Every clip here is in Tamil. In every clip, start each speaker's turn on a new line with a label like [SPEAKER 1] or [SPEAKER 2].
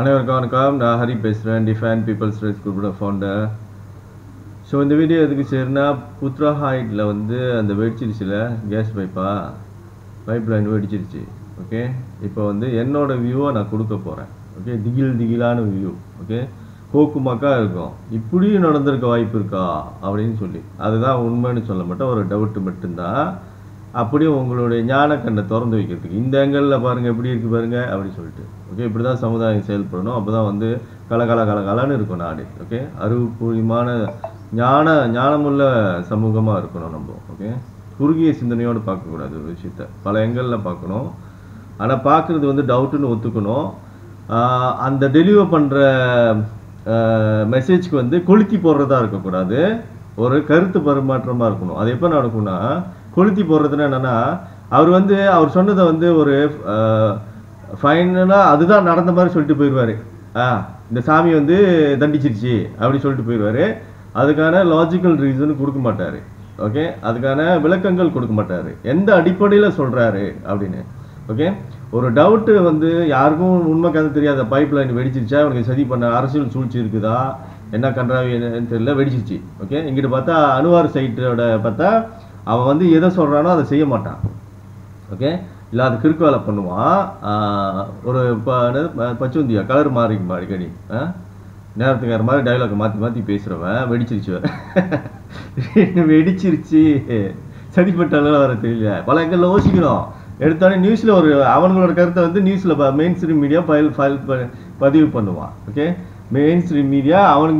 [SPEAKER 1] அனைவருக்கும் வணக்கம். நான் ஹரி பேசுகிறேன், டிஃபைன் பீப்புள்ஸ் ரைட்ஸ் குரூப்போட ஃபவுண்டர். ஸோ இந்த வீடியோ எதுக்கு சரினா, உத்ராஹாய்டில் வந்து அந்த வெடிச்சிருச்சுல கேஸ் பைப் லைன் வெடிச்சிருச்சு. ஓகே, இப்போ வந்து என்னோட வியூவை நான் கொடுக்க போகிறேன். ஓகே, திகிலான வியூ. ஓகே, கோக்குமாக்கா இருக்கும், இப்படியும் நடந்திருக்க வாய்ப்பு இருக்கா அப்படின்னு சொல்லி, அதுதான் உண்மைன்னு சொல்ல மாட்டேன், ஒரு டவுட்டு மட்டும்தான். அப்படியே உங்களுடைய ஞான கண்ணை திறந்து வைக்கிறதுக்கு இந்த ஆங்கிளில் பாருங்கள் எப்படி இருக்குது பாருங்கள் அப்படின்னு சொல்லிட்டு. ஓகே, இப்படி தான் சமுதாயம் செயல்படணும். அப்போ தான் வந்து கலகலன்னு இருக்கும் நாடு. ஓகே, அறிவுபூர்வமான ஞானமுள்ள சமூகமாக இருக்கணும் நம்ம. ஓகே, குறுகிய சிந்தனையோடு பார்க்கக்கூடாது ஒரு விஷயத்த, பல ஆங்கிளில் பார்க்கணும். ஆனால் பார்க்குறது வந்து டவுட்டுன்னு ஒத்துக்கணும். அந்த டெலிவர் பண்ணுற மெசேஜ்க்கு வந்து கொளுத்தி போடுறதா இருக்கக்கூடாது, ஒரு கருத்து பரிமாற்றமாக இருக்கணும். அது எப்போ நடக்கும்னா, கொளுத்தி போடுறதுன்னா என்னென்னா, அவர் சொன்னதை வந்து ஒரு ஃபைனலாக அதுதான் நடந்த மாதிரி சொல்லிட்டு போயிடுவார். இந்த சாமி வந்து தண்டிச்சிருச்சு அப்படி சொல்லிட்டு போயிடுவார். அதுக்கான லாஜிக்கல் ரீசன் கொடுக்க மாட்டார். ஓகே, அதுக்கான விளக்கங்கள் கொடுக்க மாட்டார், எந்த அடிப்படையில் சொல்கிறாரு அப்படின்னு. ஓகே, ஒரு டவுட்டு வந்து யாருக்கும் உண்மை கதை தெரியாத, பைப் லைன் வெடிச்சிருச்சா, அவனுக்கு சதி பண்ண அரசியல் சூழ்ச்சி இருக்குதா, என்ன கன்றாவின்னு தெரியல, வெடிச்சிருச்சு. ஓகே, இங்கிட்ட பார்த்தா அணுவார் சைட்டோட பார்த்தா அவன் வந்து எதை சொல்கிறானோ அதை செய்ய மாட்டான். ஓகே, இல்லை அது கிறுக்கு வேலை பண்ணுவான். ஒரு பச்சுந்தியா கலர் மாறி அடிக்கடி நேரத்துக்கு வேறு மாதிரி டைலாக் மாற்றி பேசுகிறவன் வெடிச்சிருச்சு சதிப்பட்டாலும் வர தெரியல. பல எங்களில் யோசிக்கணும். எடுத்தாலே நியூஸில் அவங்களோட கருத்தை வந்து நியூஸில் மெயின் ஸ்ட்ரீம் மீடியா பதிவு பண்ணுவான். ஓகே, மெயின் ஸ்ட்ரீம் மீடியா அவன்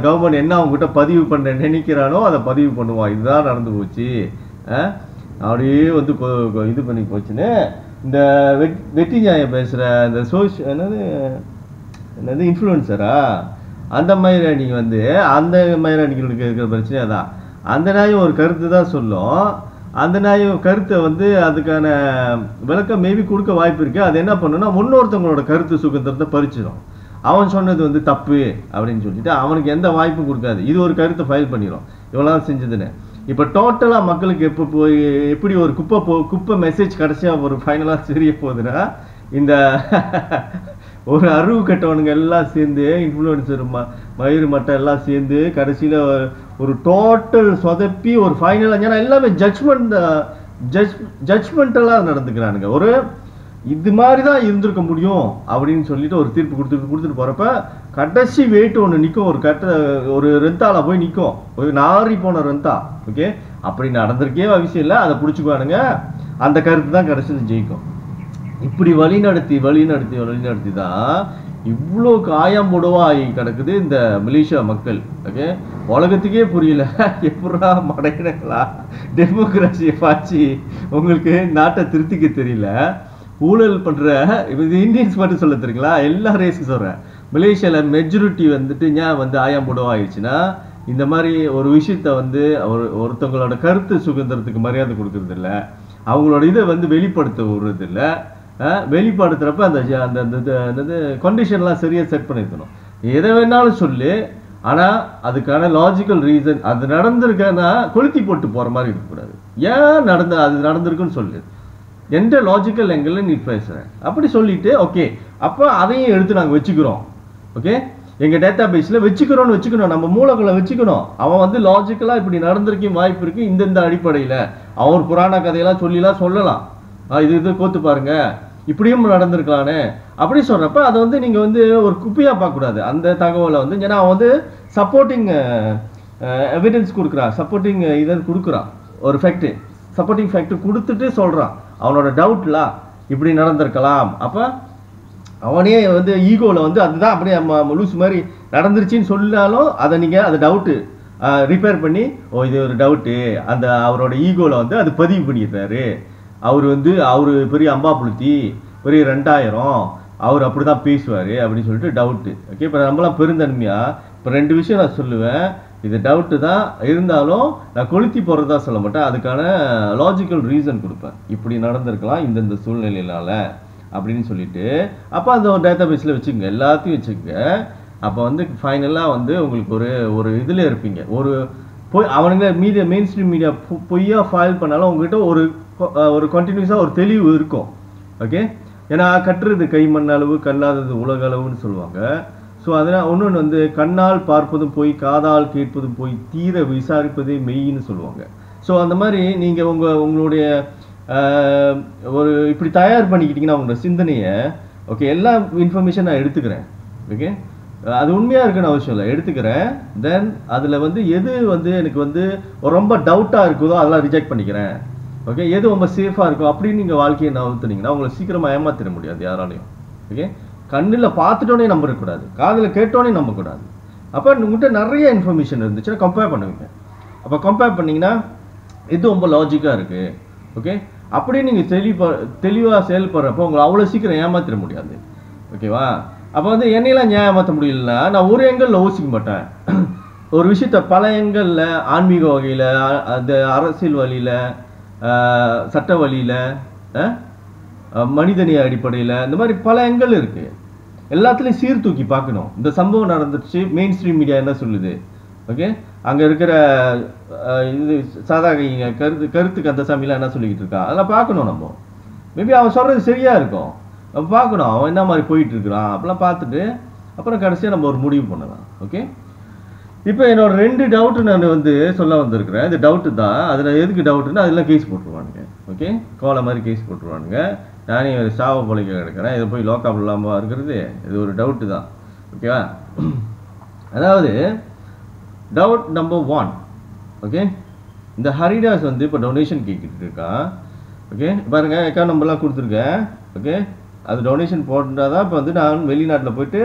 [SPEAKER 1] கவர்மெண்ட் என்ன அவங்ககிட்ட பதிவு பண்ண நினைக்கிறானோ அதை பதிவு பண்ணுவான். இதுதான் நடந்து போச்சு, அப்படியே வந்து இது பண்ணி போச்சுன்னு. இந்த வெற்றி நியாயம் பேசுகிற இந்த என்னது இன்ஃப்ளூயன்சரா, அந்த மாதிரி வந்து அந்த மயிராணிகளுக்கு இருக்கிற பிரச்சனை தான். அந்த நியாயம் ஒரு கருத்து தான் சொல்லும். அந்த நியாயம் கருத்தை வந்து அதுக்கான விளக்கம் மேபி கொடுக்க வாய்ப்பு இருக்குது. அது என்ன பண்ணுன்னா, முன்னொருத்தவங்களோட கருத்து சுதந்திரத்தை பறிச்சிடும். அவன் சொன்னது வந்து தப்பு அப்படின்னு சொல்லிட்டு அவனுக்கு எந்த வாய்ப்பும் கொடுக்காது. இது ஒரு கருத்தை ஃபைல் பண்ணிடும், இவ்வளோ செஞ்சதுன்னு. இப்போ டோட்டலாக மக்களுக்கு எப்படி ஒரு குப்பை மெசேஜ் கடைசியாக ஒரு ஃபைனலாக தெரிய போகுதுன்னா, இந்த ஒரு அறிவு கட்டவனுங்க எல்லாம் சேர்ந்து, இன்ஃப்ளூயன்சர் மயிறு மட்டை எல்லாம் சேர்ந்து கடைசியில் ஒரு டோட்டல் சொதப்பி ஒரு ஃபைனலாக, ஏன்னா எல்லாமே ஜட்ஜ்மெண்டலாக நடந்துக்கிறானுங்க. ஒரு இது மாதிரி தான் இருந்திருக்க முடியும் அப்படின்னு சொல்லிட்டு ஒரு தீர்ப்பு கொடுத்துட்டு போகிறப்ப கடைசி வெயிட் ஒன்று நிற்கும், ஒரு ரெந்தாவில் போய் நிற்கும், ஒரு நாரி போன ரெந்தா. ஓகே, அப்படி நடந்திருக்கே அவசியம் இல்லை, அதை பிடிச்சிக்குவானுங்க. அந்த கருத்து தான் கடைசியில் ஜெயிக்கும். இப்படி வழிநடத்தி தான் இவ்வளோ காயம்புடவா ஆகி கிடக்குது இந்த மலேசியா மக்கள். ஓகே, உலகத்துக்கே புரியல, எப்படா மடையினங்களா டெமோக்ராசியை பாய்ச்சி உங்களுக்கு நாட்டை திருத்திக்க தெரியல, ஊழல் பண்ணுற இது இந்தியன்ஸ் மட்டும் சொல்ல தெரியுங்களா, எல்லா ரேஸுக்கும் சொல்கிறேன். மலேசியாவில் மெஜாரிட்டி வந்துட்டு ஏன் வந்து ஆயாம்புடவா ஆயிடுச்சுன்னா, இந்த மாதிரி ஒரு விஷயத்த வந்து ஒருத்தவங்களோட கருத்து சுதந்திரத்துக்கு மரியாதை கொடுக்கறது இல்லை, அவங்களோட இதை வந்து வெளிப்படுத்த விடுறது இல்லை. வெளிப்படுத்துகிறப்ப அந்த கண்டிஷன்லாம் சரியாக செட் பண்ணியிருக்கணும். எதை வேணாலும் சொல்லு, ஆனால் அதுக்கான லாஜிக்கல் ரீசன், அது நடந்திருக்கன்னா கொளுத்தி போட்டு போகிற மாதிரி இருக்கக்கூடாது. ஏன் அது நடந்திருக்குன்னு சொல்லு, எந்த லாஜிக்கல் ஆங்கிளில் நீ பேசுகிறேன் அப்படி சொல்லிட்டு, ஓகே அப்போ அதையும் எடுத்து நாங்கள் வச்சுக்கிறோம். ஓகே, எங்கள் டேட்டா பேஸில் வச்சுக்கணும், நம்ம மூலக்குள்ள வச்சுக்கணும். அவன் வந்து லாஜிக்கலாக இப்படி நடந்திருக்கும் வாய்ப்பு இருக்குது, இந்த அடிப்படையில் அவன் புராண கதையெல்லாம் சொல்லலாம், இது கோத்து பாருங்க இப்படியும் நடந்திருக்கலானே அப்படி சொல்கிறப்ப அதை வந்து நீங்கள் வந்து ஒரு குப்பையாக பார்க்கக்கூடாது அந்த தகவலை வந்து. ஏன்னா அவன் வந்து சப்போர்ட்டிங் எவிடன்ஸ் கொடுக்குறான், சப்போர்ட்டிங் இதை கொடுக்குறான், ஒரு ஃபேக்ட்டு சப்போர்ட்டிங் ஃபேக்ட் கொடுத்துட்டு சொல்கிறான் அவனோட டவுட்லாம் இப்படி நடந்திருக்கலாம். அப்போ அவனே வந்து ஈகோவில் வந்து அதுதான் அப்படியே லூஸ் மாதிரி நடந்துருச்சின்னு சொன்னாலும் அதை நீங்கள் அதை டவுட்டு ரிப்பேர் பண்ணி, இது ஒரு டவுட்டு, அந்த அவரோட ஈகோவில் வந்து அது பதிவு பண்ணிடுறாரு. அவர் பெரிய அம்பாப்புளுத்தி, பெரிய 2000, அவர் அப்படி தான் பேசுவார் அப்படின்னு சொல்லிட்டு டவுட்டு. ஓகே, இப்போ நம்மளாம் பெருந்தன்மையாக இப்போ 2 விஷயம் நான் சொல்லுவேன். இது டவுட்டு தான் இருந்தாலும் நான் கொளுத்தி போகிறதா சொல்ல மாட்டேன், அதுக்கான லாஜிக்கல் ரீசன் கொடுப்பேன். இப்படி நடந்திருக்கலாம் இந்த சூழ்நிலையினால அப்படின்னு சொல்லிட்டு. அப்போ அந்த ஒரு டேட்டா பேஸில் வச்சுக்கோங்க, எல்லாத்தையும் வச்சுக்கோங்க. அப்போ வந்து ஃபைனலாக வந்து உங்களுக்கு ஒரு இதில் இருப்பீங்க. அவனுங்க மெயின் ஸ்ட்ரீம் மீடியா பொய்யா ஃபைல் பண்ணாலும் உங்ககிட்ட ஒரு கண்டினியூஸாக ஒரு தெளிவு இருக்கும். ஓகே, ஏன்னா கட்டுறது கை மண் அளவு கல்லாதது உலக அளவுன்னு சொல்லுவாங்க. ஸோ அதனால் இன்னொன்று வந்து கண்ணால் பார்ப்பதும் போய் காதால் கேட்பதும் போய் தீர விசாரிப்பதே மெய்ன்னு சொல்லுவாங்க. ஸோ அந்த மாதிரி நீங்கள் உங்களுடைய ஒரு இப்படி தயார் பண்ணிக்கிட்டிங்கன்னா உங்களோட சிந்தனையை ஓகே எல்லா இன்ஃபர்மேஷன் நான் எடுத்துக்கிறேன். ஓகே அது உண்மையாக இருக்குன்னு அவசியம் இல்லை, எடுத்துக்கிறேன். தென் அதில் வந்து எது வந்து எனக்கு வந்து ரொம்ப டவுட்டாக இருக்குதோ அதெல்லாம் ரிஜெக்ட் பண்ணிக்கிறேன். ஓகே எது ரொம்ப சேஃபாக இருக்கும் அப்படின்னு நீங்கள் வாழ்க்கையை நவுத்துனீங்கன்னா உங்களை சீக்கிரமாக ஏமாத்திட முடியாது யாராலையும். ஓகே கண்ணில் பார்த்துட்டோன்னே நம்பக்கூடாது, காதில் கேட்டோன்னே நம்பக்கூடாது. அப்போ உங்கள்கிட்ட நிறைய இன்ஃபர்மேஷன் இருந்துச்சுன்னா கம்பேர் பண்ணுவீங்க. அப்போ கம்பேர் பண்ணிங்கன்னா இது ரொம்ப லாஜிக்காக இருக்குது. ஓகே அப்படியே நீங்கள் தெளிவாக செயல்படுறப்போ உங்களை அவ்வளோ சீக்கிரம் ஏமாத்திட முடியாது. ஓகேவா? அப்போ வந்து என்னையெல்லாம் ஏமாற்ற முடியலன்னா நான் ஒரு எங்களில் யோசிக்க மாட்டேன். ஒரு விஷயத்த பல எங்களில் ஆன்மீக வகையில், அது அரசியல் வழியில், சட்ட வழியில், மனிதனிய அடிப்படையில், இந்த மாதிரி பல எங்கள் இருக்குது. எல்லாத்துலேயும் சீர்தூக்கி பார்க்கணும். இந்த சம்பவம் நடந்துச்சு, மெயின் ஸ்ட்ரீம் மீடியா என்ன சொல்லுது, ஓகே அங்கே இருக்கிற இது சாதாரண கருத்து கந்தசாமிலாம் என்ன சொல்லிக்கிட்டு இருக்கா அதெல்லாம் பார்க்கணும். நம்ம மேபி அவன் சொல்கிறது சரியாக இருக்கும், நம்ம பார்க்கணும் அவன் என்ன மாதிரி போயிட்டு இருக்கிறான் அப்படிலாம் பார்த்துட்டு அப்புறம் கடைசியாக நம்ம ஒரு முடிவு பண்ணலாம். ஓகே இப்போ என்னோட 2 டவுட்டு நான் வந்து சொல்ல வந்திருக்கிறேன். இது டவுட்டு தான். அதில் எதுக்கு டவுட்டுன்னா அதெல்லாம் கேஸ் போட்டுருவானுங்க. ஓகே கோலை மாதிரி கேஸ் போட்டுருவானுங்க. நானே ஒரு சாவை பொழைக்க கிடக்கிறேன், இதை போய் லோக்காப் இல்லாமல் இருக்கிறது இது ஒரு டவுட்டு தான். ஓகேவா? அதாவது டவுட் நம்பர் 1. ஓகே இந்த ஹரிதாஸ் வந்து இப்போ டொனேஷன் கேட்டுட்டு இருக்கான். ஓகே பாருங்க அக்கௌண்ட் நம்பர்லாம் கொடுத்துருக்கேன். ஓகே அது டொனேஷன் போட்டால் தான் இப்போ வந்து நான் வெளிநாட்டில் போயிட்டு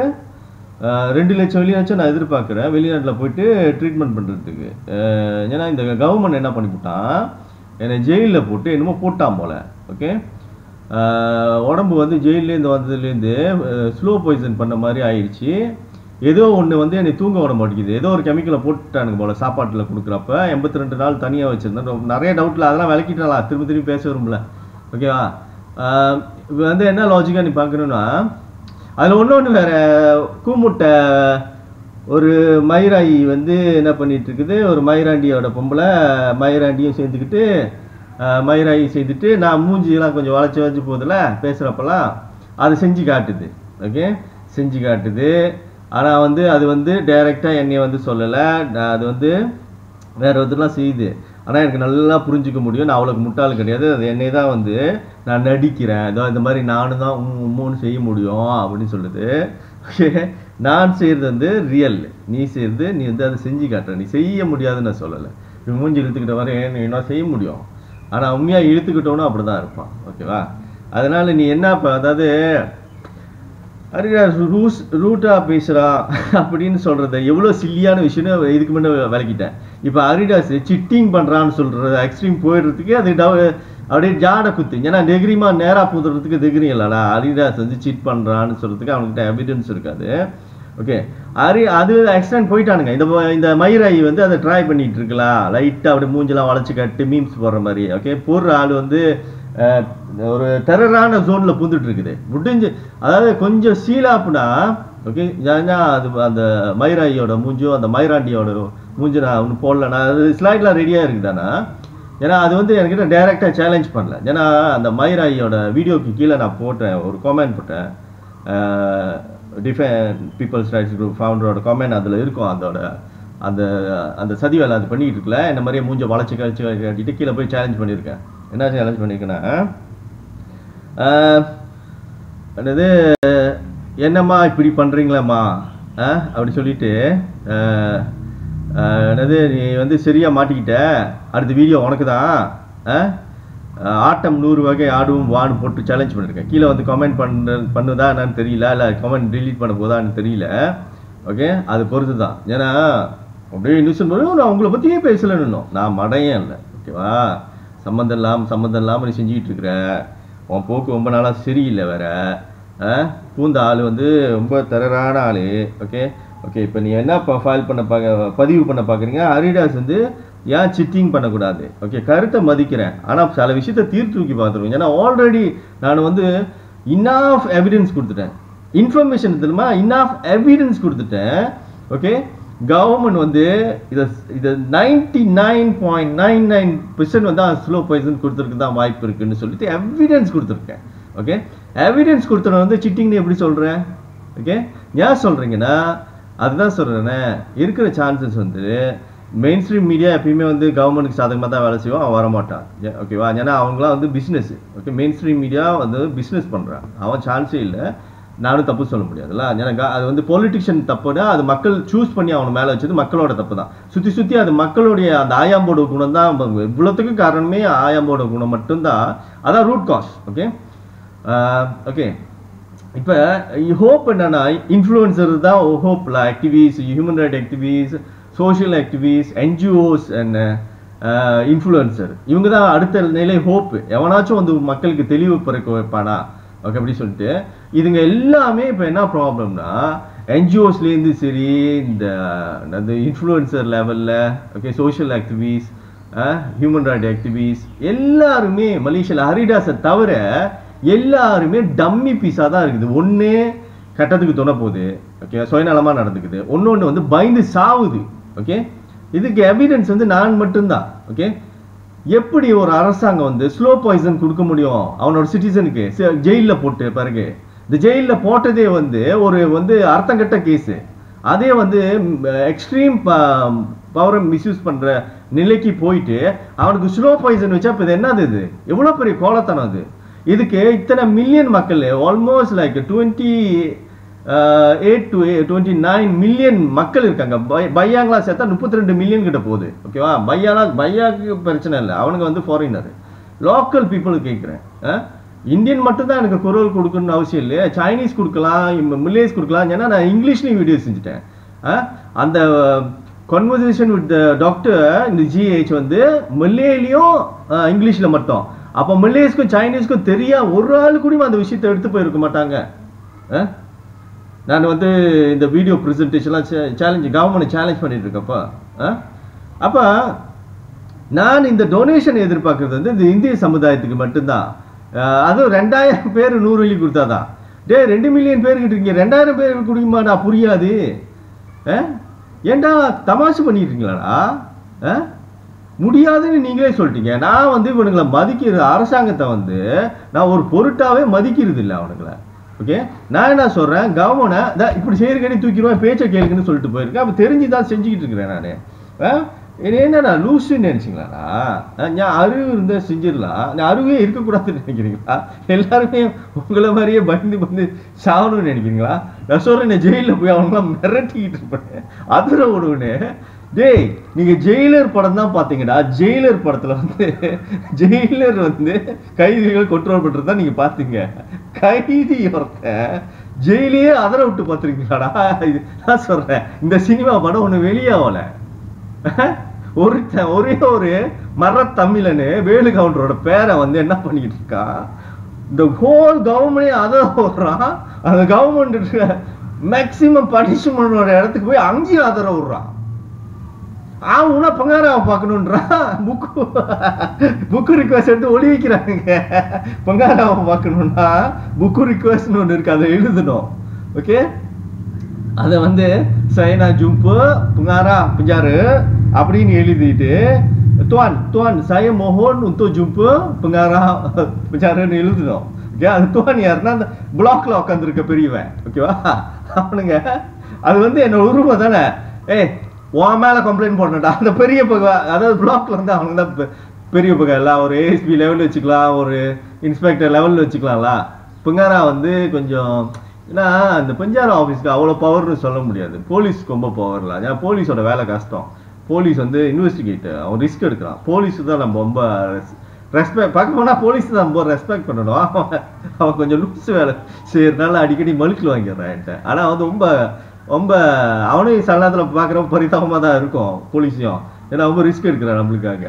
[SPEAKER 1] 2 லட்சம் வெளியாச்சும் நான் எதிர்பார்க்குறேன் வெளிநாட்டில் போயிட்டு ட்ரீட்மெண்ட் பண்ணுறதுக்கு. ஏன்னா இந்த கவர்மெண்ட் என்ன பண்ணிவிட்டான், என்னை ஜெயிலில் போட்டு என்னமோ போட்டான் போல். ஓகே உடம்பு வந்து ஜெயிலேருந்து வந்ததுலேருந்து ஸ்லோ பாய்சன் பண்ண மாதிரி ஆயிடுச்சு. ஏதோ ஒன்று வந்து என்னை தூங்க விட மாட்டேங்குது. ஏதோ ஒரு கெமிக்கலை போட்டுட்டானுங்க போல் சாப்பாட்டில் கொடுக்குறப்ப. 82 நாள் தனியாக வச்சுருந்தேன். நிறைய டவுட்டில் அதெல்லாம் விளக்கிட்டாலாம், திரும்பி பேச வரும்ல. ஓகேவா? இப்போ வந்து என்ன லாஜிக்காக நீ பார்க்கணுன்னா அதில் ஒன்று வேறு கூமுட்டை ஒரு மயிராயி வந்து என்ன பண்ணிட்டு இருக்குது, ஒரு மயிராண்டியோட பொம்பளை மயிராண்டியும் சேர்ந்துக்கிட்டு மயிராயி செய்துட்டு நான் மூஞ்சியெல்லாம் கொஞ்சம் வளைச்சி போதில் பேசுகிறப்பெல்லாம் அது செஞ்சு காட்டுது. ஓகே செஞ்சு காட்டுது. ஆனால் வந்து அது வந்து டைரெக்டாக என்னை வந்து சொல்லலை, அது வந்து வேறு ஒருத்தர்லாம் செய்யுது. ஆனால் எனக்கு நல்லா புரிஞ்சிக்க முடியும், நான் அவ்வளோக்கு முட்டாள் கிடையாது. அது என்னை தான் வந்து நான் நடிக்கிறேன், ஏதோ இந்த மாதிரி நானும் தான் உம்முன்னு செய்ய முடியும் அப்படின்னு சொல்லுது. ஓகே நான் செய்கிறது வந்து ரியல், நீ செய்கிறது நீ வந்து அதை செஞ்சு காட்டுற, நீ செய்ய முடியாதுன்னு நான் சொல்லலை. நீ மூஞ்சி இழுத்துக்கிட்ட வரை நீ என்ன செய்ய முடியும், ஆனால் உண்மையாக இழுத்துக்கிட்டோன்னு அப்படி தான் இருப்பான். ஓகேவா? அதனால் நீ என்ன இப்போ அதாவது ஹரிதாஸ் ரூட்டாக பேசுகிறா அப்படின்னு சொல்கிறத எவ்வளோ சில்லியான விஷயம்னு இதுக்கு முன்னே விளக்கிட்டேன். இப்போ ஹரிதாஸ் சிட்டிங் பண்ணுறான்னு சொல்கிறது எக்ஸ்ட்ரீம் போயிடுறதுக்கு அது அப்படியே ஜாட குத்து. ஏன்னா நெகிரிமா நேராக பூதுறதுக்கு நெகிரி இல்லைடா. ஹரிதாஸ் வந்து சிட் பண்ணுறான்னு சொல்கிறதுக்கு அவங்ககிட்ட எவிடன்ஸ் இருக்காது. ஓகே அது எக்ஸ்டெண்ட் போயிட்டானுங்க. இந்த மயிராயி வந்து அதை ட்ரை பண்ணிகிட்டு இருக்கலாம், லைட்டாக அப்படியே மூஞ்செல்லாம் வளைச்சி கட்டு மீம்ஸ் போடுற மாதிரி. ஓகே போடுற ஆள் வந்து ஒரு டெரரான ஜோனில் பூந்துட்டு இருக்குது முடிஞ்சு. அதாவது கொஞ்சம் சீலாப்புனா ஓகே அது அந்த மயிராயியோட மூஞ்சோ அந்த மயிராண்டியோட மூஞ்சு நான் ஒன்று போடலண்ணா, அது ஸ்லைட்லாம் ரெடியாக இருக்குதாண்ணா. ஏன்னா அது வந்து என்கிட்ட டைரெக்டாக சேலஞ்ச் பண்ணல. ஏன்னா அந்த மயிராயியோட வீடியோக்கு கீழே நான் போட்டேன், ஒரு காமெண்ட் போட்டேன், டிஃபெண்ட் பீப்புள்ஸ் ரைட்ஸ் குரூப் ஃபவுண்டரோட காமெண்ட் அதில் இருக்கும். அதோட அந்த அந்த சதி வேலை அது பண்ணிக்கிட்டு இருக்கல, இந்த மாதிரியே மூஞ்சை வளைச்சி கழிச்சு கீழே போய் சேலஞ்ச் பண்ணியிருக்கேன். என்ன சேலஞ்ச் பண்ணியிருக்கேன்னா என்னது என்னம்மா இப்படி பண்ணுறீங்களாம்மா அப்படி சொல்லிட்டு என்னது நீ வந்து சரியாக மாட்டிக்கிட்ட, அடுத்த வீடியோ உனக்கு தான், ஆட்டம் 100 வகை ஆடுவும் வான்னு போட்டு சேலஞ்ச் பண்ணியிருக்கேன். கீழே வந்து கமெண்ட் பண்ணுதா என்னன்னு தெரியல, இல்லை கமெண்ட் டிலீட் பண்ண போதான்னு தெரியல. ஓகே அது பொறுத்து தான். ஏன்னா அப்படியே நியூஸ் நான் உங்களை பற்றியே பேசலன்னு நான் மடையே இல்லை. ஓகேவா? சம்மந்தம் இல்லாமல் நீ செஞ்சுக்கிட்டு இருக்கிற, உன் போக்கு ரொம்ப நாளாக சரியில்லை வேற. பூந்த ஆள் வந்து ரொம்ப தரரான ஆள். ஓகே ஓகே இப்போ நீ என்ன பதிவு பண்ண பார்க்குறீங்க, ஹரிதாஸ் வந்து ஏன் சிட்டிங் பண்ணக்கூடாது. ஓகே கருத்தை மதிக்கிறேன், ஆனால் சில விஷயத்தை தூக்கி பார்த்துருவேன். ஏன்னா ஆல்ரெடி நான் வந்து இன்னாஃப் எவிடன்ஸ் கொடுத்துட்டேன், இன்ஃபர்மேஷன் தெரியுமா, இன்னாஃப் எவிடன்ஸ் கொடுத்துட்டேன். ஓகே கவர்மெண்ட் வந்து இதை 99.99% வந்து ஸ்லோ பாய்சன் கொடுத்துருக்கு தான் வாய்ப்பு இருக்குன்னு சொல்லிட்டு எவிடன்ஸ் கொடுத்துருக்கேன். ஓகே எவிடன்ஸ் கொடுத்தவன் வந்து சிட்டிங்னு எப்படி சொல்கிறேன்? ஓகே, ஏன் சொல்கிறீங்கன்னா அதுதான் சொல்கிறேன்னே, இருக்கிற சான்சஸ் வந்து மெயின் ஸ்ட்ரீம் மீடியா எப்பயுமே வந்து கவர்மெண்ட்டுக்கு சாதகமாக தான் வேலை செய்வோம், அவன் வரமாட்டான். ஓகேவா? ஏன்னா அவங்களாம் வந்து business. Okay, main stream media வந்து பிஸ்னஸ் பண்ணுறான், அவன் சான்ஸே இல்லை. நானும் தப்பு சொல்ல முடியாதுல்ல. ஏன்னா அது வந்து பொலிட்டிஷியன் தப்புனா அது மக்கள் சூஸ் பண்ணி அவனை மேலே வச்சது மக்களோட தப்பு தான். சுற்றி அது மக்களுடைய அந்த ஆயாம்போட குணம் தான். இவ்வளோத்துக்கும் காரணமே ஆயாம்போட குணம் மட்டும்தான். அதான் ரூட் காஸ். ஓகே ஓகே இப்போ ஹோப் என்னன்னா இன்ஃப்ளூயன்சர் தான் ஹோப்ல. Activist, human right activist, social activist, NGOs and influencer, இவங்க தான் அடுத்த நிலை ஹோப். எவனாச்சும் வந்து மக்களுக்கு தெளிவு பிறக்க வைப்பானா? ஓகே, அப்படி சொல்லிட்டு இதுங்க எல்லாமே இப்போ என்ன ப்ராப்ளம்னா என்ஜிஓஸ்லேருந்து சரி, இந்த இன்ஃப்ளூயன்சர் லெவலில், okay, social activist, human right activist எல்லாருமே மலேசியாவில் ஹரிடாஸை தவிர எல்லாருமே டம்மி பீஸாக தான் இருக்குது. ஒன்று கட்டத்துக்கு துணை போகுது, ஓகே, சுயநலமாக நடந்துக்குது. ஒன்று வந்து பயந்து சாவுது. ஓகே, இதுக்கு எவிடன்ஸ் வந்து நான் மட்டும்தான். ஓகே, எப்படி ஒரு அரசாங்கம் வந்து ஸ்லோ பாய்சன் கொடுக்க முடியும் அவனோட சிட்டிசனுக்கு? ஜெயிலில் போட்டு பிறகு இந்த ஜெயிலில் போட்டதே வந்து ஒரு வந்து அர்த்தங்கட்ட கேஸு. அதே வந்து எக்ஸ்ட்ரீம் பவரை மிஸ்யூஸ் பண்ணுற நிலைக்கு போயிட்டு அவனுக்கு ஸ்லோ பாய்சன் வச்சா இப்போ இது என்னது? இது எவ்வளோ பெரிய கோலத்தனம் அது! இதுக்கு இத்தனை மில்லியன் மக்கள், ஆல்மோஸ்ட் லைக் 28 to 29 மில்லியன் மக்கள் இருக்காங்க. பையாங்களா சேர்த்தா 32 மில்லியன் கிட்ட போகுது. ஓகேவா? பையாக்கு பிரச்சனை இல்லை, அவனுங்க வந்து ஃபாரினர். லோக்கல் பீப்புள் கேட்குறேன், இந்தியன் மட்டும்தான் எனக்கு குரல் கொடுக்கணும்னு அவசியம் இல்லை. சைனீஸ் கொடுக்கலாம், மில்லேஸ் கொடுக்கலாம். ஏன்னா நான் இங்கிலீஷ்லையும் வீடியோ செஞ்சுட்டேன். அந்த கான்வர்சேஷன் வித் டாக்டர் இந்த GH வந்து மில்லேலையும் இங்கிலீஷில் மட்டும். அப்போ மில்லேஸ்க்கும் சைனீஸ்க்கும் தெரியா ஒரு ஆள் கூட அந்த விஷயத்தை எடுத்து போயிருக்க மாட்டாங்க. நான் வந்து இந்த வீடியோ ப்ரெசன்டேஷன்லாம் கவர்மெண்ட் சேலஞ்ச் பண்ணிட்டு இருக்கப்போ அப்போ நான் இந்த டொனேஷன் எதிர்பார்க்கறது வந்து இந்த இந்திய சமுதாயத்துக்கு மட்டும்தான். அதுவும் 2000 பேர் 100 வெள்ளி கொடுத்தாதான். 2 மில்லியன் பேர்கிட்ட இருக்கீங்க, 2000 பேருக்கு கொடுக்குமா? நான் புரியாது. ஏண்டா தமாஷு பண்ணிட்டுருக்கீங்களாடா? முடியாதுன்னு நீங்களே சொல்லிட்டீங்க. நான் வந்து இவனுங்களை மதிக்கிற அரசாங்கத்தை வந்து நான் ஒரு பொருட்டாவே மதிக்கிறது இல்லை அவனுங்களை. ஓகே, நான் என்ன சொல்றேன், கவர்மெண்ட் இப்படி செய்யறதுக்கு தூக்கிடுவேன், பேச்சை கேளுக்குன்னு சொல்லிட்டு போயிருக்கேன். அப்போ தெரிஞ்சுதான் செஞ்சுக்கிட்டு இருக்கிறேன் நான். என்னடா லூசுன்னு நினைச்சிங்களாடா? நான் அறிவு இருந்தா செஞ்சிடலாம், நான் அறிவே இருக்கக்கூடாதுன்னு நினைக்கிறீங்களா? எல்லாருமே உங்களை மாதிரியே பயந்து சாகணும்னு நினைக்கிறீங்களா? நான் சொல்றேன், ஜெயிலில் போய் அவங்களாம் மிரட்டிக்கிட்டு இருப்பேன், அதிர விடுவேன்னு. டேய், நீங்க ஜெயிலர் படம் தான் பாத்தீங்கடா. ஜெயிலர் படத்துல வந்து ஜெயிலர் வந்து கைதிகள் கண்ட்ரோல் பண்றதுதான் நீங்க பாத்தீங்க. கைதி ஒருத்தன் ஜெயிலே அதர விட்டு பாத்துருக்கீங்களாடா? நான் சொல்றேன், இந்த சினிமா படம் ஒண்ணு வெளியாகல. ஒரே ஒரு மரத்தமிழனு வேலு கவுண்டரோட பேரை வந்து என்ன பண்ணிக்கிட்டு இருக்கா, இந்த ஹோல் கவர்மெண்ட் அதை விடுறான். அந்த கவர்மெண்ட் மேக்சிமம் பனிஷ்மெண்டோட இடத்துக்கு போய் அங்கேயும் அதர விடுறான். ஆவுனா பங்காராவை பார்க்கணுன்றான். புக்கு ரிக்வெஸ்ட் எடுத்து ஒளி வைக்கிறாங்க. பங்காராவை பார்க்கணும்னா புக்கு ரிக்வெஸ்ட்னு ஒன்று இருக்கு, அதை எழுதணும். ஓகே, அதை வந்து சைனா ஜும்பு புங்காரா பிஞ்சாரு அப்படின்னு எழுதிட்டு துவான் saya mohon untuk jumpa pengarah penjaraன்னு எழுதணும். ஓகே, அது துவான் யாருன்னா அந்த பிளாக்ல உட்காந்துருக்க பெரியவன். ஓகேவா? அவனுங்க அது வந்து என்னோட உருவம் தானே. உன் மேல கம்ப்ளைண்ட் போடணும்டா. அந்த பெரிய பகை, அதாவது பிளாக்ல வந்து அவனுக்கு தான் பெரிய பகை. எல்லாம் ஒரு ASP லெவலில் வச்சுக்கலாம், ஒரு இன்ஸ்பெக்டர் லெவலில் வச்சுக்கலாம்ல. புங்காரா வந்து கொஞ்சம், ஏன்னா இந்த பஞ்சார ஆஃபீஸ்க்கு அவ்வளோ பவர்னு சொல்ல முடியாது. போலீஸ்க்கு ரொம்ப பவர்லாம். ஏன்னா போலீஸோட வேலை கஷ்டம். போலீஸ் வந்து இன்வெஸ்டிகேட், அவன் ரிஸ்க் எடுக்கிறான். போலீஸு தான் நம்ம ரொம்ப ரெஸ்பெக்ட் பார்க்க போனால் போலீஸ் தான் ரொம்ப ரெஸ்பெக்ட் பண்ணணும். அவன் கொஞ்சம் லூஸ் வேலை செய்யறதுனால அடிக்கடி மலுக்கில் வாங்கிடுறான் என்கிட்ட. ஆனால் வந்து ரொம்ப ரொம்ப அவனையும் சில நேரத்தில் பார்க்குறப்ப பரிதாபமாக தான் இருக்கும் போலீஸையும். ஏன்னா ரொம்ப ரிஸ்க் எடுக்கிறான் நம்மளுக்காக.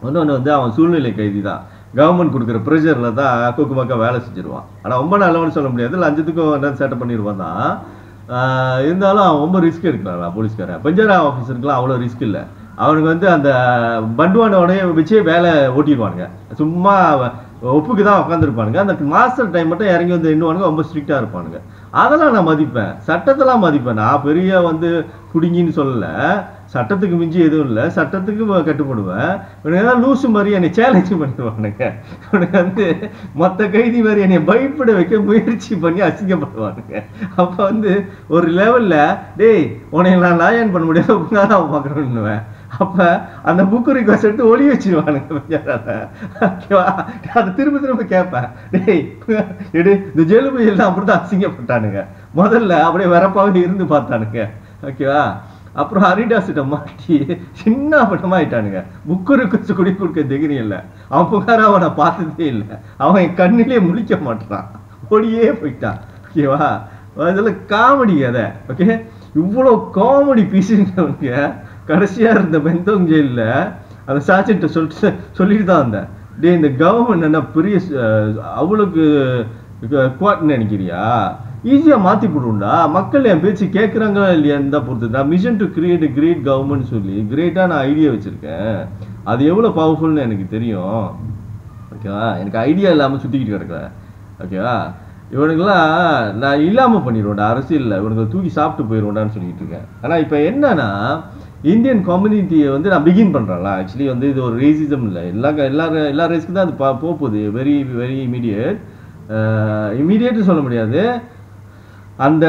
[SPEAKER 1] ஒன்று வந்து அவன் சூழ்நிலை கைதி தான். கவர்மெண்ட் கொடுக்குற ப்ரெஷரில் தான் கொக்கு மக்கா வேலை செஞ்சிருவான். ஆனால் ரொம்ப நல்லவன்னு சொல்ல முடியாது, லஞ்சத்துக்கும் என்ன சேட்டை பண்ணிடுவான் தான். இருந்தாலும் அவன் ரொம்ப ரிஸ்க் எடுக்கிறான் போலீஸ்காரன். பஞ்சார ஆஃபீஸருக்குலாம் அவ்வளோ ரிஸ்க் இல்லை. அவனுக்கு வந்து அந்த பண்டுவானோடைய வச்சே வேலை ஓட்டிடுவானுங்க. சும்மா ஒப்புக்கு தான் உட்காந்துருப்பானுங்க. அந்த மாஸ்டர் டைம் மட்டும் இறங்கி வந்து எண்ணுவானுங்க, ரொம்ப ஸ்ட்ரிக்டாக இருப்பானுங்க. அதெல்லாம் நான் மதிப்பேன், சட்டத்தெல்லாம் மதிப்பேன். நான் பெரிய வந்து குடிங்கின்னு சொல்லலை, சட்டத்துக்கு மிஞ்சி எதுவும் இல்லை, சட்டத்துக்கு கட்டுப்படுவேன். இவனுக்கு ஏதாவது லூசு மாதிரி என்னை சேலஞ்சு பண்ணிடுவானுங்க. இவனுக்கு வந்து மற்ற கைதி மாதிரி என்னை பயப்பட வைக்க முயற்சி பண்ணி அசிங்கப்படுவானுங்க. அப்போ வந்து ஒரு லெவலில் டேய் உன்னை நான் லாயன் பண்ண முடியாது, நான் பார்க்குறேன்னுவேன். அப்போ அந்த புக்கு ரிக்வஸ்ட் எடுத்து ஒளி வச்சிருவானுங்க. ஓகேவா, அதை திரும்ப திரும்ப கேட்பேன். டேய் எடு இந்த ஜெயிலு பையெல்லாம் அப்படிதான் அசிங்கப்பட்டானுங்க. முதல்ல அப்படியே வரப்பாவே இருந்து பார்த்தானுங்க. ஓகேவா, அப்புறம் ஹரிதாஸ்கிட்ட மாட்டி சின்ன பட்டமாயிட்டானுங்க. புக்கு ரிக்வஸ்ட் குடி கொடுக்க தைரியம் இல்லை. அவன் புகார அவனை பார்த்ததே இல்லை. அவன் என் கண்ணிலே முழிக்க மாட்டான், ஓடியே போயிட்டான். ஓகேவா, அதில் காமெடி கதை. ஓகே, இவ்வளோ காமெடி பீஸுங்க. கடைசியாக இருந்த பெந்தோங் ஜெயிலில் அந்த சார்ஜென்ட்டை சொல்லிட்டு தான் வந்தேன். டே இந்த கவர்மெண்ட் என்ன பெரிய அவ்வளோக்கு குவாட்னு நினைக்கிறியா, ஈஸியாக மாற்றி போடுவோம்டா, மக்கள் என் பேச்சு கேட்குறாங்களா இல்லையான்னு தான் பொறுத்து. நான் mission to create great government சொல்லி கிரேட்டாக நான் ஐடியா வச்சுருக்கேன். அது எவ்வளோ பவர்ஃபுல்னு எனக்கு தெரியும். ஓகேவா, எனக்கு ஐடியா இல்லாமல் சுற்றிக்கிட்டு கிடக்குறேன். ஓகேவா, இவனுங்கெல்லாம் நான் இல்லாமல் பண்ணிடுவேன்டா அரசியலில், இவனுங்களை தூக்கி சாப்பிட்டு போயிடுவோண்டான்னு சொல்லிட்டு இருக்கேன். ஆனால் இப்போ என்னன்னா, இந்தியன் கம்யூனிட்டியை வந்து நான் பிகின் பண்ணுறேன்ல. ஆக்சுவலி வந்து இது ஒரு ரேசிசம் இல்லை, எல்லா ரேஸ்க்கு தான் அது போகுது. வெரி வெரி இமீடியட்னு சொல்ல முடியாது. அந்த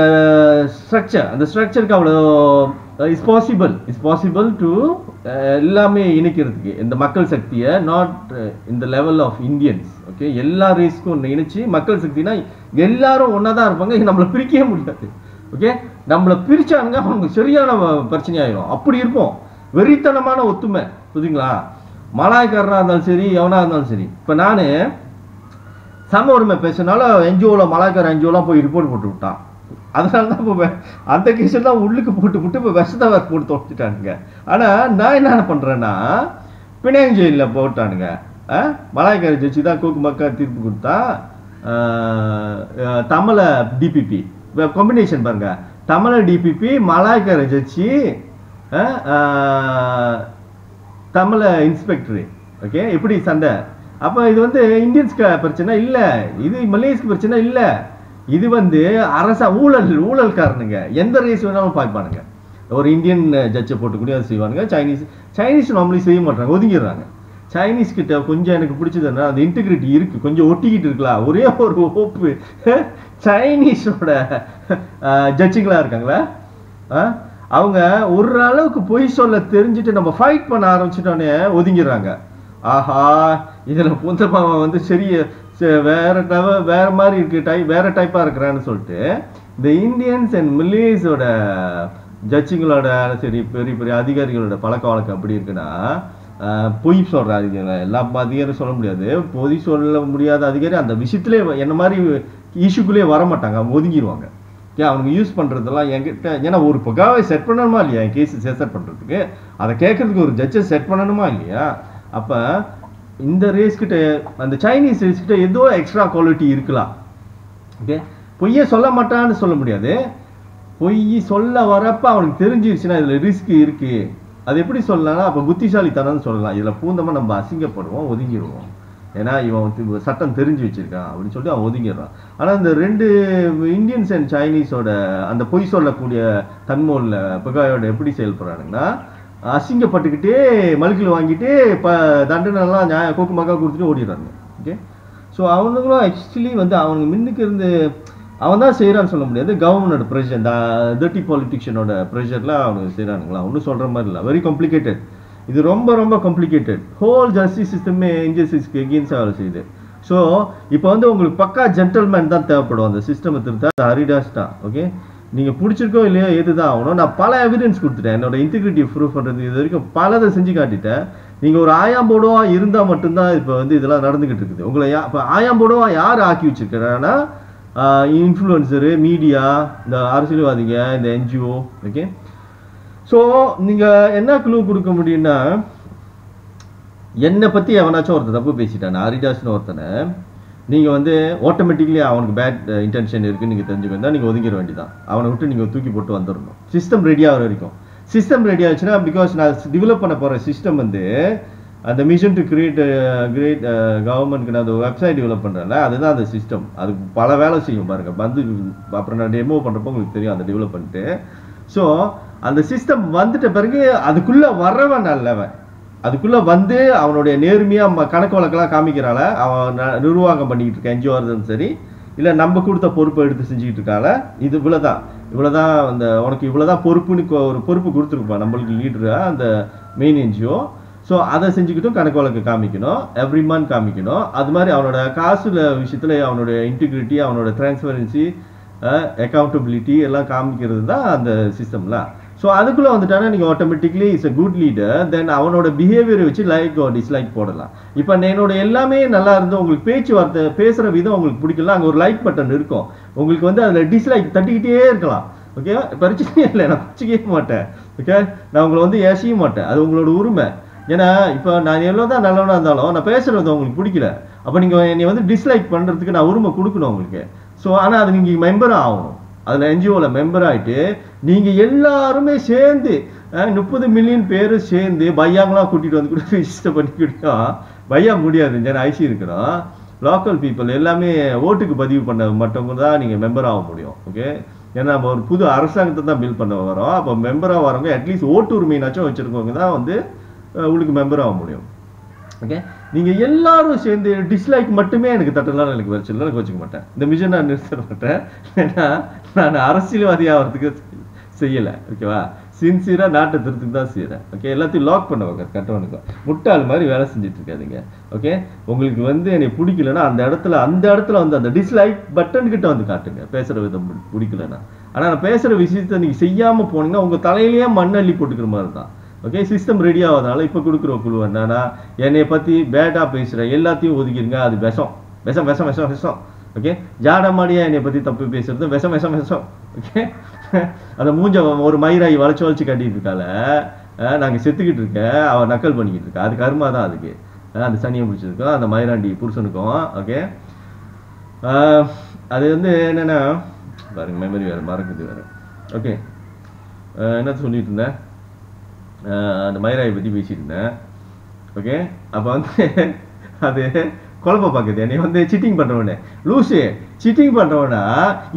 [SPEAKER 1] ஸ்ட்ரக்சருக்கு அவ்வளோ இட்ஸ் பாசிபிள் டு எல்லாமே இணைக்கிறதுக்கு இந்த மக்கள் சக்தியை, நாட் இந்த லெவல் ஆஃப் இந்தியன்ஸ். ஓகே, எல்லா ரேஸ்க்கும் இணைச்சு மக்கள் சக்தினா எல்லாரும் ஒன்றா தான் இருப்பாங்க, நம்மளை பிரிக்கவே முடியாது. ஓகே, நம்மளை பிரிச்சானுங்க அவனுக்கு சரியான பிரச்சனையாயிரும். அப்படி இருக்கும் வெறித்தனமான ஒத்துமை, புரியுதுங்களா? மலாய்க்காரனாக இருந்தாலும் சரி, எவனாக இருந்தாலும் சரி. இப்போ நான் சம உரிமை பேசினால என்ஜிஓவில் மலாய்க்கார என்ஜிஓலாம் போய் ரிப்போர்ட் போட்டு விட்டான். அதனால தான் இப்போ அந்த கேஸில் தான் உள்ளுக்கு போட்டு இப்போ விஷத்தை போட்டு தொடுத்துட்டானுங்க. ஆனால் நான் என்ன பண்ணுறேன்னா, பினாங் ஜெயிலில் போட்டானுங்க. மலாய்க்கார ஜட்ஜி தான் கூக்கு மக்கா தீர்ப்பு கொடுத்தா. தமிழ டிபிபி காம்பினேஷன் பாருங்க, தமிழ டிபிபி, மலாய்க்கார ஜட்ஜி, தமிழ இன்ஸ்பெக்டரு. ஓகே, எப்படி சண்டை? அப்போ இது வந்து இந்தியன்ஸ்க்கு பிரச்சனை இல்லை, இது மலேஸ்க்கு பிரச்சனை இல்லை. இது வந்து ஊழல்காரனுங்க எந்த ரேஸ் வேணாலும் பார்ப்பானுங்க. ஒரு இந்தியன் ஜட்ஜை போட்டு கூட அதை செய்வானுங்க. சைனீஸ் நார்மலி செய்ய மாட்டாங்க, ஒதுங்கிடுறாங்க. சைனீஸ் கிட்ட கொஞ்சம் எனக்கு பிடிச்சதுன்னா அந்த இன்டெகிரிட்டி இருக்கு, கொஞ்சம் ஒட்டிக்கிட்டு இருக்கலாம். ஒரே ஒரு ஓப்பு சைனீஸோட ஜட்ஜிங்களா இருக்காங்களா, அவங்க ஒரு அளவுக்கு பொய் சொல்ல தெரிஞ்சுட்டு நம்ம ஃபைட் பண்ண ஆரம்பிச்சிட்டோன்னே ஒதுங்கிடுறாங்க. ஆஹா, இதில் புந்தமாவை வந்து வேற மாதிரி இருக்கு, வேற டைப்பாக இருக்கிறான்னு சொல்லிட்டு இந்த இந்தியன்ஸ் அண்ட் மலேஸோட ஜட்ஜிங்களோட சரி, பெரிய பெரிய அதிகாரிகளோட பழக்க வழக்கம் எப்படி இருக்குன்னா, பொய் சொல்கிற அதிகாரி, எல்லா அதிகாரியும் சொல்ல முடியாது, பொய் சொல்ல முடியாத அதிகாரி அந்த விஷயத்துலேயே என்ன மாதிரி இஷ்யூக்குள்ளேயே வரமாட்டாங்க, அவங்க ஒதுங்கிடுவாங்க. ஏன் அவங்க யூஸ் பண்ணுறதெல்லாம் என்கிட்ட, ஏன்னா ஒரு புகாவை செட் பண்ணணுமா இல்லையா, என் கேஸை செட் பண்ணுறதுக்கு, அதை கேட்கறதுக்கு ஒரு ஜட்ஜை செட் பண்ணணுமா இல்லையா? அப்போ இந்த ரேஸ்கிட்ட, அந்த சைனீஸ் ரேஸ்கிட்ட ஏதோ எக்ஸ்ட்ரா குவாலிட்டி இருக்கலாம். ஓகே, பொய்யை சொல்ல மாட்டான்னு சொல்ல முடியாது, பொய் சொல்ல வரப்ப அவனுக்கு தெரிஞ்சிருச்சுன்னா இதில் ரிஸ்க் இருக்குது. அது எப்படி சொல்லலாம்னா, அப்போ புத்திசாலித்தனம்னு சொல்லலாம். இதில் பூந்தமாக நம்ம அசிங்கப்படுவோம், ஒதுங்கிடுவோம். ஏன்னா இவன் சட்டம் தெரிஞ்சு வச்சிருக்கான் அப்படின்னு சொல்லிட்டு அவன் ஒதுங்கிடுறான். ஆனால் இந்த ரெண்டு இந்தியன்ஸ் அண்ட் சைனீஸோட அந்த பொய் சொல்லக்கூடிய தன்மோல புகாயோட எப்படி செயல்படுறானுங்கன்னா, அசிங்கப்பட்டுக்கிட்டே மலுக்கில் வாங்கிட்டு தண்டனைலாம் கோக்கு மக்கா கொடுத்துட்டு ஓடிடுறாங்க. ஓகே, ஸோ அவனுங்களும் ஆக்சுவலி வந்து அவனுக்கு முன்னுக்கு இருந்து அவன் தான் செய்கிறான்னு சொல்ல முடியாது. கவர்மெண்டோட ப்ரெஷர், இந்த டர்ட்டி பாலிட்டிஷியனோட ப்ரெஷர்லாம் அவனுக்கு செய்கிறானுங்களா, ஒன்றும் சொல்கிற மாதிரி இல்லை. வெரி காம்ப்ளிகேட்டட், இது ரொம்ப ரொம்ப காம்ப்ளிகேட்டட். ஹோல் ஜஸ்டிஸ் சிஸ்டமே இன்ஜஸ்டிஸ்க்கு எகெயின்ஸ்டாக வேலை செய்யுது. ஸோ இப்போ வந்து உங்களுக்கு பக்கா ஜென்டல்மேன் தான் தேவைப்படும் அந்த சிஸ்டமை திருத்த. ஹரிதாஸ் தான். ஓகே, நீங்கள் பிடிச்சிருக்கோ இல்லையோ எது தான் ஆகணும். நான் பல எவிடன்ஸ் கொடுத்துட்டேன், என்னோட இன்டெகிரிட்டி ப்ரூவ் பண்ணுறது இது வரைக்கும் பலதை செஞ்சு காட்டிட்டேன். நீங்கள் ஒரு ஆயாம்போடுவா இருந்தால் மட்டும்தான் இப்போ வந்து இதெல்லாம் நடந்துக்கிட்டு இருக்குது. உங்களை இப்போ ஆயாம்போடுவா யார் ஆக்கி வச்சிருக்கிறான்னா, இன்ஃப்ளூயன்சரு, மீடியா, இந்த அரசியல்வாதிங்க, இந்த என்ஜிஓ. ஓகே, ஸோ நீங்கள் என்ன க்ளூ கொடுக்க முடியும்னா, என்னை பற்றி எவனாச்சும் ஒருத்தர் தப்பு பேசிட்டான், ஹரிதாஸ்னு ஒருத்தனை, நீங்கள் வந்து ஆட்டோமேட்டிக்லி அவனுக்கு பேட் இன்டென்ஷன் இருக்குன்னு நீங்கள் தெரிஞ்சுக்கணும், நீங்கள் ஒதுங்கிட வேண்டியதான். அவனை விட்டு நீங்கள் தூக்கி போட்டு வந்துடணும். சிஸ்டம் ரெடி ஆகிற வரைக்கும். சிஸ்டம் ரெடி ஆச்சுன்னா, பிகாஸ் நான் டெவலப் பண்ண போகிற சிஸ்டம் வந்து அந்த மிஷன் டு கிரியேட் கிரேட் கவர்மெண்ட்க்கு நான் அந்த வெப்சைட் டெவலப் பண்ணுறேன்ல, அதுதான் அந்த சிஸ்டம். அது பல வேலை செய்யும் பாருங்கள். வந்து அப்புறம் நான் டெமோ பண்ணுறப்போ உங்களுக்கு தெரியும் அந்த டெவலப் பண்ணிட்டு. ஸோ அந்த சிஸ்டம் வந்துட்ட பிறகு அதுக்குள்ளே வர்றவன் நல்லவன், அதுக்குள்ளே வந்து அவனுடைய நேர்மையாக கணக்கு வழக்கெல்லாம் காமிக்கிறால, அவன் நிர்வாகம் பண்ணிக்கிட்டு இருக்க என்ஜிஓ இருந்தாலும் சரி, இல்லை நம்ம கொடுத்த பொறுப்பை எடுத்து செஞ்சுக்கிட்டு இருக்கால, இது இவ்வளோதான் அந்த உனக்கு இவ்வளோதான் பொறுப்புன்னு ஒரு பொறுப்பு கொடுத்துருப்பான் நம்மளுக்கு லீடராக அந்த மெயின் என்ஜிஓ. ஸோ அதை செஞ்சுக்கிட்டும் கணக்கு வழக்கு காமிக்கணும், எவ்ரி மந்த் காமிக்கணும். அது மாதிரி அவனோட காசுல விஷயத்தில் அவனோட இன்டிகிரிட்டி, அவனோட டிரான்ஸ்பரன்சி, அக்கௌண்டபிலிட்டி எல்லாம் காமிக்கிறது தான் அந்த சிஸ்டம்லாம். ஸோ அதுக்குள்ளே வந்துட்டானா நீங்கள் automatically is a good leader. Then அவனோட பிஹேவியரை வச்சு லைக் டிஸ்லைக் போடலாம். இப்போ என்னோட எல்லாமே நல்லா இருந்து உங்களுக்கு பேச்சுவார்த்தை பேசுகிற விதம் உங்களுக்கு பிடிக்கலாம், அங்கே ஒரு லைக் பட்டன் இருக்கும். உங்களுக்கு வந்து அதில் டிஸ்லைக் தட்டிக்கிட்டே இருக்கலாம். ஓகே, பிரச்சனையே இல்லை, நான் பிடிச்சிக்கவே மாட்டேன். ஓகே, நான் உங்களை வந்து ஏசிய மாட்டேன், அது உங்களோட உரிமை. ஏன்னா இப்போ நான் எவ்வளோ தான் நல்லவனாக இருந்தாலும் நான் பேசுகிறது உங்களுக்கு பிடிக்கல, அப்போ நீங்கள் என்னை வந்து டிஸ்லைக் பண்ணுறதுக்கு நான் உரிமை கொடுக்கணும் உங்களுக்கு. ஸோ ஆனால் அது நீங்கள் மெம்பராக ஆகணும், அதில் என்ஜிஓவில் மெம்பர் ஆகிட்டு நீங்கள் எல்லாருமே சேர்ந்து 30 மில்லியன் பேர் சேர்ந்து பையாங்களாம் கூட்டிகிட்டு வந்து கூட ரிஜிஸ்டர் பண்ணிக்கிட்டோம். பையா முடியாது, ஏன்னா ஐசி இருக்கிறோம். லோக்கல் பீப்புள் எல்லாமே ஓட்டுக்கு பதிவு பண்ண மற்றவங்க தான் நீங்கள் மெம்பர் ஆக முடியும். ஓகே, ஏன்னா நம்ம ஒரு புது அரசாங்கத்தை தான் பில்ட் பண்ண வரோம். அப்போ மெம்பராக வரவங்க அட்லீஸ்ட் ஓட்டு உரிமைனாச்சும் வச்சுருக்கவங்க தான் வந்து உங்களுக்கு மெம்பர் ஆக முடியும். ஓகே, நீங்கள் எல்லாரும் சேர்ந்து டிஸ்லைக் மட்டுமே எனக்கு தட்டலாம், எனக்கு வச்சுலாம் எனக்கு வச்சுக்க மாட்டேன். இந்த மிஷன் நான் நிறுத்த மாட்டேன், ஏன்னா நான் அரசியல்வாதி ஆகிறதுக்கு செய்யலை. ஓகேவா, சின்சியராக நாட்டை திருத்துக்கு தான் செய்கிறேன். ஓகே, எல்லாத்தையும் லாக் பண்ணுவாங்க கட்டவனுக்கும். முட்டாள் மாதிரி வேலை செஞ்சுட்டு இருக்காதுங்க. ஓகே, உங்களுக்கு வந்து என்னை பிடிக்கலன்னா அந்த இடத்துல வந்து அந்த டிஸ்லைக் பட்டன் கிட்ட வந்து காட்டுங்க, பேசுகிற விதம் பிடிக்கலன்னா. ஆனால் நான் பேசுகிற விஷயத்த நீங்கள் செய்யாமல் போனீங்கன்னா உங்கள் தலையிலேயே மண்ணள்ளி போட்டுக்கிற மாதிரி தான். ஓகே, சிஸ்டம் ரெடி ஆகாதனால இப்போ கொடுக்குற குழு என்னன்னா, என்னை பற்றி பேட்டாக பேசுகிற எல்லாத்தையும் ஒதுக்கிடுங்க, அது விஷம் விஷம் விஷம் விஷம் விஷம். ஓகே, ஜாடமாடியாக என்னை பற்றி தப்பு பேசுறது விஷம் விஷம் விஷம். ஓகே, அந்த மூஞ்ச ஒரு மயிராகி வளைச்சு கட்டிட்டு இருக்கால, நாங்கள் செத்துக்கிட்டு இருக்கேன், அவன் நக்கல் பண்ணிக்கிட்டு இருக்கா, அது கருமா தான் அதுக்கு. அந்த சனியை பிடிச்சிருக்கோம் அந்த மயிராண்டி புருஷனுக்கும். ஓகே, அது வந்து என்னென்னா பாருங்க, மெமரி வேறு மறக்குது வேறு. ஓகே, என்ன சொல்லிட்டு இருந்தேன், அந்த மயிராயை பற்றி பேசிட்டு இருந்தேன். ஓகே, அப்போ வந்து அது குழப்ப பார்க்குது என்னை வந்து சிட்டிங் பண்ணுறவனே, லூஸு சிட்டிங் பண்ணுறவனா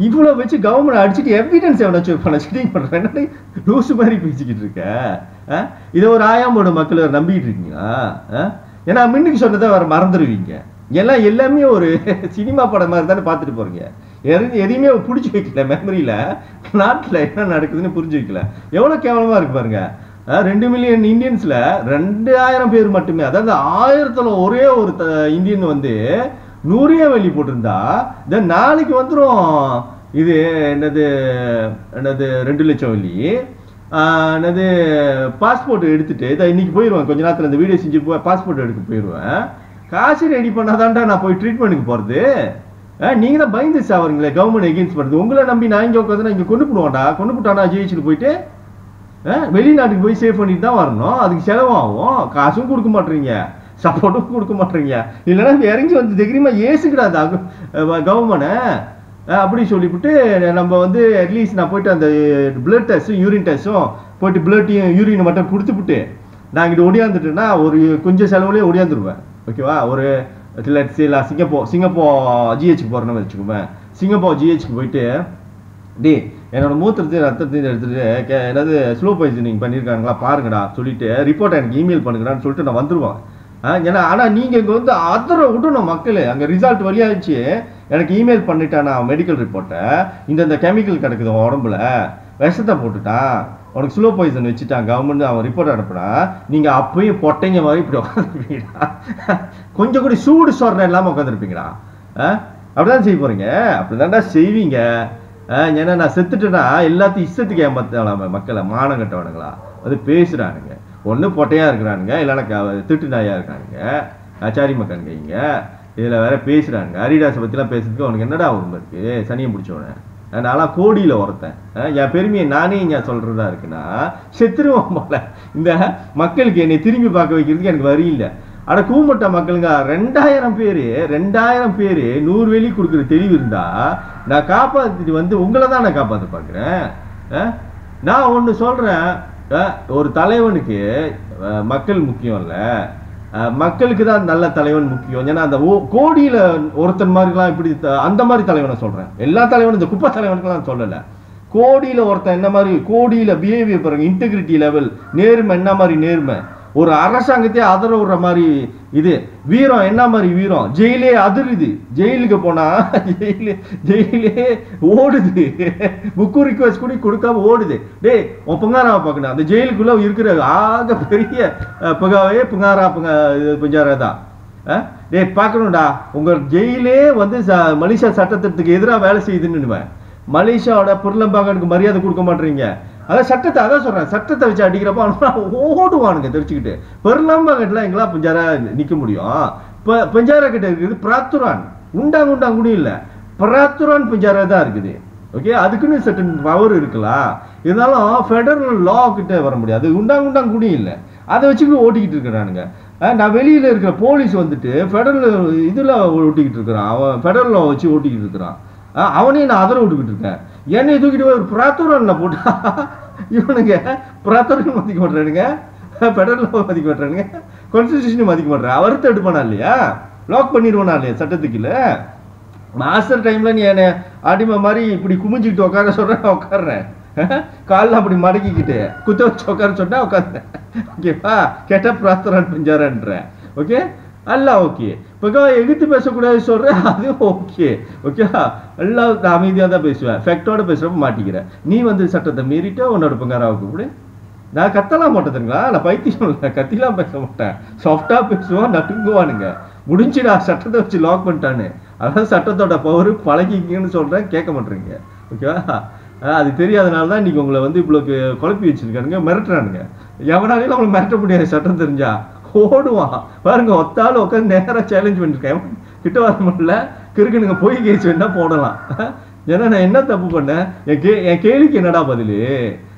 [SPEAKER 1] இவ்வளோ வச்சு கவர்மெண்ட் அடிச்சுட்டு எவிடன்ஸ் எவனாச்சும் பண்ண சிட்டிங் பண்ணுறேன், லூஸு மாதிரி பேசிக்கிட்டு இருக்க. இதை ஒரு ஆயாமோட மக்களை நம்பிக்கிட்டு இருக்கீங்களா? ஏன்னா மின்னுக்கு சொன்னதை வேறு மறந்துடுவீங்க. எல்லாமே ஒரு சினிமா படம் மாதிரி தானே பார்த்துட்டு போகிறீங்க. எதையுமே பிடிச்சி வைக்கல, மெமரியில் நாட்டில் என்ன நடக்குதுன்னு புரிஞ்சு வைக்கல. எவ்வளோ கேவலமாக இருக்கு பாருங்க. 2 மில்லியன் இந்தியன்ஸில் 2000 பேர் மட்டுமே, அதாவது 1000ல் ஒரே ஒரு இந்தியன் வந்து 100 வெளி போட்டிருந்தா தென் நாளைக்கு வந்துடும் இது என்னது 2 லட்சம் வெளி. என்னது பாஸ்போர்ட் எடுத்துட்டு இதை இன்னைக்கு போயிடுவேன், கொஞ்ச நேரத்தில் இந்த வீடியோ செஞ்சு பாஸ்போர்ட் எடுக்க போயிடுவேன். காசு ரெடி பண்ணாதான்டா நான் போய் ட்ரீட்மெண்ட்டுக்கு போகிறது. நீங்கள் தான் பயந்து சாவறீங்களே கவர்மெண்ட் எகெயின்ஸ்ட் பண்ணுறது. உங்களை நம்பி நான் இங்கே உட்காந்து இங்கே கொண்டு போட்டானா ஜெயிச்சுட்டு போயிட்டு வெளிநாட்டுக்கு போய் சேவ் பண்ணிட்டு தான் வரணும். அதுக்கு செலவாகும், காசும் கொடுக்க மாட்டேறீங்க, சப்போர்ட்டும் கொடுக்க மாட்டேறீங்க. இல்லைன்னா இறங்கி வந்து தைரியமாக ஏசுக்கிடாது கவர்மெண்ட்டை அப்படி சொல்லிவிட்டு நம்ம வந்து அட்லீஸ்ட் நான் போயிட்டு அந்த பிளட் டெஸ்ட்டும் யூரின் டெஸ்ட்டும் போயிட்டு பிளட்டையும் யூரினை மட்டும் கொடுத்துவிட்டு நான் இங்கிட்ட ஒடியாந்துட்டேன்னா ஒரு கொஞ்சம் செலவுலேயே ஒடியாந்துருவேன். ஓகேவா, ஒரு நான் சிங்கப்பூர் ஜிஹெச்சுக்கு போகிறேன்னு வச்சுக்கோங்க. சிங்கப்பூர் ஜிஹெச்சுக்கு போயிட்டு என்னோட மூத்திரத்தையும் ரத்தத்தையும் எடுத்துகிட்டு ஏதாவது ஸ்லோ பாய்சனிங் பண்ணியிருக்காங்களா பாருங்கடா சொல்லிட்டு ரிப்போர்ட்டை எனக்கு இமெயில் பண்ணுங்கடான்னு சொல்லிட்டு நான் வந்துடுவேன். ஏன்னா ஆனால் நீங்கள் இங்கே வந்து அதரை விடணும் மக்கள். அங்கே ரிசல்ட் வழியாகிடுச்சு, எனக்கு இமெயில் பண்ணிட்டான் நான் மெடிக்கல் ரிப்போர்ட்டை, இந்த கெமிக்கல் கிடக்குது உடம்புல, விஷத்தை போட்டுட்டான், உனக்கு ஸ்லோ பாய்சன் வச்சுட்டான் கவர்மெண்ட், அவன் ரிப்போர்ட் அனுப்புனா நீங்கள் அப்பயும் பொட்டைங்க மாதிரி இப்படி உட்காந்துருப்பீங்கடா. கொஞ்சம் கூட சூடு சொல்கிறேன் இல்லாமல் உட்காந்துருப்பீங்கடா. அப்படிதான் செய்ய போகிறீங்க, அப்படி தான்டா செய்வீங்க. ஏன்னா நான் செத்துட்டேன்னா எல்லாத்தையும் இஷ்டத்துக்கு ஏமாத்தலாம் மக்களை, மானம் கட்டவனுங்களா அது பேசுகிறானுங்க. ஒன்று பொட்டையாக இருக்கிறானுங்க, இல்லைன்னா திட்டு நாயாக இருக்கானுங்க, ஆச்சாரி மக்களுங்க. இங்கே இதில் வேற பேசுகிறானுங்க. அரிடாஸை பற்றிலாம் பேசுறதுக்கு அவனுக்கு என்னடா உண்மை இருக்குது, சனியை பிடிச்சவனே. நான்லாம் கோடியில் ஒருத்தன், என் பெருமையை நானே இங்கே சொல்கிறதா இருக்குன்னா செத்துருவோம் போல. இந்த மக்களுக்கு என்னை திரும்பி பார்க்க வைக்கிறதுக்கு எனக்கு வரி இல்லை. அட கூமட்ட மக்களுங்க 2000 பேர் 100 வெளி கொடுக்குற தெளிவு இருந்தா நான் காப்பாற்றிட்டு வந்து உங்களை தான் நான் காப்பாற்ற பார்க்குறேன். நான் ஒன்று சொல்கிறேன், ஒரு தலைவனுக்கு மக்கள் முக்கியம் இல்லை, மக்களுக்கு தான் நல்ல தலைவன் முக்கியம். ஏன்னா அந்த கோடியில ஒருத்தன் மாதிரிலாம் இப்படி அந்த மாதிரி தலைவனை சொல்றேன். எல்லா தலைவனும் இந்த குப்பை தலைவனுக்குலாம் சொல்லலை. கோடியில ஒருத்தன் என்ன மாதிரி கோடியில பிஹேவியர் பாருங்க, இன்டெகிரிட்டி லெவல், நேர்மை என்ன மாதிரி நேர்மை, ஒரு அரசாங்கத்தையே அதர விடுற மாதிரி இது வீரம் என்ன மாதிரி வீரம், ஜெயிலே அதிருது, ஜெயிலுக்கு போனா ஜெயிலே ஓடுது, புக்கு ரிக்வெஸ்ட் கூட கொடுக்காம ஓடுது. டே உன் புங்காராவை பார்க்கணும், அந்த ஜெயிலுக்குள்ள இருக்கிற ஆக பெரிய புகாவே புங்காரா புஞ்சாரா தான். டே பார்க்கணும்டா, உங்க ஜெயிலே வந்து மலேசியா சட்டத்திட்டத்துக்கு எதிராக வேலை செய்யுதுன்னு மலேசியாவோட பொருளம்பாக்கனுக்கு மரியாதை கொடுக்க மாட்டீங்க. அதான் சட்டத்தை, அதான் சொல்றேன், சட்டத்தை வச்சு அடிக்கிறப்ப ஓடுவானுங்க தெரிச்சுக்கிட்டு. பெருளம்பாக்கட்டுலாம் எங்கெல்லாம் பஞ்சாரா நிக்க முடியும்? பஞ்சாரா கிட்ட இருக்குது பிராத்துரான், உண்டாங்க கூட இல்லை, பிராத்துரான் பஞ்சாரா தான் இருக்குது. ஓகே, அதுக்குன்னு சட்டன் பவர் இருக்கலாம். இருந்தாலும் ஃபெடரல் லா கிட்ட வர முடியாது. உண்டாங்க கூட இல்லை, அதை வச்சுக்கிட்டு ஓட்டிக்கிட்டு இருக்கிறானுங்க. நான் வெளியில இருக்கிற போலீஸ் வந்துட்டு ஃபெடரல் இதுல ஓட்டிக்கிட்டு இருக்கிறான், அவன் ஃபெடரல் லா வச்சு ஓட்டிக்கிட்டு இருக்கிறான். அவனையும் நான் அதர விட்டுக்கிட்டு இருக்கேன். என்னை தூக்கிட்டு போய் ஒரு பிராத்துரன்ல போட்டா இவனுங்க பிராத்துரன் மதிக்க மாட்டானுங்க, ஃபெடரல் லா மதிக்க மாட்டானுங்க, கான்ஸ்டிடியூஷன் மதிக்க மாட்டேன். அவர்த்த எடுப்பானா இல்லையா, லாக் பண்ணிடுவானா இல்லையா சட்டத்துக்கு இல்லை. மாஸ்டர் டைம்ல நீ என்ன அடிமை மாதிரி இப்படி குமிஞ்சிக்கிட்டு உட்கார சொல்றேன், உட்காடுறேன். காலில் அப்படி மடக்கிக்கிட்டு குத்த வச்சு உட்கார சொன்னா உட்காந்துறேன். ஓகேப்பா, கேட்டா பிராத்துரான் பஞ்சாரன்றேன். ஓகே அல்ல, ஓகே. இப்போ எதிர்த்து பேசக்கூடாது சொல்றேன், அது ஓகே. ஓகே, எல்லாம் அமைதியாக தான் பேசுவேன், ஃபேக்டோட பேசுறப்ப மாட்டிக்கிறேன். நீ வந்து சட்டத்தை மீறிட்டு உன்னோட பங்காராவுக்கு கூட நான் கத்தலாம் மாட்டேதுங்களா, நான் பைத்தியம் இல்லை, கத்திலாம் பேச மாட்டேன், சாஃப்டா பேசுவோம், நட்டுங்குவானுங்க. முடிஞ்சுடா, சட்டத்தை வச்சு லாக் பண்ணிட்டானு. அதான் சட்டத்தோட பவர் பழகிக்கன்னு சொல்றேன், கேட்க மாட்டேறீங்க. ஓகேவா, அது தெரியாதனால தான் இன்னைக்கு உங்களை வந்து இவ்வளோ குழப்பி வச்சிருக்கானுங்க, மிரட்டுறானுங்க. எவனாலையும் அவங்களை மிரட்ட முடியாது, சட்டம் தெரிஞ்சா ஓடுவான் பாருங்க. ஒத்தாலும் உட்காந்து நேராக சேலஞ்ச் பண்ணிருக்கேன், கிட்ட வர முடியல, கிறுக்குனுங்க போய் கேஸ் வேணா போடலாம். ஏன்னா நான் என்ன தப்பு பண்ணேன், என் கேள்விக்கு என்னடா பதிலு?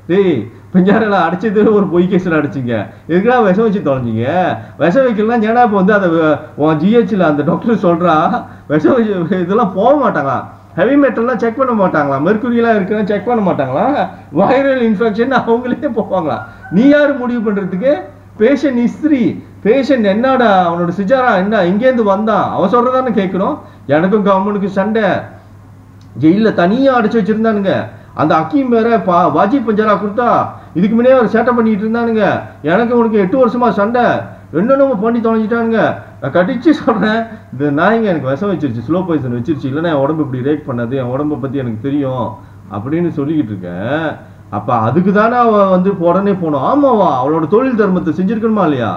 [SPEAKER 1] டேய் பஞ்சாரெல்லாம் அடிச்சது ஒரு பொய் கேஸில் அடிச்சிங்க, எதுக்குடா விஷம் வச்சு தொலைஞ்சிங்க? விஷம் வைக்கலாம். ஏன்னா இப்போ வந்து அதை ஜிஹெச்சில் அந்த டாக்டர் சொல்றா விஷம் வச்சு இதெல்லாம் போக மாட்டாங்களா, ஹெவி மெட்டல்லாம் செக் பண்ண மாட்டாங்களா, மெர்க்குரியெல்லாம் இருக்குன்னு செக் பண்ண மாட்டாங்களா, வைரல் இன்ஃபெக்ஷன் அவங்களே போவாங்களா? நீ யாரு முடிவு பண்றதுக்கு? பேஷண்ட் ஹிஸ்டரி, பேஷண்ட் என்னடா அவனோட சிஜாரா என்ன, எங்கேருந்து வந்தான், அவன் சொல்றதானே கேட்கணும். எனக்கும் கவர்மெண்ட்டுக்கு சண்டை, ஜெயில தனியா அடைச்சு வச்சிருந்தானுங்க. அந்த அக்கீம் வேற வாஜி பஞ்சாரா கொடுத்தா இதுக்கு முன்னே ஒரு சேட்டை பண்ணிட்டு இருந்தானுங்க. எனக்கு உனக்கு 8 வருஷமா சண்டை, என்னென்னமோ பண்ணி தொலைஞ்சிட்டானுங்க. நான் கடிச்சு சொல்றேன், இந்த நாய்ங்க எனக்கு விஷம் வச்சிருச்சு, ஸ்லோ பாய்சன் வச்சிருச்சு, இல்லைன்னா என் உடம்பு இப்படி ரேக் பண்ணது, என் உடம்பை பத்தி எனக்கு தெரியும் அப்படின்னு சொல்லிக்கிட்டு இருக்கேன். அப்ப அதுக்கு தானே அவ வந்து உடனே போனோம். ஆமாவா, அவளோட தொழில் தர்மத்தை செஞ்சிருக்கணுமா இல்லையா?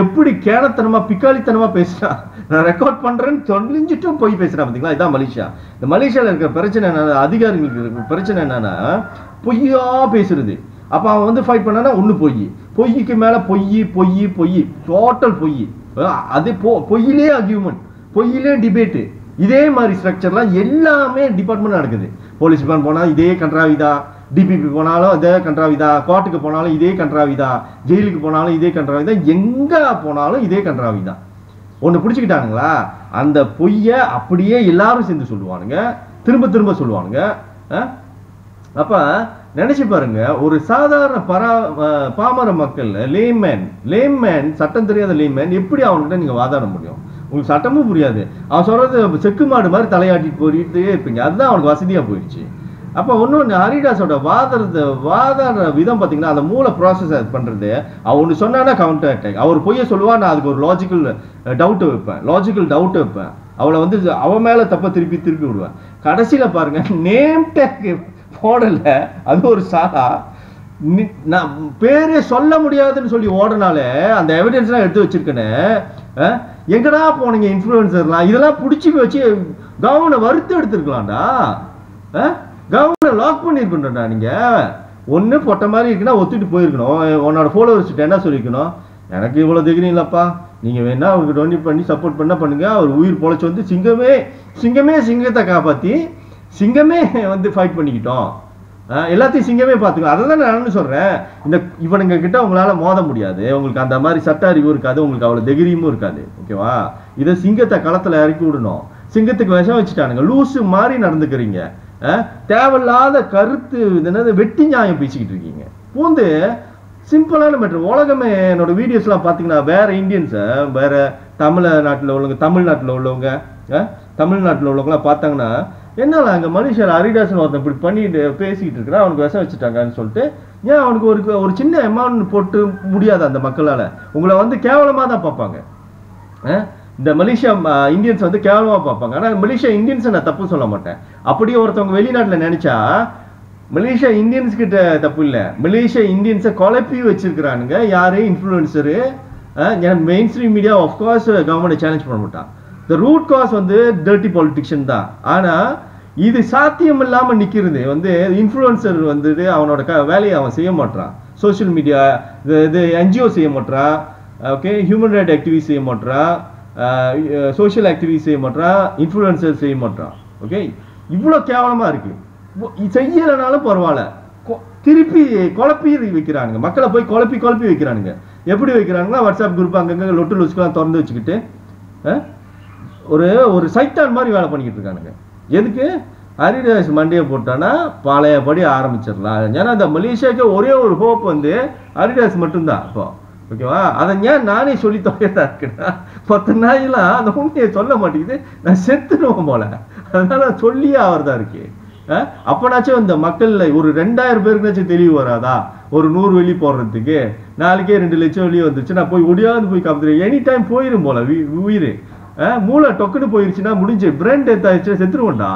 [SPEAKER 1] எப்படி கேனத்தனமா பிக்காளித்தனமா பேசுறான். நான் ரெக்கார்ட் பண்றேன்னு சொல்லிஞ்சிட்டும் போய் பேசுறான். பாத்தீங்களா, இதான் மலேசியா. இந்த மலேசியால இருக்கிற பிரச்சனை என்னன்னா, அதிகாரிகளுக்கு இருக்கிற பிரச்சனை என்னன்னா பொய்யா பேசுறது. அப்ப அவன் வந்து ஃபைட் பண்ணானா ஒண்ணு பொய்க்கு மேல பொய், டோட்டல் பொய். அது பொய்யிலே அர்கியூமெண்ட், பொய்யிலே டிபேட்டு. இதே மாதிரி ஸ்ட்ரக்சர்லாம் எல்லாமே டிபார்ட்மெண்ட் நடக்குது. போலீஸ் டிபார்ட்மெண்ட் போனா இதே கன்றாவிதா, டிபிபி போனாலும் இதே கன்றாவிதா, கோர்ட்டுக்கு போனாலும் இதே கன்றாவிதா, ஜெயிலுக்கு போனாலும் இதே கன்றாவிதா, எங்க போனாலும் இதே கன்றாவிதா. ஒன்று பிடிச்சிக்கிட்டானுங்களா, அந்த பொய்ய அப்படியே எல்லாரும் சேர்ந்து சொல்லுவானுங்க, திரும்ப சொல்லுவானுங்க. அப்ப நினைச்சு பாருங்க, ஒரு சாதாரண பாமர மக்கள், லேமேன் சட்டம் தெரியாத லேமேன் எப்படி அவன்கிட்ட நீங்க வாதாட முடியும்? உங்களுக்கு சட்டமும் புரியாது, அவன் சொல்றது செக்கு மாடு மாதிரி தலையாட்டிட்டு போயிட்டே இருப்பீங்க. அதுதான் அவனுக்கு வசதியா போயிடுச்சு. அப்ப ஒன்னொன்னு, ஹரிதாஸோட வாதாடுற விதம் பாத்தீங்கன்னா, அந்த மூல ப்ராசஸ் பண்றது, அவன் ஒன்று சொன்னா கவுண்டர் அட்டாக். அவர் பொய்ய சொல்லுவா, நான் அதுக்கு ஒரு லாஜிக்கல் டவுட் வைப்பேன். அவளை வந்து அவன் மேல தப்ப திருப்பி விடுவேன். கடைசியில பாருங்க, நேம் டேக் போடல, அது ஒரு சாலா. நான் பேரே சொல்ல முடியாதுன்னு சொல்லி ஓடனாலே அந்த எவிடன்ஸ் எல்லாம் எடுத்து வச்சிருக்கேன்னு, எங்கடா போனீங்க இன்ஃபுளுசர்லாம்? இதெல்லாம் பிடிச்சி வச்சு கவர்னை வறுத்து எடுத்துருக்கலாம்டா, கவர்னை லாக் பண்ணிருக்கணும்டா. நீங்க ஒண்ணு பொட்ட மாதிரி இருக்குன்னா ஒத்துட்டு போயிருக்கணும். உன்னோட ஃபாலோவர்ஸ் என்ன சொல்லிக்கணும், எனக்கு இவ்வளவு டிகிரி இல்லப்பா, நீங்க வேணா அவருக்கு டொனேட் பண்ணி சப்போர்ட் பண்ணுங்க, அவர் உயிர் பொழைச்சு வந்து சிங்கத்தை காப்பாத்தி சிங்கமே வந்து ஃபைட் பண்ணிக்கிட்டோம், எல்லாத்தையும் சிங்கமே பார்த்துக்கோ. அதை தான் நான் சொல்றேன். இந்த இவனுங்க கிட்ட உங்களால மோத முடியாது, உங்களுக்கு அந்த மாதிரி சட்ட அறிவும் இருக்காது, உங்களுக்கு அவ்வளவு தைரியமும் இருக்காது. ஓகேவா, இதை சிங்கத்தை களத்துல இறக்கி விடணும். சிங்கத்துக்கு விஷம் வச்சுட்டானுங்க, லூசு மாதிரி நடந்துக்கிறீங்க, தேவையில்லாத கருத்து என்னது வெட்டி நியாயம் பேசிக்கிட்டு இருக்கீங்க. பூந்து சிம்பிளான மேட்டர். உலகமே என்னோட வீடியோஸ்லாம் பார்த்தீங்கன்னா வேற இந்தியன்ஸை, வேற தமிழ்நாட்டில் உள்ளவங்க தமிழ்நாட்டில் உள்ளவங்களாம் பார்த்தாங்கன்னா, என்னால அங்கே மலேசியாவில் அரிடாஸ்னு ஒருத்தன் இப்படி பண்ணிட்டு பேசிக்கிட்டு இருக்கிறான், அவனுக்கு விஷம் வச்சுட்டாங்கன்னு சொல்லிட்டு, ஏன் அவனுக்கு ஒரு சின்ன அமௌண்ட் போட்டு முடியாது அந்த மக்களால்? உங்களை வந்து கேவலமாக தான் பார்ப்பாங்க. இந்த மலேசியா இந்தியன்ஸ் வந்து கேவலமாக பார்ப்பாங்க. ஆனால் மலேசியா இந்தியன்ஸை நான் தப்பு சொல்ல மாட்டேன். அப்படியே ஒருத்தவங்க வெளிநாட்டில் நினைச்சா மலேசியா இந்தியன்ஸ் கிட்ட தப்பு இல்லை, மலேசியா இந்தியன்ஸை குழப்பி வச்சிருக்கிறானுங்க. யாரு? Influencer. Main stream media of course government challenge பண்ண மாட்டான். த ரூட் காஸ் வந்து டர்ட்டி பாலிட்டிக்ஷன் தான். ஆனால் இது சாத்தியம் இல்லாமல் நிற்கிறது வந்து இன்ஃப்ளூயன்சர் வந்துட்டு அவனோட வேலையை அவன் செய்ய மாட்டான். சோஷியல் மீடியா இது என்ஜிஓ செய்ய மாட்டான். ஓகே, ஹியூமன் ரைட் ஆக்டிவிஸ்ட் செய்ய மாட்டான், சோஷியல் ஆக்டிவிஸ்ட் செய்ய மாட்டான், இன்ஃப்ளூயன்சர் செய்ய மாட்டான். ஓகே, இவ்வளோ கேவலமாக இருக்குது. செய்யலைனாலும் பரவாயில்ல, திருப்பி குழப்பி வைக்கிறானுங்க. மக்களை போய் குழப்பி வைக்கிறானுங்க. எப்படி வைக்கிறாங்கன்னா, வாட்ஸ்அப் குரூப் அங்கங்கே லொட்டு லொச்சுக்கெல்லாம் திறந்து வச்சுக்கிட்டு ஒரு சைத்தான் மாதிரி வேலை பண்ணிக்கிட்டு இருக்கானுங்க. எதுக்கு? அரிடாஸ் மண்டியை போட்டானா பழையபடி ஆரம்பிச்சிடலாம். ஏன்னா இந்த மலேசியாவுக்கு ஒரே ஒரு ஹோப் வந்து அரிடாஸ் மட்டும்தான் இப்போ. ஓகேவா? அதை ஏன் நானே சொல்லி தொகையதா இருக்குன்னா, 10 நாயெல்லாம் அந்த உண்மையை சொல்ல மாட்டேங்குது, நான் செத்துடுவோம் போல, அதனால சொல்லியே ஆகிறதா இருக்கு. அப்பனாச்சும் இந்த மக்கள்ல ஒரு 2000 பேருக்குனாச்சும் தெளிவு வராதா? ஒரு 100 வெள்ளி போடுறதுக்கு நாளைக்கே 2 லட்சம் வெளியே வந்துருச்சு, நான் போய் ஒடியாவது போய் காப்பாத்துறேன். எனி டைம் போயிடும் போல உயிர். மூளை டொக்குன்னு போயிருச்சுன்னா முடிஞ்சு. பிரெயின் டெத் ஆயிடுச்சுன்னா செத்துருவோண்டா.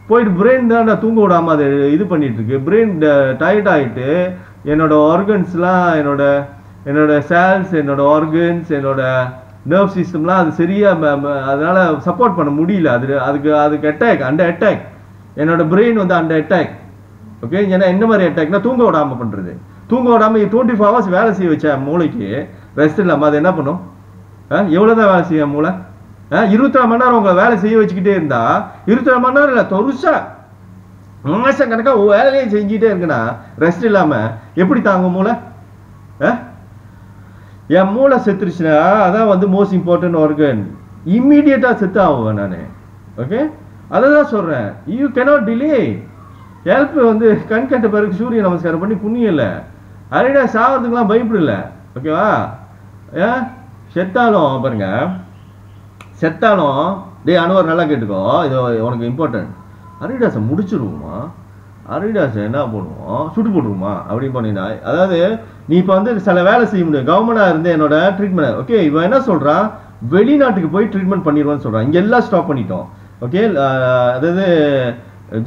[SPEAKER 1] போயிட்டு பிரெயின் தான் நான் தூங்க விடாம அதை இது பண்ணிட்டு இருக்கு. பிரெயின் டயர்ட் ஆகிட்டு என்னோட ஆர்கன்ஸ்லாம், என்னோட செல்ஸ், என்னோட ஆர்கன்ஸ், என்னோட நர்வ் சிஸ்டம்லாம் அது சரியா அதனால சப்போர்ட் பண்ண முடியல. அதுக்கு அட்டாக், அண்டர் அட்டாக். என்னோட பிரெயின் வந்து அண்டர் அட்டாக். ஓகே, ஏன்னா என்ன மாதிரி அட்டாக்னா தூங்க விடாம பண்றது. தூங்க விடாம 24 hours வேலை செய்ய வச்ச மூளைக்கு ரெஸ்ட் இல்லாம அது என்ன பண்ணும்? எவ்வளவுதான் வேலை செய்ய மூளை? 24 மணி நேரம் உங்களை வேலை செய்ய வச்சுக்கிட்டே இருந்தா, 24 மணி நேரம் இல்ல, தொருசா மாசம் கணக்கா வேலையே செஞ்சுட்டே இருக்குன்னா ரெஸ்ட் இல்லாம எப்படி தாங்கும் மூளை? என் மூளை செத்துருச்சுன்னா அதான் வந்து மோஸ்ட் இம்பார்ட்டன்ட் ஆர்கன். இம்மீடியட்டா செத்து ஆகுவேன் நான். ஓகே, அதை தான் சொல்றேன். You cannot delay. ஹெல்ப் வந்து கண் கண்ட பிறகு சூரிய நமஸ்காரம் பண்ணி புண்ணியம் இல்லை. அரைடா சாகிறதுக்குலாம் பயப்படல. ஓகேவா? செத்தாலும் பாருங்க, செத்தாலும் டே அனுவர் நல்லா கேட்டுக்கோ, இது உனக்கு இம்பார்ட்டன்ட். அரிடாஸை முடிச்சிருவோமா? அரிடாஸை என்ன பண்ணுவோம்? சுட்டு போட்டுருவோமா அப்படின்னு பண்ணினா, அதாவது நீ இப்போ வந்து சில வேலை செய்ய முடியும். கவர்மெண்டாக இருந்து என்னோட ட்ரீட்மெண்ட். ஓகே, இவன் என்ன சொல்கிறான்? வெளிநாட்டுக்கு போய் ட்ரீட்மெண்ட் பண்ணிடுவான்னு சொல்கிறான். இங்கே எல்லாம் ஸ்டாப் பண்ணிட்டோம். ஓகே, அதாவது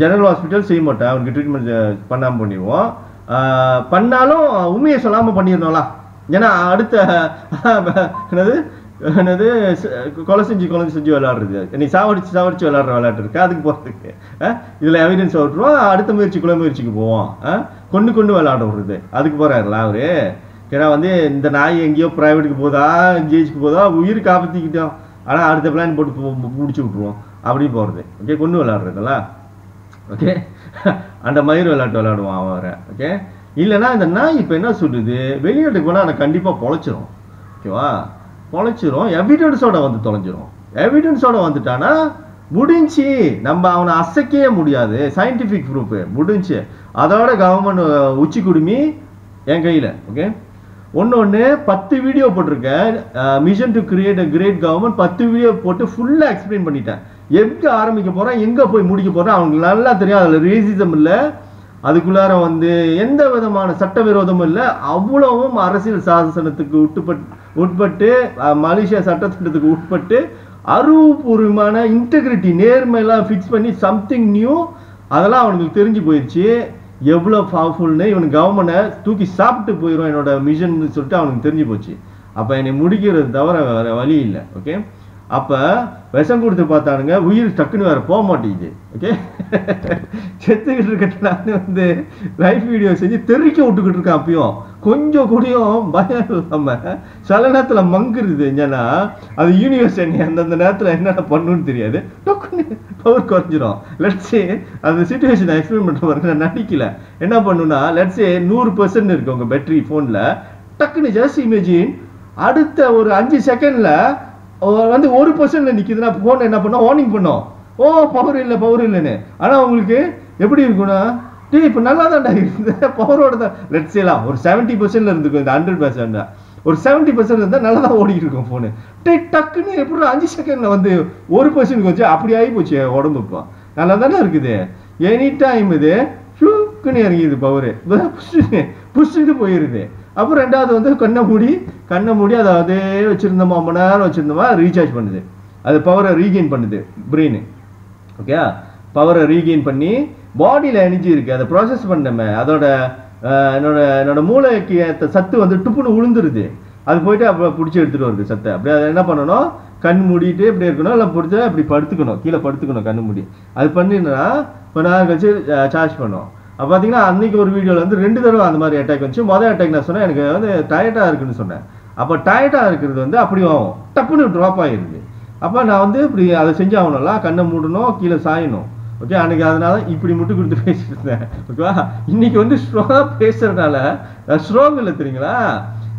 [SPEAKER 1] ஜெனரல் ஹாஸ்பிட்டல் செய்ய மாட்டேன், அவனுக்கு ட்ரீட்மெண்ட் பண்ணாமல் பண்ணிடுவோம். பண்ணாலும் உண்மையை சொல்லாமல் பண்ணிடணும்லாம். ஏன்னா அடுத்த என்னது கொலை செஞ்சு விளையாடுறது, நீ சாவடிச்சு விளையாடுற விளையாட்டு இருக்கு, அதுக்கு போகிறதுக்கு இதில் எவிடன்ஸ் விட்டுருவோம். அடுத்த முயற்சிக்கு போவோம். கொண்டு விளையாட விடுறது, அதுக்கு போகிறாருல அவரு. ஏன்னா வந்து இந்த நாய் எங்கேயோ ப்ரைவேட்டுக்கு போதா, ஜேஜுக்கு போதா, உயிர் காப்பாற்றிக்கிட்டோம், ஆனால் அடுத்த பிளான் போட்டு முடிச்சு விட்ருவோம் அப்படி போகிறது. ஓகே, கொண்டு விளையாடுறதுல. ஓகே, அந்த மயிர் விளையாட்டு விளையாடுவான் அவன் வர. ஓகே, இல்லைன்னா இந்த நாய் இப்போ என்ன சொல்லுது, வெளிநாட்டுக்கு போனால் எனக்கு கண்டிப்பாக பொழைச்சிரும். ஓகேவா? பொழைச்சிரும், எவிடன்ஸோட வந்து தொலைஞ்சிரும். எவிடன்ஸோட வந்துட்டானா முடிஞ்சு, நம்ம அவனை அசைக்கவே முடியாது. சயின்டிஃபிக் ப்ரூஃப் முடிஞ்சு. அதோட கவர்மெண்ட் உச்சி குடுமி என் கையில். ஓகே, ஒன்று 10 வீடியோ போட்டிருக்கேன். Mission to create a great government 10 video போட்டு ஃபுல்லாக எக்ஸ்பிளைன் பண்ணிட்டேன். எங்கே ஆரம்பிக்க போகிறேன், எங்கே போய் முடிக்க போகிறேன் அவங்களுக்கு நல்லா தெரியும். அதில் ரேசிசம் இல்லை, அதுக்குள்ளார வந்து எந்த விதமான சட்டவிரோதமும் இல்லை. அவ்வளவும் அரசியல் சாசனத்துக்கு உட்பட்டு மலேசியா சட்டத்திட்டத்துக்கு உட்பட்டு அறிவுபூர்வமான இன்டெகிரிட்டி, நேர்மையெல்லாம் ஃபிக்ஸ் பண்ணி சம்திங் நியூ. அதெல்லாம் அவனுக்கு தெரிஞ்சு போயிடுச்சு எவ்வளோ பவர்ஃபுல்னு. இவனுக்கு கவர்மெண்ட்டை தூக்கி சாப்பிட்டு போயிடும் என்னோட மிஷன் சொல்லிட்டு அவனுக்கு தெரிஞ்சு போச்சு. அப்போ என்னை முடிக்கிறது தவிர வேறு வழி இல்லை. ஓகே, அப்போ விஷம் கொடுத்து பார்த்தானுங்க, உயிர் டக்குன்னு வேறு போக மாட்டேங்குது. ஓகே, செத்துக்கிட்டு இருக்கட்டு நான் வந்து லைஃப் வீடியோ செஞ்சு தெரிக்க விட்டுக்கிட்டு இருக்கேன். அப்பயும் கொஞ்சம் கூடியும் பயம் இல்லாமல் சில நேரத்தில் மங்குறது. என்னன்னா அது யூனிவர்ஸ் அந்தந்த நேரத்தில் என்னென்ன பண்ணுன்னு தெரியாது, டக்குன்னு பவர் குறைஞ்சிரும். லெட்ஸே அந்த சிச்சுவேஷனை எக்ஸ்பிளைன் பண்ணுற பாருங்க, நான் நடிக்கல. என்ன பண்ணுன்னா, லெட்ஸே 100% இருக்கு உங்கள் பேட்டரி ஃபோனில், டக்குன்னு ஜஸ்ட் இமேஜின் அடுத்த ஒரு 5 செகண்டில் வந்து 1% நிற்கிதுன்னா ஃபோன் என்ன பண்ணோம், வார்னிங் பண்ணோம், ஓ பவர் இல்லைன்னு. ஆனால் உங்களுக்கு எப்படி இருக்குன்னா, டேய் இப்போ நல்லா தான்டா இருந்த பவரோட தான் லெட்ஸ் சேலாம் ஒரு 70% இருந்துக்கும் இந்த 100%. ஒரு 70% இருந்தால் நல்லா தான் ஓடிக்கிட்டு இருக்கும் ஃபோனு. டக்குன்னு எப்படி 5 செகண்டில் வந்து 1% வச்சு அப்படி ஆகி போச்சு உடம்பு. இப்போ நல்லா தானே இருக்குது. எனி டைம் இது ஷூக்குன்னு இறங்கிது பவரு, புஷ்ஷுட்டு போயிடுது. அப்புறம் ரெண்டாவது வந்து கண்ணை மூடி அதை அதே வச்சுருந்தோமா ரொம்ப நேரம் வச்சுருந்தோமா ரீசார்ஜ் பண்ணுது. அது பவரை ரீகெயின் பண்ணுது பிரெயின். ஓகே, பவரை ரீகெயின் பண்ணி பாடியில் எனர்ஜி இருக்குது அதை ப்ராசஸ் பண்ணமே. அதோட என்னோட மூளைக்கு சத்து வந்து டுப்புன்னு விழுந்துருது. அது போயிட்டு அப்புறம் பிடிச்சி எடுத்துகிட்டு வருது சத்தை. அப்படியே அதை என்ன பண்ணணும், கண் மூடிட்டு இப்படி இருக்கணும், இல்லை பிடிச்சா இப்படி படுத்துக்கணும், கீழே படுத்துக்கணும் கண் மூடி. அது பண்ணினா இப்போ நான் கழிச்சு சார்ஜ் பண்ணோம். அப்போ பார்த்தீங்கன்னா அன்றைக்கி ஒரு வீடியோவில் வந்து 2 தடவை அந்த மாதிரி அட்டாக் வந்துச்சு. மொதல் அட்டாக் நான் சொன்னேன் எனக்கு வந்து டயர்டாக இருக்குன்னு சொன்னேன். அப்போ டயர்டாக இருக்கிறது வந்து அப்படி ஆகும், டப்புன்னு ட்ராப் ஆகிருக்கு. அப்போ நான் வந்து இப்படி அதை செஞ்சாகணும்ல, கண்ணை மூடணும், கீழே சாயணும். ஓகே, அன்றைக்கி அதனால இப்படி முட்டு கொடுத்து பேசிட்டு இருந்தேன். ஓகேவா, இன்றைக்கி வந்து ஸ்ட்ராங்காக பேசுகிறதுனால ஸ்ட்ராங் இல்லை தெரியுங்களா.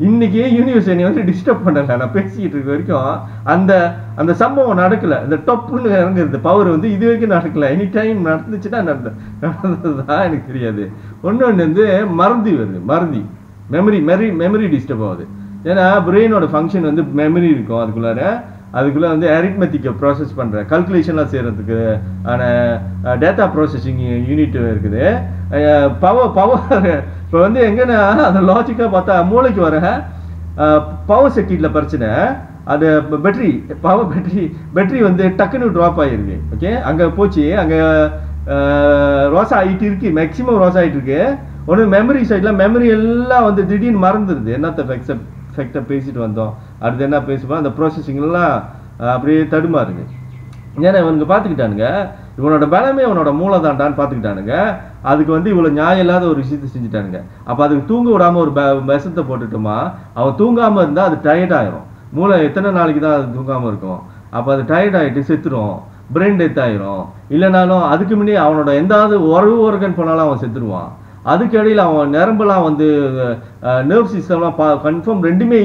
[SPEAKER 1] இன்னைக்கு யூனிவர்ஸ் என்னை வந்து டிஸ்டர்ப் பண்ணலை. நான் பேசிக்கிட்டு இருக்க வரைக்கும் அந்த சம்பவம் நடக்கலை. இந்த டப்புன்னு இறங்குறது பவர் வந்து இது வரைக்கும் நடக்கலை. எனி டைம் நடந்துச்சுன்னா நடந்தது தான் எனக்கு தெரியாது. ஒன்று வந்து மறதி மெமரி டிஸ்டர்ப் ஆகுது. ஏன்னா பிரெயினோட ஃபங்க்ஷன் வந்து மெமரி இருக்கும். அதுக்குள்ளே வந்து அரித்மெட்டிக்கை ப்ராசஸ் பண்ணுற கல்குலேஷன்லாம் செய்கிறதுக்கு ஆன டேட்டா ப்ராசஸிங் யூனிட் இருக்குது. பவர் இப்போ வந்து எங்கன்னா அந்த லாஜிக்காக பார்த்தா மூளைக்கு வர பவர் சர்க்யூட்டில் பிரச்சனை. அது பேட்டரி வந்து டக்குன்னு ட்ராப் ஆகிருக்கு. ஓகே, அங்கே போச்சு, அங்கே ரோஸ் ஆகிட்டு இருக்கு, மேக்ஸிமம் ரோஸ் ஆகிட்டு இருக்கு. ஒன்று மெமரி சைடில் மெமரி எல்லாம் வந்து திடீர்னு மறந்துடுது. என்னத்தை ஃபெக்டாக பேசிட்டு வந்தோம், அடுத்து என்ன பேசுவோம், அந்த ப்ராசஸிங்லாம் அப்படியே தடுமாறுங்க. ஏன்னா இவனுக்கு பார்த்துக்கிட்டானுங்க, இவனோட பலமே அவனோட மூளை தாண்டான்னு பார்த்துக்கிட்டானுங்க. அதுக்கு வந்து இவ்வளோ நியாயம் இல்லாத ஒரு விஷயத்தை செஞ்சுட்டானுங்க. அப்போ அதுக்கு தூங்க விடாமல் ஒரு விஷத்தை போட்டுட்டோமா, அவன் தூங்காமல் இருந்தால் அது டயர்ட் ஆயிரும். மூளை எத்தனை நாளைக்கு தான் அது தூங்காமல் இருக்கும். அப்போ அது டயர்ட் ஆகிட்டு செத்துரும், பிரெயின் டெத் ஆயிரும். இல்லைனாலும் அதுக்கு முன்னாடி அவனோட எந்தாவது ஒரு ஆர்கன் போனாலும் அவன் செத்துருவான். அதுக்கு இடையில் அவன் நரம்பெல்லாம் வந்து நர்வ் சிஸ்டம்லாம் கன்ஃபார்ம் ரெண்டுமே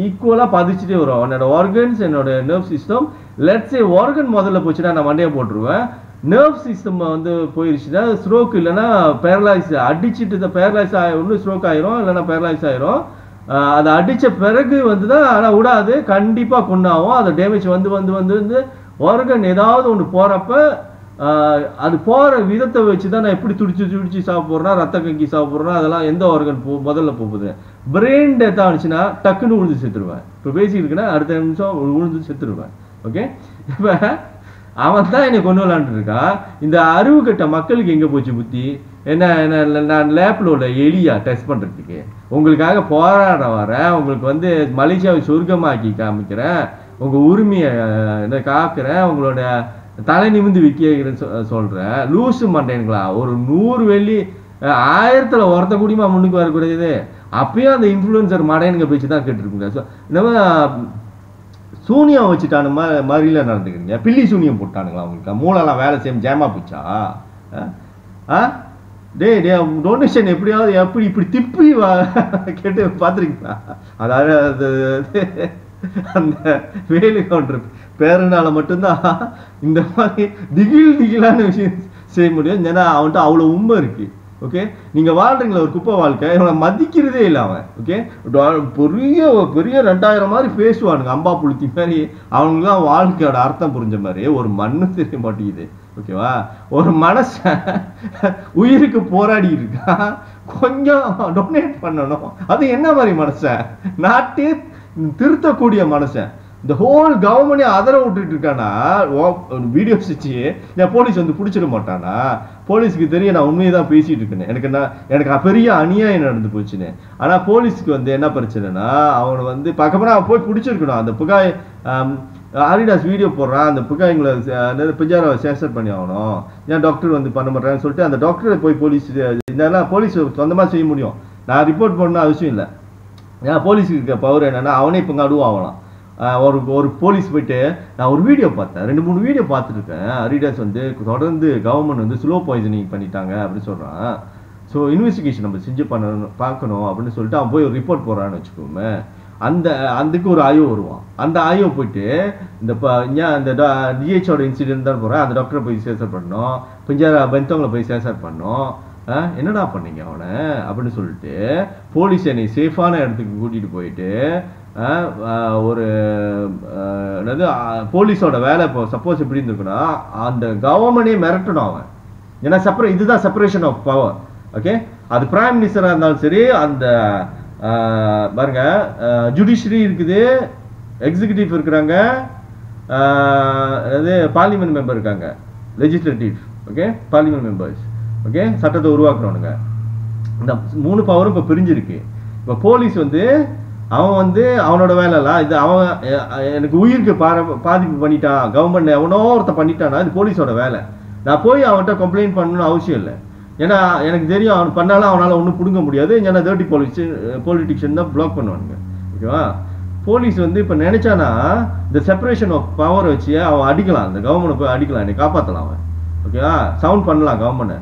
[SPEAKER 1] ஈக்குவலாக பாதிச்சுட்டே வரும். அவனோட ஆர்கன்ஸ் என்னோட நர்வ் சிஸ்டம். லெட்ஸே ஆர்கன் முதல்ல போச்சுன்னா நான் மண்டையை போட்டுருவேன். நர்வ் சிஸ்டம் வந்து போயிடுச்சுன்னா ஸ்ட்ரோக், இல்லைன்னா பேரலைஸ் அடிச்சுட்டு பேரலைஸ் ஒன்று ஸ்ட்ரோக் ஆயிரும், இல்லைன்னா பேரலைஸ் ஆயிரும். அதை அடித்த பிறகு வந்து தான், ஆனால் விடாது, கண்டிப்பாக கொண்டாகும். அதை டேமேஜ் வந்து ஆர்கன் ஏதாவது ஒன்று போகிறப்ப அது போகிற விதத்தை வச்சு தான் நான் எப்படி துடிச்சு சாப்பிட்றேன்னா, ரத்த கங்கி சாப்பிட்றேன்னா, அதெல்லாம் எந்த ஆர்கன் முதல்ல போகுது. பிரெயின் டெத் ஆனிச்சுன்னா டக்குன்னு விழுந்து செத்துருவேன். இப்போ பேசிட்டு இருக்குன்னா அடுத்த நிமிஷம் விழுந்து செத்துருவேன். ஓகே, இப்போ அவன் தான் என்னை கொண்டு விளாண்டுட்டு இருக்கான். இந்த அறிவு கட்ட மக்களுக்கு எங்கே போச்சு புத்தி? என்ன நான் லேப்பில் உள்ள எலியா டெஸ்ட் பண்ணுறதுக்கு உங்களுக்காக போராட வரேன். உங்களுக்கு வந்து மலேசியாவை சொர்க்கமாக்கி காமிக்கிறேன், உங்கள் உரிமையை காக்கிறேன், உங்களோட தலை நிமிந்து விற்கிறேன்னு சொல்கிறேன். லூசு மாட்டேனுங்களா? ஒரு 100 வெள்ளி 1000ல் ஒருத்த கூடியமா முன்னுக்கு வரக்கூடியது. அப்பயும் அந்த இன்ஃப்ளூயன்சர் மாடேனுங்க பேச்சு தான் கேட்டுருக்குங்க. ஸோ இந்த மாதிரி சூனியம் வச்சுட்டானு மாதிரில நடந்துக்கிறீங்க. பில்லி சூனியம் போட்டானுங்களா உங்களுக்கு? மூளைலாம் வேலை செய்யும் ஜேமா போச்சா? டே டொனேஷன் எப்படியாவது இப்படி திப்பி கேட்டு பார்த்துருக்கீங்களா? அதாவது அந்த வேலு கவுண்டர் பேரனால மட்டும்தான் இந்த மாதிரி திகிலான விஷயம் செய்ய முடியும். ஏன்னா அவன்கிட்ட அவ்வளோ உண்மை இருக்கு. ஓகே, நீங்கள் வாழ்றீங்களா ஒரு குப்பை வாழ்க்கை, இவனை மதிக்கிறதே இல்லை அவன். ஓகே, பெரிய 2000 மாதிரி பேசுவானுங்க, அம்பா புளுத்தி மாதிரி. அவனுக்குலாம் வாழ்க்கையோட அர்த்தம் புரிஞ்ச மாதிரி ஒரு மண்ணு தெரிய மாட்டேங்குது. ஓகேவா, ஒரு மனுஷன் உயிருக்கு போராடி இருக்கான், கொஞ்சம் டொனேட் பண்ணணும். அது என்ன மாதிரி மனுஷன்? நாட்டே திருத்தக்கூடிய மனுஷன். இந்த ஹோல் கவர்மெண்டே அதர விட்டுட்டு இருக்கானா? வீடியோஸ் வச்சு என் போலீஸ் வந்து பிடிச்சிட மாட்டானா? போலீஸுக்கு தெரியும் நான் உண்மையை தான் பேசிட்டு இருக்கேன். எனக்கு பெரிய அநியாயம் நடந்து போச்சுன்னு. ஆனால் போலீஸுக்கு வந்து என்ன பிரச்சனைனா, அவனை வந்து பார்க்கப்போனா போய் பிடிச்சிருக்கணும். அந்த புகாய் ஆரிடாஸ் வீடியோ போடுறான், அந்த புகாய்ங்களை பிஞ்சாராவை சேஷர் பண்ணி ஆகணும். ஏன் டாக்டர் வந்து பண்ண மாட்டேறான்னு சொல்லிட்டு அந்த டாக்டரை போய் இதெல்லாம் போலீஸ் சொந்தமாக செய்ய முடியும். நான் ரிப்போர்ட் பண்ண அவசியம் இல்லை. ஏன்னா போலீஸுக்கு இருக்க பவர் என்னன்னா, அவனே இப்போ நடுவாகலாம். ஒரு போலீஸ் போயிட்டு நான் ஒரு வீடியோ பார்த்தேன், 2-3 வீடியோ பார்த்துருக்கேன். அரிடாஸ் வந்து தொடர்ந்து கவர்மெண்ட் வந்து ஸ்லோ பாய்சனிங் பண்ணிட்டாங்க அப்படின்னு சொல்கிறான். ஸோ இன்வெஸ்டிகேஷன் நம்ம செஞ்சு பார்க்கணும் அப்படின்னு சொல்லிட்டு அவன் போய் ஒரு ரிப்போர்ட் போடுறான்னு வச்சுக்கோமே. அதுக்கு ஒரு ஆயோ வருவான். அந்த ஆயோ போயிட்டு இந்த டிஹெச்சோட இன்சிடென்ட் தான் போகிறேன், அந்த டாக்டரை போய் சேசர் பண்ணோம், பிஞ்சாரா பெந்தவங்களை போய் சேசர் பண்ணோம். என்னடா பண்ணீங்க அவனை அப்படின்னு சொல்லிட்டு போலீஸ் என்னை சேஃபான இடத்துக்கு கூட்டிகிட்டு போயிட்டு ஒரு என்னது போலீஸோட வேலை இப்போ சப்போஸ் எப்படி இருந்திருக்குன்னா அந்த கவர்மெண்டே மிரட்டணும் அவன். ஏன்னா இதுதான் செப்பரேஷன் ஆஃப் பவர். ஓகே, அது பிரைம் மினிஸ்டராக இருந்தாலும் சரி, அந்த பாருங்க ஜுடிஷியரி இருக்குது, எக்ஸிக்யூட்டிவ் இருக்கிறாங்க, அதாவது பார்லிமெண்ட் மெம்பர் இருக்காங்க, legislative, okay, parliament members, okay, சட்டத்தை உருவாக்குறவனுங்க. இந்த 3 பவரும் இப்போ பிரிஞ்சிருக்கு. இப்போ போலீஸ் அவன் அவனோட வேலைலாம் இது அவன் எனக்கு உயிருக்கு பாதிப்பு பண்ணிட்டான், கவர்மெண்ட் எவனோ ஒருத்த பண்ணிட்டானா இது போலீஸோட வேலை. நான் போய் அவன்கிட்ட கம்ப்ளைண்ட் பண்ணணும்னு அவசியம் இல்லை. ஏன்னா எனக்கு தெரியும் அவன் பண்ணாலும் அவனால் ஒன்றும் பிடுங்க முடியாது. ஏன்னா தேர்ட்டி பொலிட்டிஷியன் தான் பிளாக் பண்ணுவானுங்க. ஓகேவா? போலீஸ் இப்போ நினைச்சானா இந்த செப்பரேஷன் ஆஃப் பவர் வச்சு அவன் அடிக்கலாம், அந்த கவர்மெண்ட் போய் அடிக்கலாம், என்னை காப்பாற்றலாம் அவன். ஓகேவா? சவுண்ட் பண்ணலாம் கவர்மெண்ட்டை.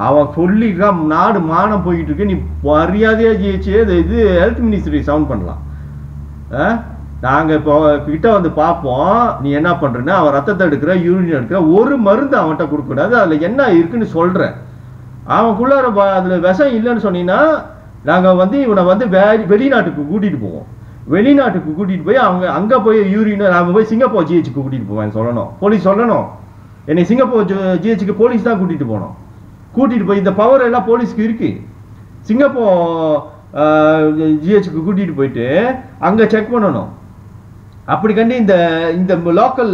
[SPEAKER 1] அவன் சொல்லிக்கிறான் நாடு மானம் போய்கிட்டு இருக்கு, நீ மரியாதையா ஜெயிச்சு இது ஹெல்த் மினிஸ்ட்ரி சவுண்ட் பண்ணலாம். நாங்கள் இப்போ கிட்ட பார்ப்போம் நீ என்ன பண்றேன்னா, அவன் ரத்தத்தை எடுக்கிற, யூரின் எடுக்கிற, ஒரு மருந்து அவன்கிட்ட கொடுக்கக்கூடாது, அதில் என்ன இருக்குன்னு சொல்கிறேன். அவனுக்குள்ளார அதில் விஷம் இல்லைன்னு சொன்னீங்கன்னா நாங்கள் இவனை வெளிநாட்டுக்கு கூட்டிகிட்டு போவோம். வெளிநாட்டுக்கு கூட்டிகிட்டு போய் அங்கே போய் யூரின் நாங்கள் போய் சிங்கப்பூர் ஜிஹெச்சுக்கு கூட்டிகிட்டு போவேன் சொல்லணும். போலீஸ் சொல்லணும் என்னை சிங்கப்பூர் ஜிஹெச்சுக்கு போலீஸ் தான் கூட்டிகிட்டு போனோம். கூட்டிகிட்டு போய் இந்த பவர் எல்லாம் போலீஸ்க்கு இருக்கு. சிங்கப்பூர் ஜிஹெச்சுக்கு கூட்டிகிட்டு போயிட்டு அங்கே செக் பண்ணணும். அப்படி கண்டி இந்த லோக்கல்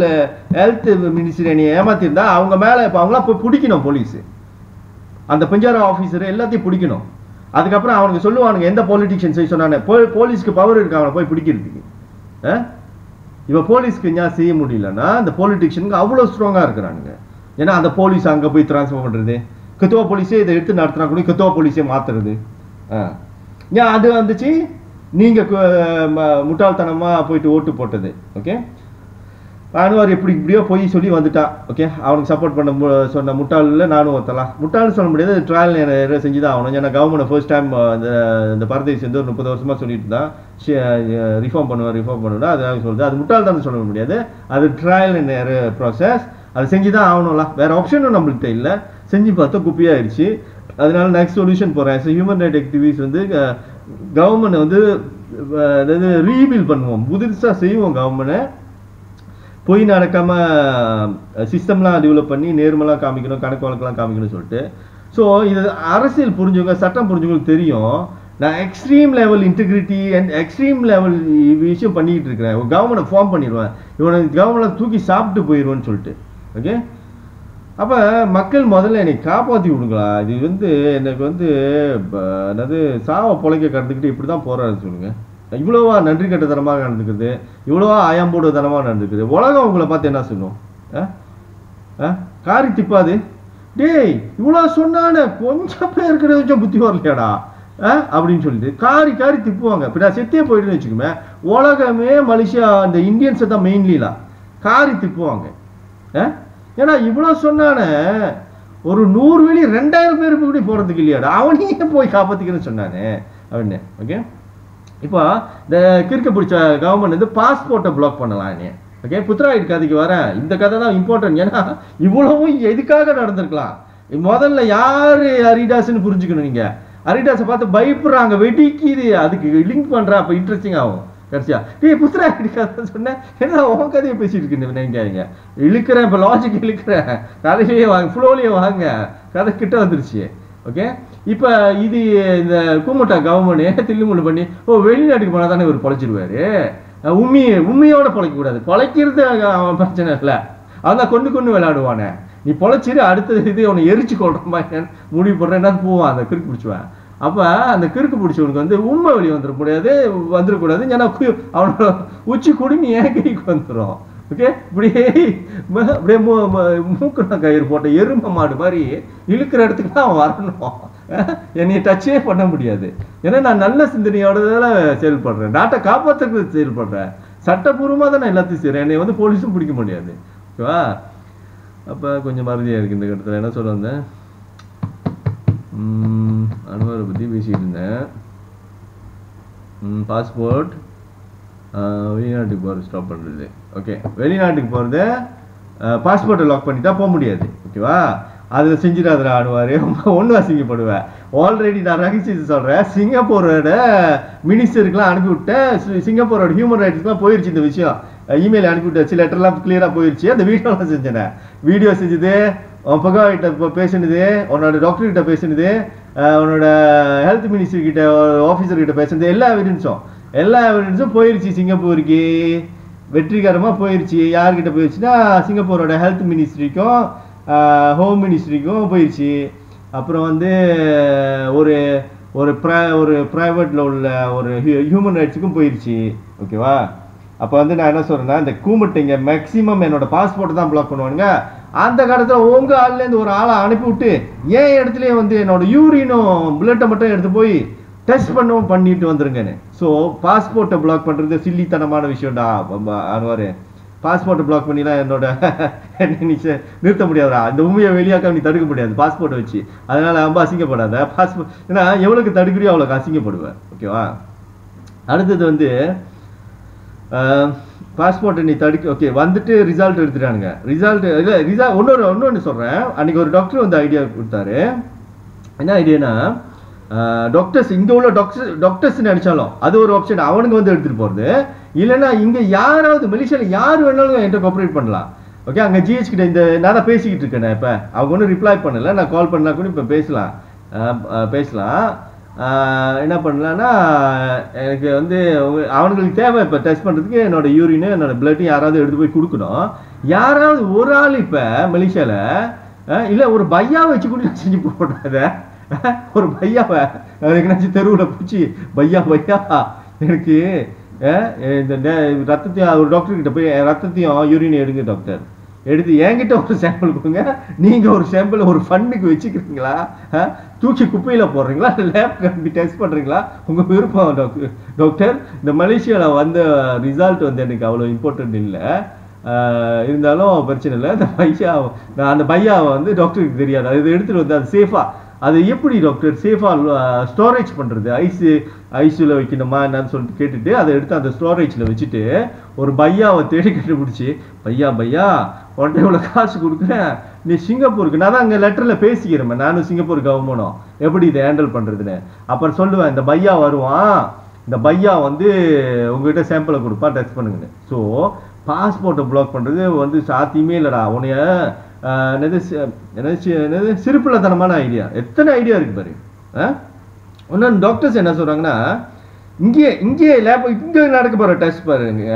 [SPEAKER 1] ஹெல்த் மினிஸ்ட்ரி என்னை ஏமாத்திருந்தா அவங்க மேலே இப்போ அவங்களாம் போய் பிடிக்கணும். போலீஸு அந்த பஞ்சார ஆஃபீஸர் எல்லாத்தையும் பிடிக்கணும். அதுக்கப்புறம் அவனுக்கு சொல்லுவானுங்க எந்த பொலிட்டிஷியன்ஸ் சொன்னானே போலீஸ்க்கு பவர் இருக்கு அவனை போய் பிடிக்கிறதுக்கு. இப்போ போலீஸ்க்கு ஏன் செய்ய முடியலன்னா அந்த பொலிட்டிஷியனுக்கு அவ்வளோ ஸ்ட்ராங்காக இருக்கிறானுங்க. ஏன்னா அந்த போலீஸ் அங்கே போய் டிரான்ஸ்ஃபர் பண்ணுறது, கித்துவா போலீஸே இதை எடுத்து நடத்தினா கூட கித்துவா போலீஸே மாற்றுறது. ஏன் அது வந்துச்சு நீங்கள் முட்டாள்தனமாக போயிட்டு ஓட்டு போட்டது. ஓகே, அனுவார் இப்படியோ போய் சொல்லி வந்துட்டான். ஓகே, அவனுக்கு சப்போர்ட் பண்ண சொன்ன முட்டாளில் நானும் ஒருத்தலாம். முட்டாள்னு சொல்ல முடியாது, ட்ரையல் செஞ்சு தான் ஆகணும். ஏன்னா கவர்மெண்ட் ஃபர்ஸ்ட் டைம் இந்த பரதேசி ஒரு 30 வருஷமாக சொல்லிட்டு தான் ரிஃபார்ம் பண்ணுவேன் அது சொல்லுது. அது முட்டாள் தான் சொல்ல முடியாது, அது ட்ரையல் அண்ட் எரர் ப்ராசஸ். அதை செஞ்சு தான் ஆகணும்ல, வேற ஆப்ஷனும் நம்மள்கிட்ட இல்லை. செஞ்சு பார்த்தா குப்பியாயிடுச்சு. அதனால நெக்ஸ்ட் சொல்யூஷன் போகிறேன். ஹியூமன் ரைட் ஆக்டிவிஸ்ட் கவர்மெண்ட் அதாவது ரீபில் பண்ணுவோம், புதுசாக செய்வோம். கவர்மெண்ட்டை போய் நடக்காம சிஸ்டம்லாம் டெவலப் பண்ணி நேர்மலாக காமிக்கணும், கணக்கு வழக்கெல்லாம் காமிக்கணும்னு சொல்லிட்டு. ஸோ இது அரசியல் புரிஞ்சவங்க, சட்டம் புரிஞ்சவங்களுக்கு தெரியும். நான் extreme level integrity and extreme level விஷயம் பண்ணிக்கிட்டு இருக்கிறேன். கவர்மெண்ட்டை ஃபார்ம் பண்ணிடுவேன், இவனை கவர்மெண்ட்டை தூக்கி சாப்பிட்டு போயிடுவேன்னு சொல்லிட்டு. ஓகே, அப்போ மக்கள் முதல்ல என்னை காப்பாற்றி விடுங்களா. இது எனக்கு என்னது சாவை பொழைக்க கடந்துக்கிட்டு இப்படி தான் போகிறாரு சொல்லுங்க. இவ்வளோவா நன்றி கட்டத்தனமாக நடந்துக்குது, இவ்வளோவா ஆயாம்போடுதனமாக நடந்துக்குது. உலகம் உங்களை பார்த்து என்ன சொல்லும்? காரி திப்பாது. டேய் இவ்வளோ சொன்னானே கொஞ்சம் பேருக்கு கொஞ்சம் புத்தி வரலையாடா அப்படின்னு சொல்லிட்டு காரி திப்புவாங்க. இப்போ நான் செத்தே போயிட்டுன்னு வச்சுக்கோமே, உலகமே மலேசியா அந்த இந்தியன்ஸை தான் மெயின்லிலாம் காரி திப்புவாங்க. ஏன்னா இவ்வளோ சொன்னானே ஒரு 100 வெளி 2000 பேருக்கு கூட போகிறதுக்கு இல்லையாடா, அவனையே போய் காப்பாற்றிக்கிறேன்னு சொன்னானே அப்படின்னு. ஓகே, இப்போ இந்த கிறுக்க பிடிச்ச கவர்மெண்ட் பாஸ்போர்ட்டை பிளாக் பண்ணலாம். நீ ஓகே, புத்ராயிட் கதைக்கு வரேன். இந்த கதை தான் இம்பார்ட்டன்ட். ஏன்னா இவ்வளவும் எதுக்காக நடந்திருக்கலாம். முதல்ல யாரு அரிடாஸ்ன்னு புரிஞ்சுக்கணும். நீங்க அரிடாஸை பார்த்து பயப்படுறாங்க, வெடிக்குது, அதுக்கு லிங்க் பண்றேன், அப்போ இன்ட்ரெஸ்டிங் ஆகும். கடைசியா புத்ராயிட் கதை சொன்னேன், என்ன உன் கதையை பேசிட்டு இருக்கு நினைக்காதீங்க. இழுக்கிறேன், இப்போ லாஜிக் இழுக்கிறேன், கதையிலேயே வாங்க, ஃப்ளோலேயே வாங்க, கதை கிட்ட வந்துருச்சு. ஓகே, இப்போ இது இந்த கூமுட்டா கவர்மெண்ட் தில்லுமுள்ளு பண்ணி வெளிநாட்டுக்கு போனால் தானே இவர் பொழைச்சிடுவாரு. உண்மையோட பொழைக்கக்கூடாது, பொழைக்கிறது அவன் பிரச்சனை இல்லை, அதான் கொண்டு விளையாடுவானே. நீ பொழைச்சிரு, அடுத்தது இது அவனை எரிச்சு கொள்றமா முடிவு போடுறேன், என்ன போவான் அந்த கிறுக்கு பிடிச்சுவேன். அப்போ அந்த கிறுக்கு பிடிச்சவனுக்கு உண்மை வெளியே வந்துடக்கூடாது. ஏன்னா அவனோட உச்சி குடுமி ஏன் கைக்கு வந்துடும். ஓகே, அப்படியே மூக்குனா கயிறு போட்ட எருமை மாடு மாதிரி இழுக்கிற இடத்துக்கு தான் அவன் வரணும். என்னை டச்சே பண்ண முடியாது. ஏன்னா நான் நல்ல சிந்தனையோட செயல்படுறேன், நாட்டை காப்பாற்றுறதுக்கு செயல்படுறேன், சட்டப்பூர்வமாக தான் நான் எல்லாத்தையும் செய்கிறேன். என்னை போலீஸும் பிடிக்க முடியாது. ஓகேவா? அப்போ கொஞ்சம் மறதியாக இருக்குது இந்த கட்டத்தில். என்ன சொல்ல வந்தேன், அனுவரை பற்றி பேசிகிட்டு இருந்தேன். பாஸ்போர்ட் வெளிநாட்டுக்கு போகிறது ஸ்டாப் பண்ணுறது. ஓகே, வெளிநாட்டுக்கு போகிறது பாஸ்போர்ட்டை லாக் பண்ணிட்டா போக முடியாது. ஓகேவா? அதில் செஞ்சிடாதுடா ஆடுவார் ஒன்று அசிங்கப்படுவேன். ஆல்ரெடி நான் ரகசியத்தை சொல்கிறேன், சிங்கப்பூரோட மினிஸ்டருக்குலாம் அனுப்பிவிட்டேன். சிங்கப்பூரோட ஹியூமன் ரைட்ஸ்க்குலாம் போயிடுச்சு இந்த விஷயம். இமெயில் அனுப்பிவிட்டாச்சு, லெட்டர்லாம் கிளியராக போயிடுச்சு. அந்த வீடியோலாம் செஞ்சேன். வீடியோ செஞ்சது, பகவான்கிட்ட பேசினது, உன்னோட டாக்டர்கிட்ட பேசினது, உன்னோட ஹெல்த் மினிஸ்டர் கிட்ட ஆஃபீஸர்கிட்ட பேசுனது, எல்லா எவிடன்ஸும் போயிடுச்சு சிங்கப்பூருக்கு. வெற்றிகரமாக போயிடுச்சு. யார்கிட்ட போயிடுச்சுன்னா சிங்கப்பூரோட ஹெல்த் மினிஸ்ட்ரிக்கும் ஹோம் மினிஸ்ட்ரிக்கும் போயிடுச்சு. அப்புறம் வந்து ஒரு ஒரு ப்ரைவேட்டில் உள்ள ஒரு ஹியூமன் ரைட்ஸுக்கும் போயிடுச்சு. ஓகேவா? அப்போ வந்து நான் என்ன சொல்கிறேன்னா, இந்த கூமுட்டைங்க மேக்ஸிமம் என்னோட பாஸ்போர்ட்டை தான் பிளாக் பண்ணுவானுங்க. அந்த காலத்தில் உங்கள் ஆள்லேருந்து ஒரு ஆளை அனுப்பிவிட்டு ஏன் இடத்துலையே வந்து என்னோட யூரினும் பிளட்டை மட்டும் எடுத்து போய் டெஸ்ட் பண்ணிட்டு வந்துருங்கன்னு. ஸோ பாஸ்போர்ட்டை பிளாக் பண்ணுறது சில்லித்தனமான விஷயம்டா அனுவார். பாஸ்போர்ட்டை பிளாக் பண்ணிலாம் என்னோட நிறுத்த முடியாதுடா. இந்த உண்மையை வெளியாக்க நீ தடுக்க முடியாது பாஸ்போர்ட்டை வச்சு. அதனால் ரொம்ப அசிங்கப்படாத. பாஸ்போர்ட் ஏன்னா எவ்வளோக்கு தடுக்கிறியோ அவ்வளோக்கு அசிங்கப்படுவேன். ஓகேவா? அடுத்தது வந்து பாஸ்போர்ட்டை நீ தடுக்க. ஓகே, வந்துட்டு ரிசல்ட் எடுத்துட்டானுங்க. ஒன்று சொல்கிறேன். அன்றைக்கி ஒரு டாக்டர் வந்து ஐடியா கொடுத்தாரு. என்ன ஐடியானா, டாக்டர்ஸ் இங்கே உள்ள டாக்டர்ஸ் நினைச்சாலும் அது ஒரு ஆப்ஷன். அவனுங்க வந்து எடுத்துகிட்டு போகிறது. இல்லைன்னா இங்கே யாராவது மலேசியாவில் யார் வேணாலும் என்கிட்ட கோஆப்ரேட் பண்ணலாம். ஓகே, அங்கே ஜிஹெச் கிட்ட இந்த நான் தான் பேசிக்கிட்டு இருக்கேன். இப்போ அவங்க ஒன்றும் ரிப்ளை பண்ணலை. நான் கால் பண்ணா கூட இப்போ பேசலாம். என்ன பண்ணலான்னா, எனக்கு வந்து அவனுங்களுக்கு தேவை இப்போ டெஸ்ட் பண்ணுறதுக்கு என்னோட யூரினு என்னோட பிளட்டையும் யாராவது எடுத்து போய் கொடுக்கணும். யாராவது ஒரு ஆள் இப்போ மலேசியாவில் இல்லை ஒரு பையாவை வச்சு கூட செஞ்சு போடாத. ஒரு பையாவை எனக்கு தெருவில் பிடிச்சி பையா எனக்கு இந்த ரத்தத்தையும் ஒரு டாக்டர்கிட்ட போய் ரத்தத்தையும் யூரின் எடுங்க டாக்டர், எடுத்து என்கிட்ட ஒரு சாம்பிள் கொடுங்க. நீங்கள் ஒரு சாம்பிள் ஒரு ஃபண்டுக்கு வச்சுக்கிறீங்களா, தூக்கி குப்பையில் போடுறீங்களா, லேப் கம்பி டெஸ்ட் பண்ணுறீங்களா, உங்கள் விருப்பம் டாக்டர். இந்த மலேசியாவில் வந்த ரிசல்ட் வந்து எனக்கு அவ்வளோ இம்பார்ட்டன்ட் இல்லை. இருந்தாலும் பிரச்சனை இல்லை. அந்த பையாவை வந்து டாக்டருக்கு தெரியாது. அது எடுத்துகிட்டு வந்து அது சேஃபாக, அது எப்படி டாக்டர் சேஃபாக ஸ்டோரேஜ் பண்ணுறது, ஐசியூவில் வைக்கணுமா என்னன்னு சொல்லிட்டு கேட்டுட்டு அதை எடுத்து அந்த ஸ்டோரேஜில் வச்சுட்டு ஒரு பையாவை தேடி கண்டுபிடிச்சி, பையா உடனே இவ்வளோ காசு கொடுக்குறேன், நீ சிங்கப்பூருக்கு, நான் தான் அங்கே லெட்டரில் பேசிக்கிறேன், நானும் சிங்கப்பூர் கவர்மெண்ட்டும் எப்படி இதை ஹேண்டில் பண்ணுறதுன்னு. அப்புறம் சொல்லுவேன், இந்த பையா வருவான், இந்த பையா வந்து உங்ககிட்ட சாம்பிளை கொடுப்பா, டெஸ்ட் பண்ணுங்கன்னு. ஸோ பாஸ்போர்ட்டை பிளாக் பண்ணுறது வந்து சாத்தியமே இல்லைடா. உன்னைய என்னது சிறுப்பிள்ளத்தனமான ஐடியா. எத்தனை ஐடியா இருக்கு பாரு. இன்னொன்று டாக்டர்ஸ் என்ன சொல்கிறாங்கன்னா, இங்கே லேப் இங்கே நடக்க போகிற டெஸ்ட் பாருங்க.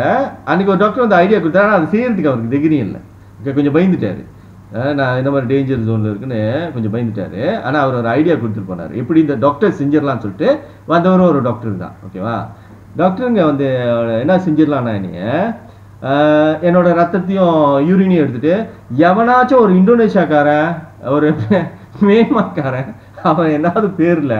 [SPEAKER 1] அன்றைக்கி ஒரு டாக்டர் வந்து ஐடியா கொடுத்தாரு, அது செய்யறதுக்கு அவருக்கு தைரியம் இல்லை. கொஞ்சம் பயந்துட்டாரு. நான் இந்த மாதிரி டேஞ்சர் ஜோனில் இருக்குன்னு கொஞ்சம் பயந்துட்டாரு. ஆனால் அவர் ஒரு ஐடியா கொடுத்துட்டு போனார், எப்படி இந்த டாக்டர் செஞ்சிடலான்னு சொல்லிட்டு. வந்தவரும் ஒரு டாக்டர் தான். ஓகேவா? டாக்டருங்க வந்து என்ன செஞ்சிடலான்னா, நீங்கள் என்னோட ரத்தத்தையும் யூரினையும் எடுத்துட்டு எவனாச்சும் ஒரு இந்தோனேஷியாக்காரன் ஒரு மேன்மாக்காரன் அவன் என்னாவது பேரில்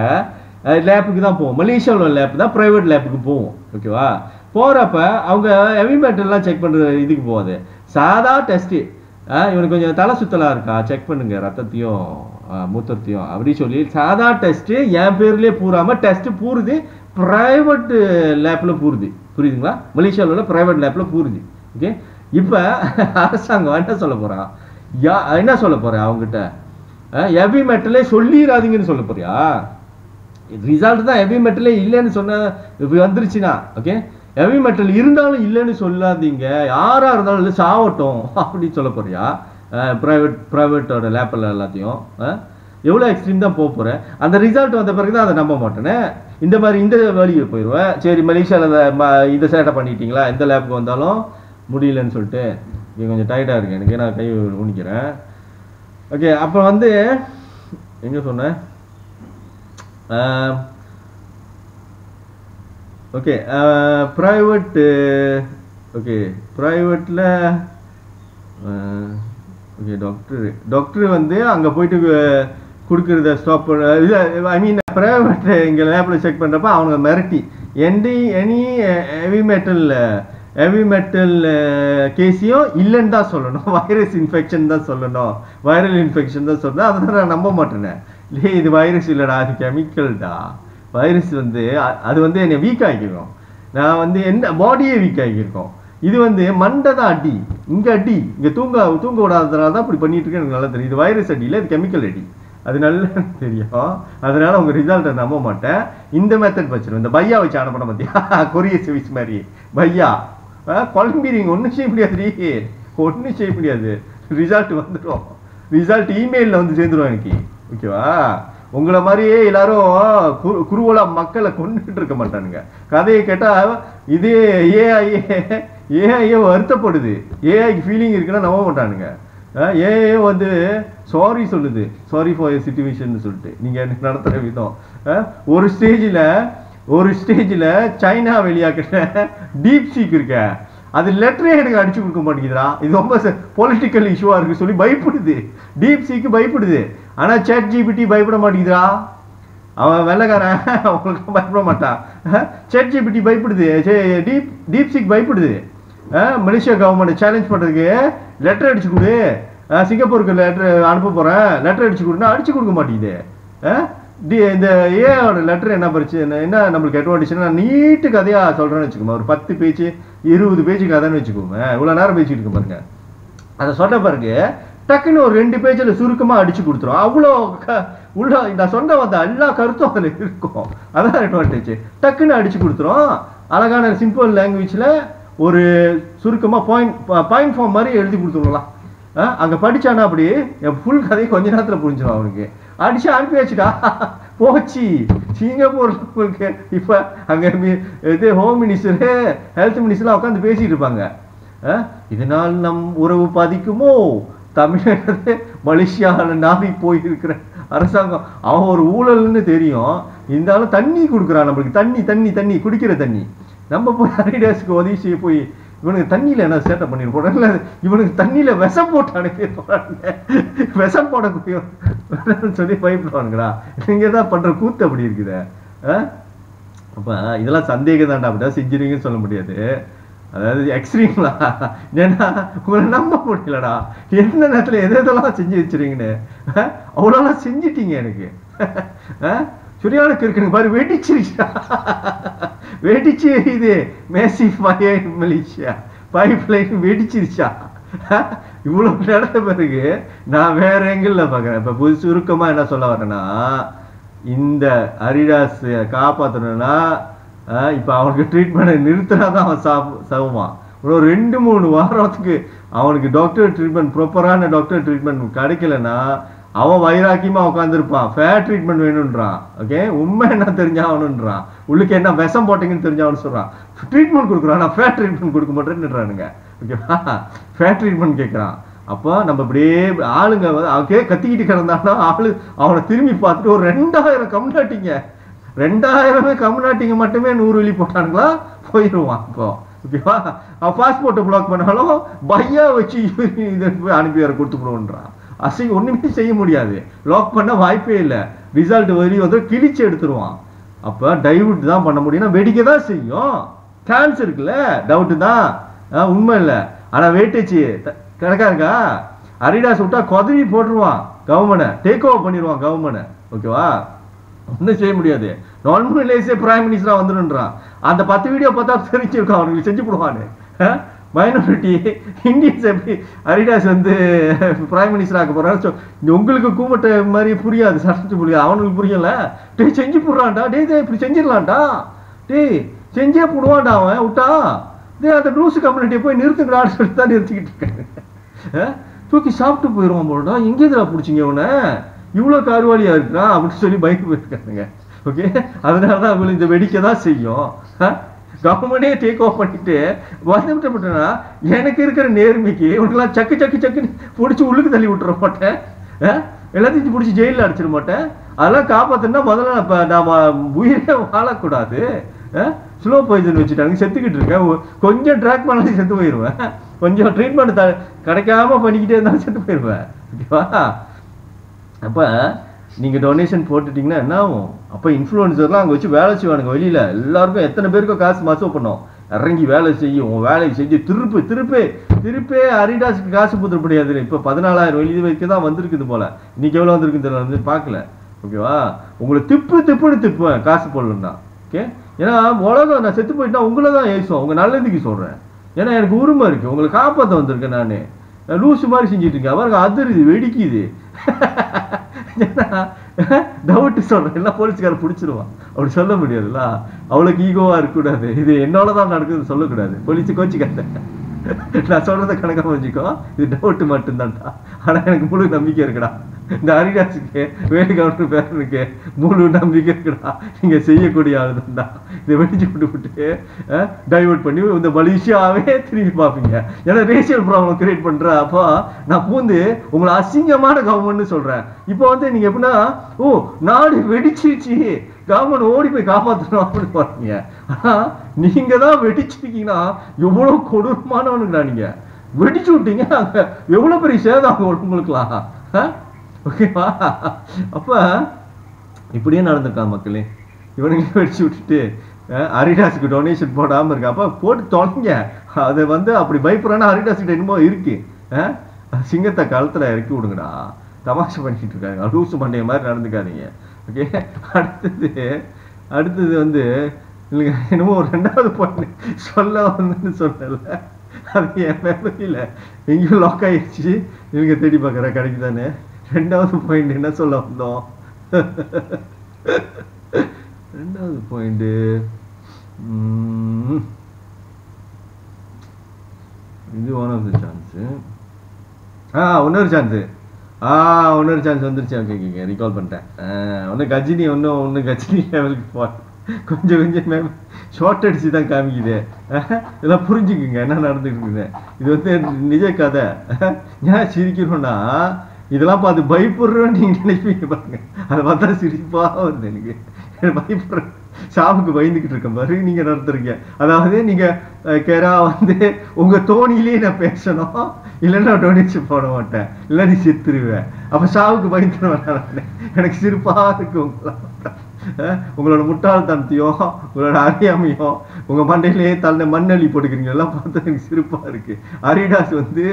[SPEAKER 1] லேப்புக்கு தான் போவோம். மலேசியாவில் லேப் தான் ப்ரைவேட் லேப்புக்கு போவோம். ஓகேவா? போகிறப்ப அவங்க ஹெவி மெட்டல்லாம் செக் பண்ணுற இதுக்கு போகாது, சாதா டெஸ்ட்டு. இவனுக்கு கொஞ்சம் தலை சுத்தலாக இருக்கா, செக் பண்ணுங்க ரத்தத்தையும் மூத்தத்தையும் அப்படி சொல்லி சாதா டெஸ்ட்டு என் பேர்லேயே பூராமல் டெஸ்ட்டு பூருது, ப்ரைவேட் லேப்பில் பூருது. புரியுதுங்களா? மலேசியாவில் உள்ள ப்ரைவேட் லேப்பில் பூருது. ஓகே, இப்போ அரசாங்கம் என்ன சொல்ல போகிறான், என்ன சொல்ல போகிறேன் அவங்ககிட்ட, ஹெவி மெட்டலே சொல்லிடாதீங்கன்னு சொல்ல போறியா? ரிசல்ட் தான் ஹெவி மெட்டலே இல்லைன்னு சொன்ன வந்துருச்சுன்னா, ஓகே, ஹெவி மெட்டல் இருந்தாலும் இல்லைன்னு சொல்லாதீங்க, யாராக இருந்தாலும் இல்லை சாவட்டும் அப்படின்னு சொல்ல போறியா? ப்ரைவேட்டோட லேப்பில் எல்லாத்தையும் எவ்வளோ எக்ஸ்ட்ரீம் தான் போக போகிறேன். அந்த ரிசல்ட் வந்த பிறகு தான் அதை நம்ப மாட்டேனே. இந்த மாதிரி இந்த வழியை போயிடுவேன். சரி, மலேசியாவில் இந்த சேட்டை பண்ணிட்டீங்களா, எந்த லேப்புக்கு வந்தாலும் முடியலன்னு சொல்லிட்டு இங்கே கொஞ்சம் டைட்டாக இருக்கு எனக்கு, நான் கை ஊனிக்கிறேன். ஓகே, அப்புறம் வந்து எங்கே சொன்னேன்? Okay, private. ஓகே, ப்ரைவேட்டில் ஓகே டாக்டர் வந்து அங்கே போயிட்டு கொடுக்குறத ஸ்டாப் பண்ண, இது ஐ மீன் ப்ரைவேட் இங்கே லேப்பில் செக் பண்ணுறப்ப அவங்க மிரட்டி எனி ஹெவி மெட்டல் கேஸையும் இல்லைன்னு தான் சொல்லணும், வைரஸ் இன்ஃபெக்ஷன் தான் சொல்லணும், வைரல் இன்ஃபெக்ஷன் தான் சொல்லணும். அதை தான் நான் நம்ப மாட்டேனே. இல்லை, இது வைரஸ் இல்லைடா, அது கெமிக்கல்டா. வைரஸ் வந்து அது வந்து என்னை வீக் ஆகிக்கும். நான் வந்து என்ன பாடியே வீக் ஆகியிருக்கோம். இது வந்து மண்டை தான் அடி, இங்க அடி, இங்க தூங்க விடாததுனால தான் இப்படி பண்ணிட்டு இருக்கேன். எனக்கு நல்லா தெரியும். இது வைரஸ் அடி இல்லை, இது கெமிக்கல் அடி. அது நல்லா தெரியும். அதனால உங்க ரிசல்ட்டை நம்ப மாட்டேன். இந்த மெத்தட் வச்சிருவேன். இந்த பையா வச்சு அனுப்பின பத்தியா, கொரிய சர்வீஸ் மாதிரி பையா குழம்பிடுங்க. ஒன்றும் செய்ய முடியாது, ஒன்றும் செய்ய முடியாது. ரிசல்ட் வந்துடும், ரிசல்ட் இமெயிலில் வந்து சேர்ந்துடும் எனக்கு. ஓகேவா? உங்களை மாதிரியே எல்லாரும் குருவலா மக்களை கொண்டுட்டு இருக்க மாட்டானுங்க. கதையை கேட்டா இது ஏஐ வருத்தப்படுது, ஏஐக்கு ஃபீலிங் இருக்குன்னா நம்ப மாட்டானுங்க. ஏஐ வந்து சாரி சொல்லுது, சாரி ஃபார் யர் சிச்சுவேஷன் சொல்லிட்டு நீங்க எனக்கு நடத்துற விதம். ஒரு ஸ்டேஜில் சைனா வெளியாக்கிட்ட டீப் சீக் இருக்க, அது லெட்டரே எனக்கு அடிச்சு கொடுக்க மாட்டேங்குதுடா. இது ரொம்ப பொலிட்டிக்கல் இஷ்யூவா இருக்கு சொல்லி பயப்படுது, டீப் சீக்கு பயப்படுது. ஆனா சேட் ஜிபிடி பயப்பட மாட்டேங்குதுடா. அவன் வெள்ளைக்காரன், அவங்களுக்கு பயப்பட மாட்டான். சேட் ஜிபிடி பயப்படுது, டீப் சீக் பயப்படுது. மலேசியா கவர்மெண்ட் சேலஞ்ச் பண்றதுக்கு லெட்டர் அடிச்சு கொடு, சிங்கப்பூருக்கு லெட்டர் அனுப்ப போறேன், லெட்டர் அடிச்சு கொடுன்னா அடிச்சு கொடுக்க மாட்டேங்குது. இந்த ஏஐயோட லெட்டர் என்ன பிரச்சனை, என்ன நம்மளுக்கு அட்வான்டேஜ்னா, நீட்டு கதையா சொல்றேன்னு வச்சுக்கோங்க. ஒரு 10 பேஜ் 20 பேஜ் கதைன்னு வச்சுக்கோங்க. இவ்வளவு நேரம் பேசிட்டு இருக்க பாருங்க. அதை சொன்ன பிறகு டக்குன்னு ஒரு 2 பேஜில் சுருக்கமா அடிச்சு கொடுத்துரும். அவ்வளோ உள்ள நான் சொன்ன வந்த எல்லா கருத்தும் அதில் இருக்கும். அதான் அட்வான்டேஜ். டக்குன்னு அடிச்சு கொடுத்துரும். அழகான சிம்பிள் லாங்குவேஜ்ல ஒரு சுருக்கமா பாயிண்ட் ஃபார்ம் மாதிரி எழுதி கொடுத்துருக்கலாம். அங்க படிச்சானா அப்படி ஃபுல் கதையை கொஞ்ச நேரத்துல புரிஞ்சிடும் அவனுக்கு. அடிச்சு அனுப்பி வச்சுட்டா போச்சு. சிங்கப்பூர் உங்களுக்கு இப்ப அங்க இது ஹோம் மினிஸ்டரு ஹெல்த் மினிஸ்டர்லாம் உட்காந்து பேசிட்டு இருப்பாங்க. இதனால் நம் உறவு பாதிக்குமோ, தமிழக மலேசியாவில் நாவி போயிருக்கிற அரசாங்கம். அவன் ஒரு ஊழல்னு தெரியும், இருந்தாலும் தண்ணி கொடுக்குறான் நம்மளுக்கு. தண்ணி குடிக்கிற தண்ணி. நம்ம போய் அரிடாஸுக்கு உதவி செய்ய போய் இவனுக்கு தண்ணியில என்ன சேட்டை பண்ணிட்டு போறாங்க. இவனுக்கு தண்ணியில விஷம் போட்டு அனுப்பி போறாங்க. விஷம் போடக்கூடிய சொல்லி பயப்படுவானுங்களா? நீங்க தான் பண்ற கூத்து அப்படி இருக்குது. அப்ப இதெல்லாம் சந்தேகம் தாண்டா, அப்படிதான் செஞ்சிருவீங்கன்னு சொல்ல முடியாது. அதாவது எக்ஸ்ட்ரீம்லா, ஏன்னா உங்களை நம்ப முடியலடா. எந்த நேரத்துல எதெல்லாம் செஞ்சு வச்சிருங்கன்னு அவ்வளோலாம் செஞ்சிட்டீங்க எனக்கு. சரியான இருக்குங்க பாரு, வெடிச்சிருச்சா, வெடிச்சு இது massive fire Malaysia pipeline வெடிச்சிருச்சா. இவ்வளவு நடந்த பிறகு நான் வேற எங்கல்ல பாக்குறேன். இப்ப சுருக்கமா என்ன சொல்ல வரேன்னா, இந்த அரிடாஸ் காப்பாற்றணும்னா இப்ப அவனுக்கு ட்ரீட்மெண்ட் நிறுத்தினாதான் அவன் சாவுவான். ஒரு 2-3 வாரத்துக்கு அவனுக்கு டாக்டர் ட்ரீட்மெண்ட், ப்ராப்பரான டாக்டர் ட்ரீட்மெண்ட் கிடைக்கலன்னா அவன் வைராக்கியமா உட்காந்துருப்பான். ஃபேர் ட்ரீட்மெண்ட் வேணும்ன்றான். ஓகே, உண்மை என்ன தெரிஞ்சாவணுன்றான். உள்ளுக்கு என்ன விஷம் போட்டீங்கன்னு தெரிஞ்சாவனு சொல்றான். ட்ரீட்மெண்ட் கொடுக்குறான், நான் ஃபேர் ட்ரீட்மெண்ட் கொடுக்க மாட்டேன்னுறானுங்க. ஓகேவா? ஃபேர் ட்ரீட்மெண்ட் கேட்கறான். அப்போ நம்ம அப்படியே ஆளுங்க அவன் கத்திக்கிட்டு கிடந்தான்னா ஆளு அவனை திரும்பி பார்த்துட்டு ஒரு 2000 கம்நாட்டிங்க, 2000 கம்நாட்டிங்க மட்டுமே 100 வெளி போட்டானுங்களா போயிடுவான். இப்போ ஓகேவா? அவன் பாஸ்போர்ட்டை பிளாக் பண்ணாலும் பையா வச்சு இதை அனுப்பி வர கொடுத்துக்கணுன்றான். ஒண்ணுமே செய்ய முடியாது, லாக் பண்ண வாய்ப்பே இல்லை. ரிசல்ட் வெளியே வந்து கிழிச்சு எடுத்துருவான். அப்ப டைவர்ட் தான் பண்ண முடியும், வெடிக்க தான் செய்யும். சான்ஸ் இருக்குல்ல, டவுட் தான், உண்மை இல்லை. ஆனா வெயிட்டேஜ் கணக்கா இருக்கா? அரிடாஸ் விட்டா கொதவி போட்டுருவான், கவர்மெண்ட் டேக் ஓவர் பண்ணிடுவான் கவர்மெண்ட். ஓகேவா? ஒன்றும் செய்ய முடியாது. நார்மலைஸே பிரைம் மினிஸ்டரா வந்துடுன்றான். அந்த 10 வீடியோ பார்த்தா தெரிஞ்சிருக்கான் அவனுக்கு செஞ்சு போடுவான்னு. மைனாரிட்டி இந்தியன்ஸ் எப்படி அரிடாஸ் வந்து பிரைம் மினிஸ்டர் ஆக்க போறாரு. உங்களுக்கு கூப்பிட்ட மாதிரி புரியாது, சட்டத்து புரியாது, அவனுக்கு புரியல. டே செஞ்சு போடுறான்டா, டே இப்படி செஞ்சிடலான்டா, டே செஞ்சே போடுவான்டா அவன் விட்டா. டே அந்த ரூஸ் கம்யூனிட்டியை போய் நிறுத்துக்கிறான்னு சொல்லி தான் நிறுத்திக்கிட்டு இருக்காங்க. தூக்கி சாப்பிட்டு போயிடுவான் போடா. எங்கே இதுல பிடிச்சிங்க அவனை, இவ்வளவு கார்வாலியா இருக்கிறான் அப்படின்னு சொல்லி பயந்து போயிருக்காங்க. ஓகே, அதனாலதான் அவங்களுக்கு இந்த வெடிக்க தான் செய்யும். கவர்மெண்டே டேக் ஓவர் பண்ணிட்டு வந்துட்டா எனக்கு இருக்கிற நேர்மைக்கு உனக்குலாம் சக்கு சக்கு சக்குன்னு பிடிச்சி உள்ளுக்கு தள்ளி விட்டுற மாட்டேன், எல்லாத்தையும் பிடிச்சி ஜெயிலில் அடிச்சிட மாட்டேன். அதெல்லாம் காப்பாத்தணும்னா முதல்ல நாம உயிரே வாழக்கூடாது. ஸ்லோ பாய்சன் வச்சுட்டாங்க, செத்துக்கிட்டு இருக்கேன். கொஞ்சம் ட்ராக் பண்ணாலும் செத்து போயிடுவேன், கொஞ்சம் ட்ரீட்மெண்ட் கிடைக்காம பண்ணிக்கிட்டே இருந்தாலும் செத்து போயிடுவேன். ஓகேவா? அப்ப நீங்க டொனேஷன் போட்டுட்டீங்கன்னா என்ன ஆகும்? அப்ப இன்ஃப்ளூயன்சர்லாம் அங்க வச்சு வேலை செய்வானுங்க. வெளியில எல்லாருக்கும் எத்தனை பேருக்கும் காசு மசூவ் பண்ணோம், இறங்கி வேலை செய்யும். வேலையை செஞ்சு திருப்பே அரிடாஸுக்கு காசு புத்திர முடியாது. இப்ப 14,000 வெளியே வரைக்கும் தான் வந்திருக்குது போல. இன்னைக்கு எவ்வளவு வந்திருக்குன்னு தெரியல, பார்க்கல. ஓகேவா? உங்களை திப்புன்னு திப்புவேன் காசு போடலன்னா. ஓகே, ஏன்னா உலகம் நான் செத்து போயிட்டா உங்களை தான் ஏசுவோம். உங்க நல்லதுக்கு சொல்றேன். ஏன்னா எனக்கு உரிமை இருக்கு, உங்களை காப்பாற்ற வந்திருக்கேன். நான் லூசு மாதிரி செஞ்சுட்டு இருக்கேன், அவருக்கு அதிருது, வெடிக்குது. ஏன்னா டவுட் சொல்றேன், எல்லாம் போலீஸ்காரர் பிடிச்சிருவான், அப்படி சொல்ல முடியாதுல்ல. அவளுக்கு ஈகோவா இருக்கக்கூடாது, இது என்னோடதான் நடக்குதுன்னு சொல்லக்கூடாது, போலீஸு கோச்சிக்காத. நான் சொல்றத கணக்கா புரிஞ்சுக்கோ, இது டவுட் மட்டும்தான்டா. ஆனா எனக்கு முழு நம்பிக்கை இருக்குடா, இந்த ஹரிதாஸுக்கு வேலு கவுண்டர் பேரனுக்கு முழு நம்பிக்கை இருக்குடா, நீங்க செய்யக்கூடிய ஆளுதான்டா. இதை வெடிச்சு விட்டு டைவர்ட் பண்ணி இந்த மலேசியாவே திரும்பி பார்ப்பீங்க. ஏன்னா ரேஷியல் ப்ராப்ளம் கிரியேட் பண்ற. அப்போ நான் பூந்து உங்களை அசிங்கமான கவர்மெண்ட்னு சொல்றேன். இப்போ வந்து நீங்க எப்படின்னா, ஓ நாடு வெடிச்சிருச்சு, கவர்மெண்ட் ஓடி போய் காப்பாற்றணும் அப்படின்னு பாருங்க. ஆனா நீங்க தான் வெடிச்சிருக்கீங்கன்னா எவ்வளவு கொடூரமானவனுக்குடா. நீங்க வெடிச்சு விட்டீங்க, அங்க எவ்வளவு பெரிய சேதம் உங்களுக்குலாம். ஓகேவா? அப்ப இப்படியே நடந்திருக்காங்க மக்களே. இவனுங்க வெடிச்சு விட்டுட்டு ஹரிதாஸுக்கு டொனேஷன் போடாம இருக்கு. அப்ப போட்டு தொலைங்க. அதை வந்து அப்படி பயப்படுறான்னா ஹரிதாஸுக்கிட்ட என்னமோ இருக்கு. சிங்கத்தை களத்துல இறக்கி விடுங்கடா, தமாஷை பண்ணிட்டு இருக்காங்க, லூசு மண்டைய மாதிரி நடந்துக்காதீங்க. ஓகே, அடுத்தது வந்து இல்லைங்க, என்னமோ ஒரு 2வது பாயிண்ட் சொல்ல வந்து சொல்லல, அது என் மெமரியில எங்கேயும் லாக் ஆயிடுச்சு. நீங்க தேடி பார்க்குற கிடைக்கு தானே. 2வது பாயிண்ட் என்ன சொல்ல வந்தோம்? 2வது பாயிண்ட் இது ஒன் ஆஃப் த சான்ஸு. இன்னொரு சான்ஸ் வந்துருச்சு. ஓகே ஓகே, ரிகால் பண்ணிட்டேன். ஒன்றும் கஜினி லெவலுக்கு கொஞ்சம் ஷார்ட் அடிச்சு தான் காமிக்குது. இதெல்லாம் புரிஞ்சுக்குங்க என்ன நடந்துட்டு இருக்குது. இது வந்து நிஜ கதை. ஏன் சிரிக்கணும்னா, இதெல்லாம் பார்த்து பயப்படுறோன்னு நீங்க நினைப்பீங்க பாருங்க, அதை பார்த்தா சிரிப்பா வருது எனக்கு. பயப்படுறேன், சாவுக்கு பயந்துகிட்டு இருக்கேன் பாரு நீங்க நடத்துறீங்க. அதாவது நீங்க கேரா வந்து உங்க தோணியிலேயே நான் பேசணும், இல்லைன்னா டொனேஷன் போட மாட்டேன், இல்லை நீ செத்துருவேன். அப்ப சாவுக்கு பயந்துருவேன். எனக்கு சிரிப்பா இருக்கு உங்களோட முட்டாள்தனத்தையும் உங்களோட அறியாமையும் உங்க மண்டையிலேயே தள்ள மண்ணள்ளி போட்டுக்கிறீங்க எல்லாம் பார்த்தா எனக்கு சிரிப்பா இருக்கு. ஹரிதாஸ் வந்து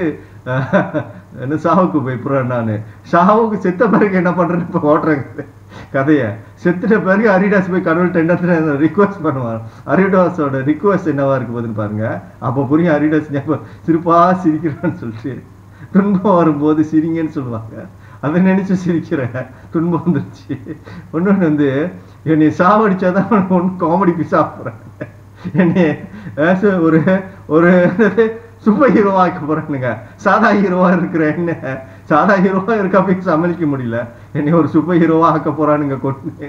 [SPEAKER 1] என்ன சாவுக்கு பயப்படுறேன். நான் சாவுக்கு செத்த பிறகு என்ன பண்றேன்னு இப்ப ஓட்டுறேங்க கதைய. செத்துட்ட பிறகு ஹரிதாஸ் போய் கடவுள்கிட்ட என்ன ரிக்வஸ்ட் பண்ணுவார். ஹரிதாஸோட ரிக்வஸ்ட் என்னவா இருக்கு போதுன்னு பாருங்க. அப்ப புரியும் ஹரிதாஸ் சிரிப்பா சிரிக்கிறான்னு சொல்லிட்டு. துன்பம் வரும்போது சிரிங்கன்னு சொல்லுவாங்க, அதை நினைச்சு சிரிக்கிறேன். துன்பம் வந்துருச்சு. ஒண்ணு வந்து என்னை சாவடிச்சாதான் ஒண்ணு காமெடிக்கு சாப்பிட்றேன். என்னை ஒரு ஒரு சூப்பர் ஹீரோவா ஆக்க போறானுங்க. சாதா ஹீரோவா இருக்கிற என்ன, சாதா ஹீரோவா இருக்கப்ப சமாளிக்க முடியல, என்னை ஒரு சூப்பர் ஹீரோவா ஆக்க போறானுங்க கொண்டு.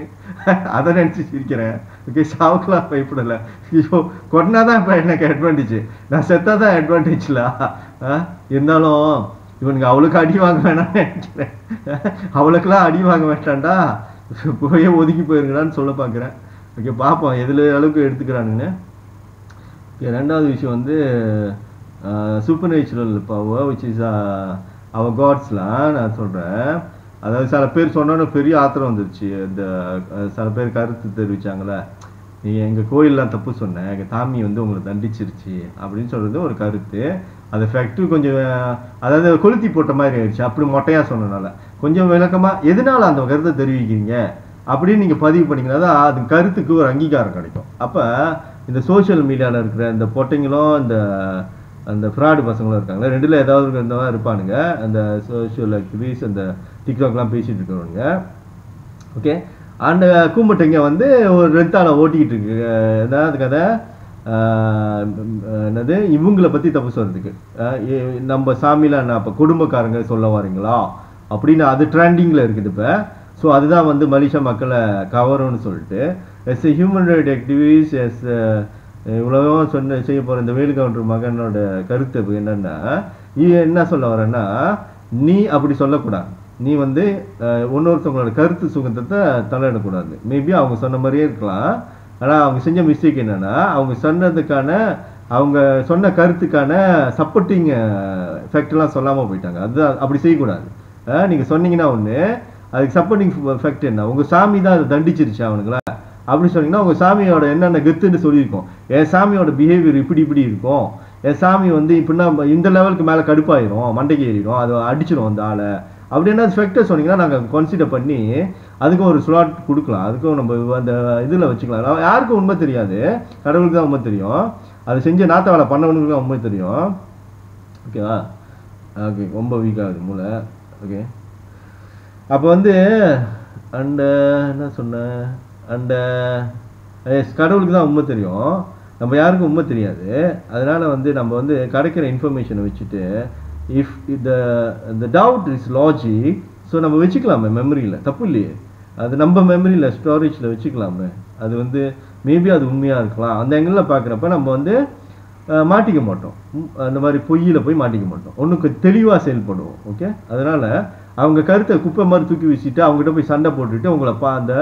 [SPEAKER 1] அதை நினைச்சு சிரிக்கிறேன். ஓகே, சாவுக்கெல்லாம் பயப்படல. ஐயோ கொண்டாதான் இப்ப எனக்கு அட்வான்டேஜ், நான் செத்தாதான் அட்வான்டேஜ்ல. இருந்தாலும் இவனுக்கு அவளுக்கு அடி வாங்க வேணாம்னு நினைக்கிறேன். அவளுக்கெல்லாம் அடி வாங்க வேண்டாம்டா, போய் ஒதுக்கி போயிருங்கடான்னு சொல்ல பாக்குறேன். ஓகே, பார்ப்போம் எதுல அளவுக்கு எடுத்துக்கிறானுன்னு. 2வது விஷயம் வந்து supernatural power which is our காட்ஸ்லாம் நான் சொல்றேன். அதாவது சில பேர் சொன்னோன்னு பெரிய ஆத்திரம் வந்துருச்சு. இந்த சில பேர் கருத்து தெரிவிச்சாங்களே, நீ எங்க கோயிலெலாம் தப்பு சொன்ன, எங்க தாமி வந்து உங்களை தண்டிச்சிருச்சு அப்படின்னு சொல்றது ஒரு கருத்து. அது ஃபேக்ட் கொஞ்சம் அதாவது கொளுத்தி போட்ட மாதிரி ஆயிடுச்சு. அப்படி மொட்டையா சொன்னனால கொஞ்சம் விளக்கமா எதனால அந்த கருத்தை தெரிவிக்கிறீங்க அப்படின்னு நீங்க பதிவு பண்ணீங்கன்னா தான் அது கருத்துக்கு ஒரு அங்கீகாரம் கிடைக்கும். அப்ப இந்த சோசியல் மீடியால இருக்கிற இந்த பொட்டைங்களும் இந்த அந்த ஃப்ராடு பசங்களும் இருக்காங்க, 2ல ஏதாவது இருந்தவங்க இருப்பானுங்க. அந்த சோசியல் ஆக்டிவிஸ்ட் அந்த டிக்டாக்லாம் பேசிட்டு இருக்கிறவங்க. ஓகே, அந்த கூம்பட்டைங்க வந்து ஒரு ரெத்தால ஓட்டிக்கிட்டு இருக்கு. ஏதாவது கதை என்னது இவங்களை பத்தி தப்பு சொல்றதுக்கு, நம்ம சாமியில நான் அப்ப குடும்பக்காரங்க சொல்ல வரீங்களா அப்படின்னு அது ட்ரெண்டிங்ல இருக்குது இப்ப. ஸோ அதுதான் வந்து மலேசியா மக்களை கவரும்னு சொல்லிட்டு as a human right activist எஸ் இவ்வளவும் செய்ய போற இந்த வேலு கவுண்டர் மகனோட கருத்து என்னன்னா, என்ன சொல்ல வரேன்னா, நீ அப்படி சொல்லக்கூடாது. நீ வந்து இன்னொருத்தவங்களோட கருத்து சுதந்திரத்தை தலையிடக்கூடாது. மேபி அவங்க சொன்ன மாதிரியே இருக்கலாம், ஆனா அவங்க செஞ்ச மிஸ்டேக் என்னன்னா, அவங்க சொன்னதுக்கான அவங்க சொன்ன கருத்துக்கான சப்போர்ட்டிங் ஃபேக்ட்லாம் சொல்லாம போயிட்டாங்க. அது அப்படி செய்யக்கூடாது. நீங்க சொன்னீங்கன்னா ஒண்ணு, அதுக்கு சப்போர்ட்டிங் ஃபேக்ட் என்ன, உங்க சாமி தான் அதை தண்டிச்சிருச்சு அவனுங்களா அப்படி சொன்னீங்கன்னா, உங்க சாமியோட என்னென்ன கெத்துன்னு சொல்லியிருக்கோம். என் சாமியோட பிஹேவியர் இப்படி இப்படி இருக்கும், என் சாமி வந்து இப்படின்னா இந்த லெவலுக்கு மேல கடுப்பாயிரும், மண்டைக்கு ஏறிடும், அதை அடிச்சிடும் அந்த ஆளை அப்படின்னா ஃபேக்டர் சொன்னீங்கன்னா நாங்கள் கன்சிடர் பண்ணி அதுக்கும் ஒரு ஸ்லாட் கொடுக்கலாம். அதுக்கும் நம்ம அந்த இதில் வச்சுக்கலாம். யாருக்கும் உண்மை தெரியாது, கடவுளுக்கு தான் உண்மை தெரியும். அது செஞ்ச நாத்த வேலை பண்ணவனுக்கு ரொம்ப தெரியும். ஓகேவா? ஓகே, ரொம்ப வீக் ஆகுது மூளை. ஓகே, அப்போ வந்து அண்ட் என்ன சொன்னேன், அண்ட் கடவுளுக்கு தான் உண்மை தெரியும், நம்ம யாருக்கும் உண்மை தெரியாது. அதனால வந்து நம்ம வந்து கிடைக்கிற இன்ஃபர்மேஷனை வச்சுட்டு இஃப் இந்த டவுட் இஸ் லாஜிக், ஸோ நம்ம வச்சுக்கலாமே மெமரியில், தப்பு இல்லையே. அது நம்ம மெமரியில் ஸ்டோரேஜில் வச்சுக்கலாமே. அது வந்து மேபி அது உண்மையாக இருக்கலாம். அந்த எங்களில் பார்க்குறப்ப நம்ம வந்து மாட்டிக்க மாட்டோம், அந்த மாதிரி பொய்யில் போய் மாட்டிக்க மாட்டோம், ஒன்றுக்கு தெளிவாக செயல்படுவோம். ஓகே, அதனால் அவங்க கருத்தை குப்பை மாதிரி தூக்கி வச்சுட்டு அவங்ககிட்ட போய் சண்டை போட்டுட்டு உங்களை அந்த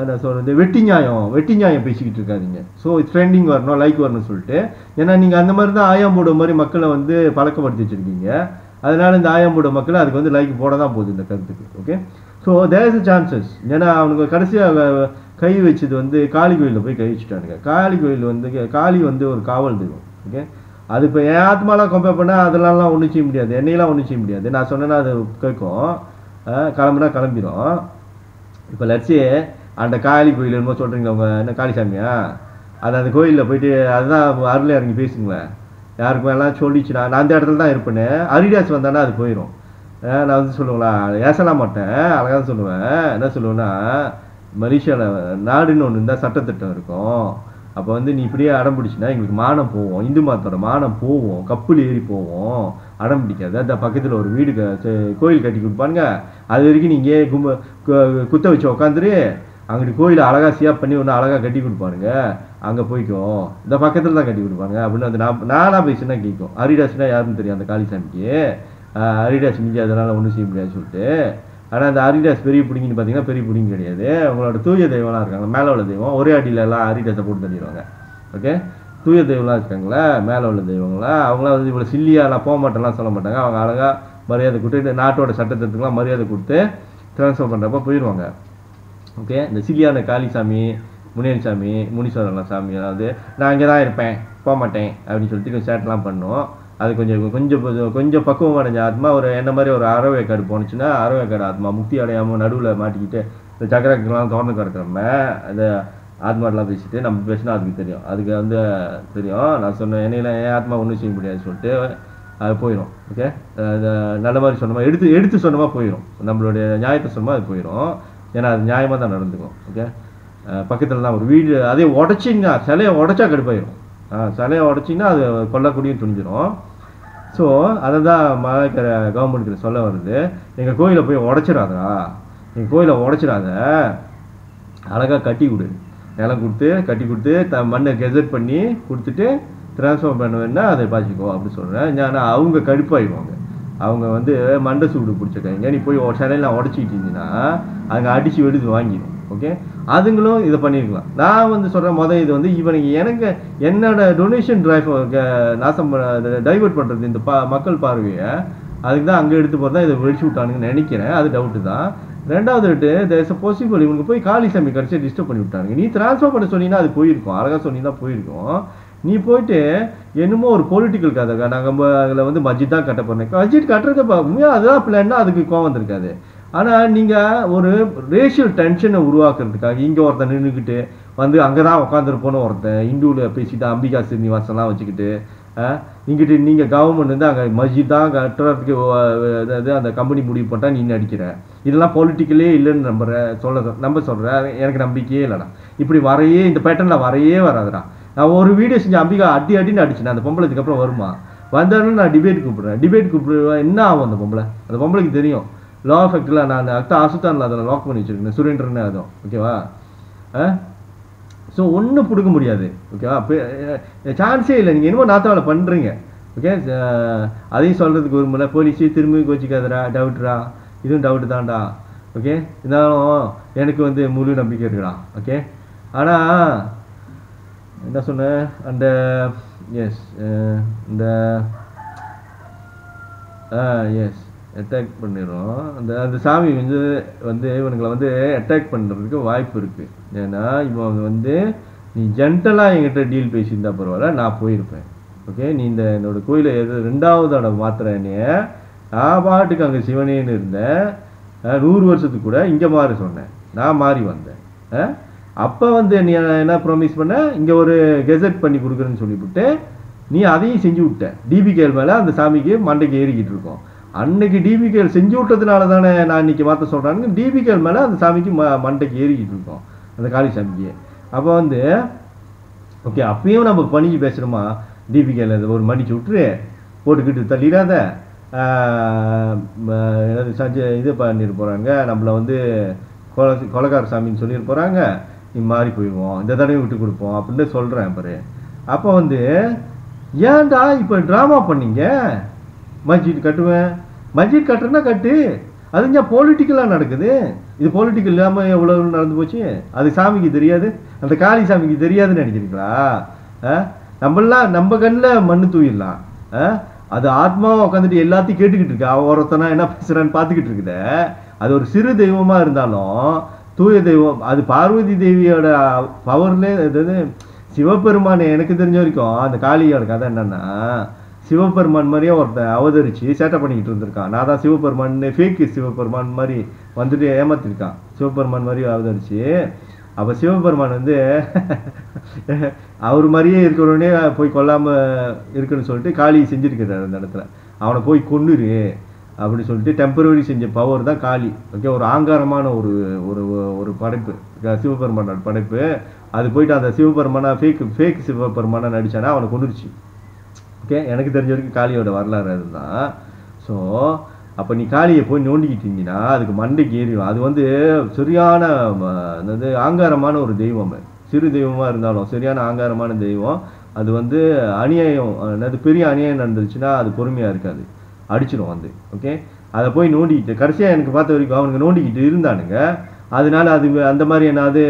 [SPEAKER 1] என்ன சொல்கிறது வெட்டி நியாயம் பேசிக்கிட்டு இருக்காதிங்க. ஸோ ட்ரெண்டிங் வரணும், லைக் வரணும்னு சொல்லிட்டு. ஏன்னா நீங்கள் அந்த மாதிரி தான் ஆயாம்போட மாதிரி மக்களை வந்து பழக்கப்படுத்தி வச்சுருக்கீங்க. அதனால் இந்த ஆயாம்போட மக்களை அதுக்கு வந்து லைக் போட தான் போகுது இந்த கருத்துக்கு. Okay, so there is chances. ஏன்னா அவனுக்கு கடைசியாக கை வச்சது வந்து காளி கோயிலில் போய் கை வச்சுட்டானுங்க. காளி கோயில் வந்து காளி வந்து ஒரு காவல் தெய்வம். ஓகே, அது இப்போ என் ஆத்மாலாம் கம்பேர் பண்ணால் அதெல்லாம் ஒன்றும் செய்ய முடியாது, என்னையெல்லாம் ஒன்றும் செய்ய முடியாது. நான் சொன்னேன்னா அது கேட்கும், கிளம்புனா கிளம்பிடும். இப்போ லட்சிய அந்த காளி கோயில் என்னமோ சொல்கிறீங்களா, அவங்க என்ன காளிசாமியா, அது அந்த கோயிலில் போயிட்டு அதுதான் அருள் இறங்கி பேசுங்களேன். யாருக்கும் எல்லாம் சொல்லிச்சுன்னா நான் அந்த இடத்துல தான் இருப்பேன்னு. அரிடாஸ் வந்தானா அது போயிடும். நான் வந்து சொல்லுவேங்களா, ஏசலாம் மாட்டேன், அழகாக தான் சொல்லுவேன். என்ன சொல்லுவேன்னா, மலேசியாவில் நாடுன்னு ஒன்று இருந்தால் சட்டத்திட்டம் இருக்கும். அப்போ வந்து நீ இப்படியே அடம் பிடிச்சின்னா எங்களுக்கு மானம் போவோம், இந்து மதத்தோட மானம் போவோம், கப்பல் ஏறி போவோம். அடம் பிடிக்காது. அந்த பக்கத்தில் ஒரு வீடு கோயில் கட்டி கொடுப்பானுங்க, அது வரைக்கும் நீங்கள் குத்த வச்சு உக்காந்துரு, அங்கிட்டு கோயிலை அழகாக சியாப் பண்ணி ஒன்று அழகாக கட்டி கொடுப்பானுங்க, அங்கே போய்க்கோ, இந்த பக்கத்தில் தான் கட்டி கொடுப்பாங்க அப்படின்னு அந்த நானாக பேசுனா கேட்கும். ஹரிடாஸ்னா யாருன்னு தெரியும் அந்த காளிசாமிக்கு. ஹரிடாஸ் மிஞ்சி அதனால் ஒன்றும் செய்ய முடியாதுன்னு சொல்லிட்டு. ஆனால் அந்த ஹரிடாஸ் பெரிய பிடிங்கின்னு பார்த்தீங்கன்னா பெரிய பிடிங்க கிடையாது. அவங்களோட தூய தெய்வம்லாம் இருக்காங்க, மேலே உள்ள தெய்வம் ஒரே அடியில் எல்லாம் ஹரிடாஸை போட்டு தள்ளிடுவாங்க. ஓகே, தூய தெய்வம்லாம் இருக்காங்களா, மேலே உள்ள தெய்வங்களா, அவங்களாம் வந்து இவ்வளோ சில்லியாலாம் போக மாட்டேன்லாம் சொல்ல மாட்டாங்க. அவங்க அழகாக மரியாதை கொடுத்து நாட்டோட சட்டத்திட்டத்துக்குலாம் மரியாதை கொடுத்து ட்ரான்ஸ்ஃபர் பண்ணுறப்ப போயிடுவாங்க. ஓகே, இந்த சில்லியான காளிசாமி, முனியன்சாமி, முனீஸ்வரன் சாமி, அதாவது நான் இங்கே தான் இருப்பேன் போக மாட்டேன் அப்படின்னு சொல்லிட்டு கொஞ்சம் சேட்டெலாம் பண்ணும். அது கொஞ்சம் பக்குவம் அடைஞ்ச ஆத்மா ஒரு என்ன மாதிரி ஒரு அறவேக்காடு போனுச்சுன்னா, அறவேக்காடு ஆத்மா முக்தி அடையாமல் நடுவில் மாட்டிக்கிட்டு இந்த சக்கரக்கெல்லாம் திறந்து கிடக்கிறோம். அந்த ஆத்மாட்டெலாம் பேசிட்டு நம்ம பேசினா அதுக்கு தெரியும், அதுக்கு வந்து தெரியும். நான் சொன்னேன் என்னையில என் ஆத்மா ஒன்றும் செய்ய முடியாதுன்னு சொல்லிட்டு அது போயிடும். ஓகே, நல்ல மாதிரி சொன்னமா எடுத்து சொன்னமா போயிடும், நம்மளுடைய நியாயத்தை சொன்னமா அது போயிடும். ஏன்னா அது நியாயமாக தான் நடந்துக்கும். ஓகே, பக்கத்தில் தான் ஒரு வீடு, அதே உடச்சிங்கன்னா சிலையை உடச்சா கடுப்பாயிடும். சிலையை உடச்சிங்கன்னா அது கொல்லக்கூடியும் துணிஞ்சிடும். ஸோ அதை தான் மலைக்கிற கவர்மெண்ட்டுக்கு சொல்ல வருது, எங்கள் கோயிலை போய் உடச்சிடாதா, எங்கள் கோயிலை உடச்சிடாத, அழகாக கட்டி கொடு, நிலம் கொடுத்து கட்டி கொடுத்து மண்ணை கெசட் பண்ணி கொடுத்துட்டு ட்ரான்ஸ்ஃபர் பண்ண வேணா அதை பாய்ச்சிக்கோ அப்படின்னு சொல்கிறேன். ஏன்னா அவங்க கடுப்பாயிடுவாங்க, அவங்க வந்து மண்டை சூடு பிடிச்சிருக்காங்க. நீ போய் சிலையெல்லாம் உடச்சிக்கிட்டு இருந்தீங்கன்னா அங்கே அடித்து வெடித்து வாங்கிடும். ஓகே, அதுங்களும் இதை பண்ணியிருக்கலாம். நான் வந்து சொல்கிறேன் இது வந்து இவனுக்கு எனக்கு என்னோட டொனேஷன் டிரைவ் நாசம் டைவெர்ட் பண்ணுறது இந்த மக்கள் பார்வையை, அதுக்கு தான் அங்கே எடுத்து போகிறதா இதை வெடிச்சு விட்டானுங்கன்னு நினைக்கிறேன். அது டவுட்டு தான். ரெண்டாவது தேர்ஸ் அ பாசிபிள் இவனுக்கு போய் காளிசாமி கடைசியாக டிஸ்டர்ப் பண்ணி விட்டானுங்க. நீ ட்ரான்ஸ்ஃபர் பண்ண சொன்னீங்கன்னா அது போயிருக்கும், அழகாக சொன்னீங்கன்னா போயிருக்கும். நீ போயிட்டு என்னமோ ஒரு பொலிட்டிக்கல் கதை நாங்கள் அதில் வந்து மஸ்ஜித் தான் கட்ட போறேன், மஸ்ஜித் கட்டுறதை உண்மையாக அதுதான் பிளான்னா அதுக்கு கோவம் வந்திருக்காது. ஆனால் நீங்கள் ஒரு ரேஷியல் டென்ஷனை உருவாக்குறதுக்காக இங்கே ஒருத்தன் நின்றுக்கிட்டு வந்து அங்கே தான் உட்காந்துருப்போன்னு ஒருத்தன் இந்துவில் பேசிட்டு அம்பிகா ஸ்ரீனிவாசன்லாம் வச்சுக்கிட்டு இங்கிட்டு நீங்கள் கவர்மெண்ட் வந்து அங்கே மஸ்ஜித் தான் கட்டுறதுக்கு அதாவது அந்த கம்பெனி முடிவு போட்டால் நீ நடிக்கிற, இதெல்லாம் பொலிட்டிக்கலே இல்லைன்னு நம்ப சொல்கிறேன். எனக்கு நம்பிக்கையே இல்லைடா, இப்படி வரையே இந்த பேட்டர்னில் வரையே வராதுடா. நான் ஒரு வீடியோ செஞ்சு அம்பிகா அடின்னு அடிச்சுனேன், அந்த பொம்பளை இதுக்கப்புறம் வருமா வந்தாலும் நான் டிபேட் கூப்பிடுவேன். என்ன ஆகும் அந்த பொம்பளைக்கு தெரியும் லா எஃபெக்டில் நான் ஆசுத்தானில் அதில் லாக் பண்ணி வச்சுருக்கேன், சுரேந்திரன்னு அதுவும். ஓகேவா? ஸோ ஒன்றும் பிடிக்க முடியாது. ஓகேவா? சான்ஸே இல்லை. நீங்கள் என்னமோ நாத்தாவலை பண்ணுறீங்க. ஓகே, அதையும் சொல்கிறதுக்கு ஒரு முறை போலீஸு திரும்பி கோச்சிக்காதரா, டவுட்ரா, இதுவும் டவுட்டு தான்டா. ஓகே, இருந்தாலும் எனக்கு வந்து முழு நம்பிக்கை இருக்குடா. ஓகே, ஆனால் என்ன சொன்னேன், அந்த எஸ் இந்த எஸ் அட்டாக் பண்ணிடுறோம். அந்த சாமி வந்து இவனுங்களை வந்து அட்டாக் பண்ணுறதுக்கு வாய்ப்பு இருக்குது. ஏன்னா இவன் வந்து நீ ஜென்டலாக என்கிட்ட டீல் பேசியிருந்தா பரவாயில்ல, நான் போயிருப்பேன். ஓகே, நீ என்னோட கோயிலை ரெண்டாவது இடம் மாத்திரனே நான் பாட்டுக்கு அங்கே சிவனேன்னு இருந்தேன். 100 வருஷத்துக்கு கூட இங்கே மாறி சொன்னேன், நான் மாறி வந்தேன். அப்போ வந்து நீ என்ன ப்ராமிஸ் பண்ண, இங்கே ஒரு கெசட் பண்ணி கொடுக்குறேன்னு சொல்லிவிட்டு நீ அதையும் செஞ்சு விட்ட. டிபிகேஎல் மேலே அந்த சாமிக்கு மண்டைக்கு ஏறிக்கிட்டு இருக்கோம். அன்னைக்கு டிபிகேஎல் செஞ்சு விட்டதுனால தானே நான் இன்னைக்கு மாற்ற சொல்கிறாங்க. டிபிகேஎல் மேலே அந்த சாமிக்கு மண்டைக்கு ஏறிக்கிட்டு இருக்கோம், அந்த காளி சாமிக்கு. அப்போ வந்து ஓகே, அப்பயும் நம்ம பணிக்கு பேசுகிறோமா, டிபிகேஎல் ஒரு மன்னிச்சு விட்டுரு, போட்டுக்கிட்டு தள்ளிடாத, இது பண்ணிட்டு போகிறாங்க, நம்மளை வந்து கொலைகார சாமின்னு சொல்லிட்டு போகிறாங்க, நீ மாறி போயிடுவோம், இந்த தடவை விட்டு கொடுப்போம் அப்படின்னு சொல்கிறேன் பாரு. அப்போ வந்து ஏன்டா இப்போ ட்ராமா பண்ணீங்க? மஸ்ஜித் கட்டுவேன், மஸ்ஜித் கட்டுறேன்னா கட்டு, அது ஏன் பொலிட்டிக்கலாக நடக்குது? இது பொலிட்டிக்கல் இல்லாமல் எவ்வளோ நடந்து போச்சு. அது சாமிக்கு தெரியாது, அந்த காளி சாமிக்கு தெரியாதுன்னு நினைக்கிறீங்களா? நம்மளாம் நம்ம கண்ணில் மண்ணு தூயிடலாம், அது ஆத்மாவை உட்காந்துட்டு எல்லாத்தையும் கேட்டுக்கிட்டு இருக்கு. ஒருத்தனா என்ன பேசுறான்னு பார்த்துக்கிட்டு இருக்குது. அது ஒரு சிறு தெய்வமாக இருந்தாலும் தூய தெய்வம். அது பார்வதி தேவியோட பவர்லே, அதாவது சிவபெருமான் எனக்கு தெரிஞ்ச வரைக்கும் அந்த காளியோட கதை என்னன்னா, சிவபெருமான் மாதிரியே ஒருத்தன் அவதரிச்சு சேட்டை பண்ணிக்கிட்டு இருந்திருக்கான். நான் தான் சிவபெருமான், ஃபேக் சிவபெருமான் மாதிரி வந்துட்டு ஏமாத்திருக்கான், சிவபெருமான் மாதிரி அவதரிச்சு. அப்போ சிவபெருமான் வந்து அவர் மாதிரியே இருக்கிறவனே போய் கொல்லாமல் இருக்குன்னு சொல்லிட்டு காளி செஞ்சுருக்கிறார் அந்த இடத்துல. அவனை போய் கொன்னுரு அப்படி சொல்லிட்டு டெம்பரரி செஞ்ச பவர் தான் காளி. ஓகே, ஒரு ஆங்காரமான ஒரு ஒரு ஒரு படைப்பு, சிவபெருமானோட படைப்பு. அது போயிட்டு அந்த சிவபெருமானா ஃபேக் சிவபெருமானா நடிச்சானா அவனை கொண்டுருச்சு. ஓகே, எனக்கு தெரிஞ்ச வரைக்கும் காளியோட வரலாறு அதுதான். ஸோ அப்போ நீ காளியை போய் நோண்டிக்கிட்டு இருந்தீங்கன்னா அதுக்கு மண்டைக்கு ஏறிடும். அது வந்து சரியான அதாவது ஆங்காரமான ஒரு தெய்வம், சிறு தெய்வமாக இருந்தாலும் சரியான ஆங்காரமான தெய்வம். அது வந்து அநியாயம், அதாவது பெரிய அநியாயம் நடந்துருச்சுன்னா அது பொறுமையாக இருக்காது, அடிச்சிடும் வந்து. ஓகே, அதை போய் நோண்டிக்கிட்டு கடைசியாக எனக்கு பார்த்த வரைக்கும் அவனுக்கு நோண்டிக்கிட்டு இருந்தானுங்க. அதனால அது அந்த மாதிரி என்னது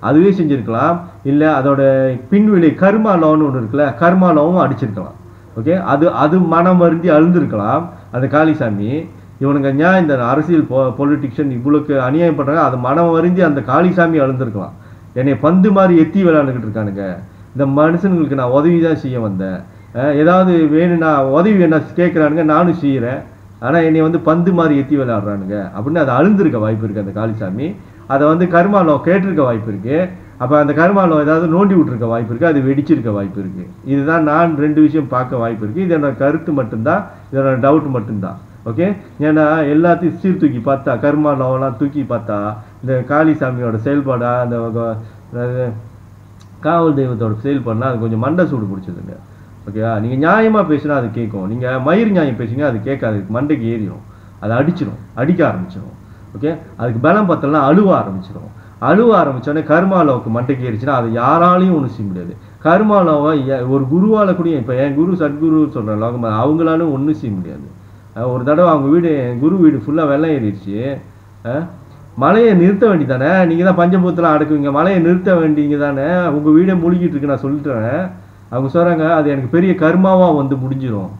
[SPEAKER 1] அதுவே செஞ்சுருக்கலாம். இல்லை அதோட பின்விளை கர்மாலோன்னு ஒன்று இருக்குல்ல, கர்மாலவும் அடிச்சிருக்கலாம். ஓகே, அது மனம் வருந்தி அழுந்திருக்கலாம் அந்த காளிசாமி. இவனுங்க ஏன் இந்த அரசியல் பொலிட்டிக்ஷன் இவ்வளோக்கு அநியாயம் பண்ணுறாங்க, அது மனம் வருந்தி அந்த காளிசாமி அழுந்திருக்கலாம். என்னை பந்து மாதிரி எத்தி விளையாண்டுக்கிட்டு இருக்கானுங்க, இந்த மனுஷனுங்களுக்கு நான் உதவி தான் செய்ய வந்தேன், ஏதாவது வேணும்னா உதவி வேணா கேட்குறானுங்க, நானும் செய்கிறேன், ஆனால் என்னை வந்து பந்து மாதிரி எத்தி விளையாடுறானுங்க அப்படின்னு அது அழுந்திருக்க வாய்ப்பு இருக்குது அந்த காளிசாமி. அதை வந்து கர்மாலம் கேட்டிருக்க வாய்ப்பு இருக்குது. அப்போ அந்த கர்மாலம் ஏதாவது நோண்டி விட்டுருக்க வாய்ப்பு இருக்குது, அது வெடிச்சிருக்க வாய்ப்பு இருக்குது. இதுதான் நான் ரெண்டு விஷயம் பார்க்க வாய்ப்பு இருக்குது. இது என்னோட கருத்து மட்டும்தான், இதோட டவுட் மட்டும்தான். ஓகே, ஏன்னா எல்லாத்தையும் சீர்தூக்கி பார்த்தா, கர்மாலம்லாம் தூக்கி பார்த்தா இந்த காளிசாமியோட செயல்பாடா, அந்த காவல் தெய்வத்தோட செயல்பாடுனா அது கொஞ்சம் மண்டை சூடு பிடிச்சதுங்க. ஓகேவா, நீங்கள் நியாயமாக பேசுனா அது கேட்கும், நீங்கள் மயிர் நியாயம் பேசுங்க அது கேட்காது, மண்டைக்கு ஏறிடும், அதை அடிக்க ஆரம்பிச்சிடும். ஓகே, அதுக்கு பலம் பத்தலாம் அழுவ ஆரம்பிச்சிடும். அழுவ ஆரம்பித்தோடனே கர்மாலோவுக்கு மண்டைக்கு ஏறிச்சுன்னா அதை யாராலையும் ஒன்றும் செய்ய முடியாது. கர்மாலோவை ஒரு குருவால் கூட, இப்போ என் குரு சத்குரு சொல்கிறேன் லோகம், அவங்களாலும் ஒன்றும் செய்ய முடியாது. ஒரு தடவை அவங்க வீடு, என் குரு வீடு ஃபுல்லாக வெள்ளம் ஏறிடுச்சு. மழையை நிறுத்த வேண்டி தானே, நீங்கள் தான் பஞ்சபூத்தெலாம் அடக்குவீங்க, மழையை நிறுத்த வேண்டிங்க தானே, உங்கள் வீடே மூழ்கிட்டு இருக்கு நான் சொல்லிட்டேன். அவங்க சொல்கிறாங்க அது எனக்கு பெரிய கர்மாவாக வந்து முடிஞ்சிடும்,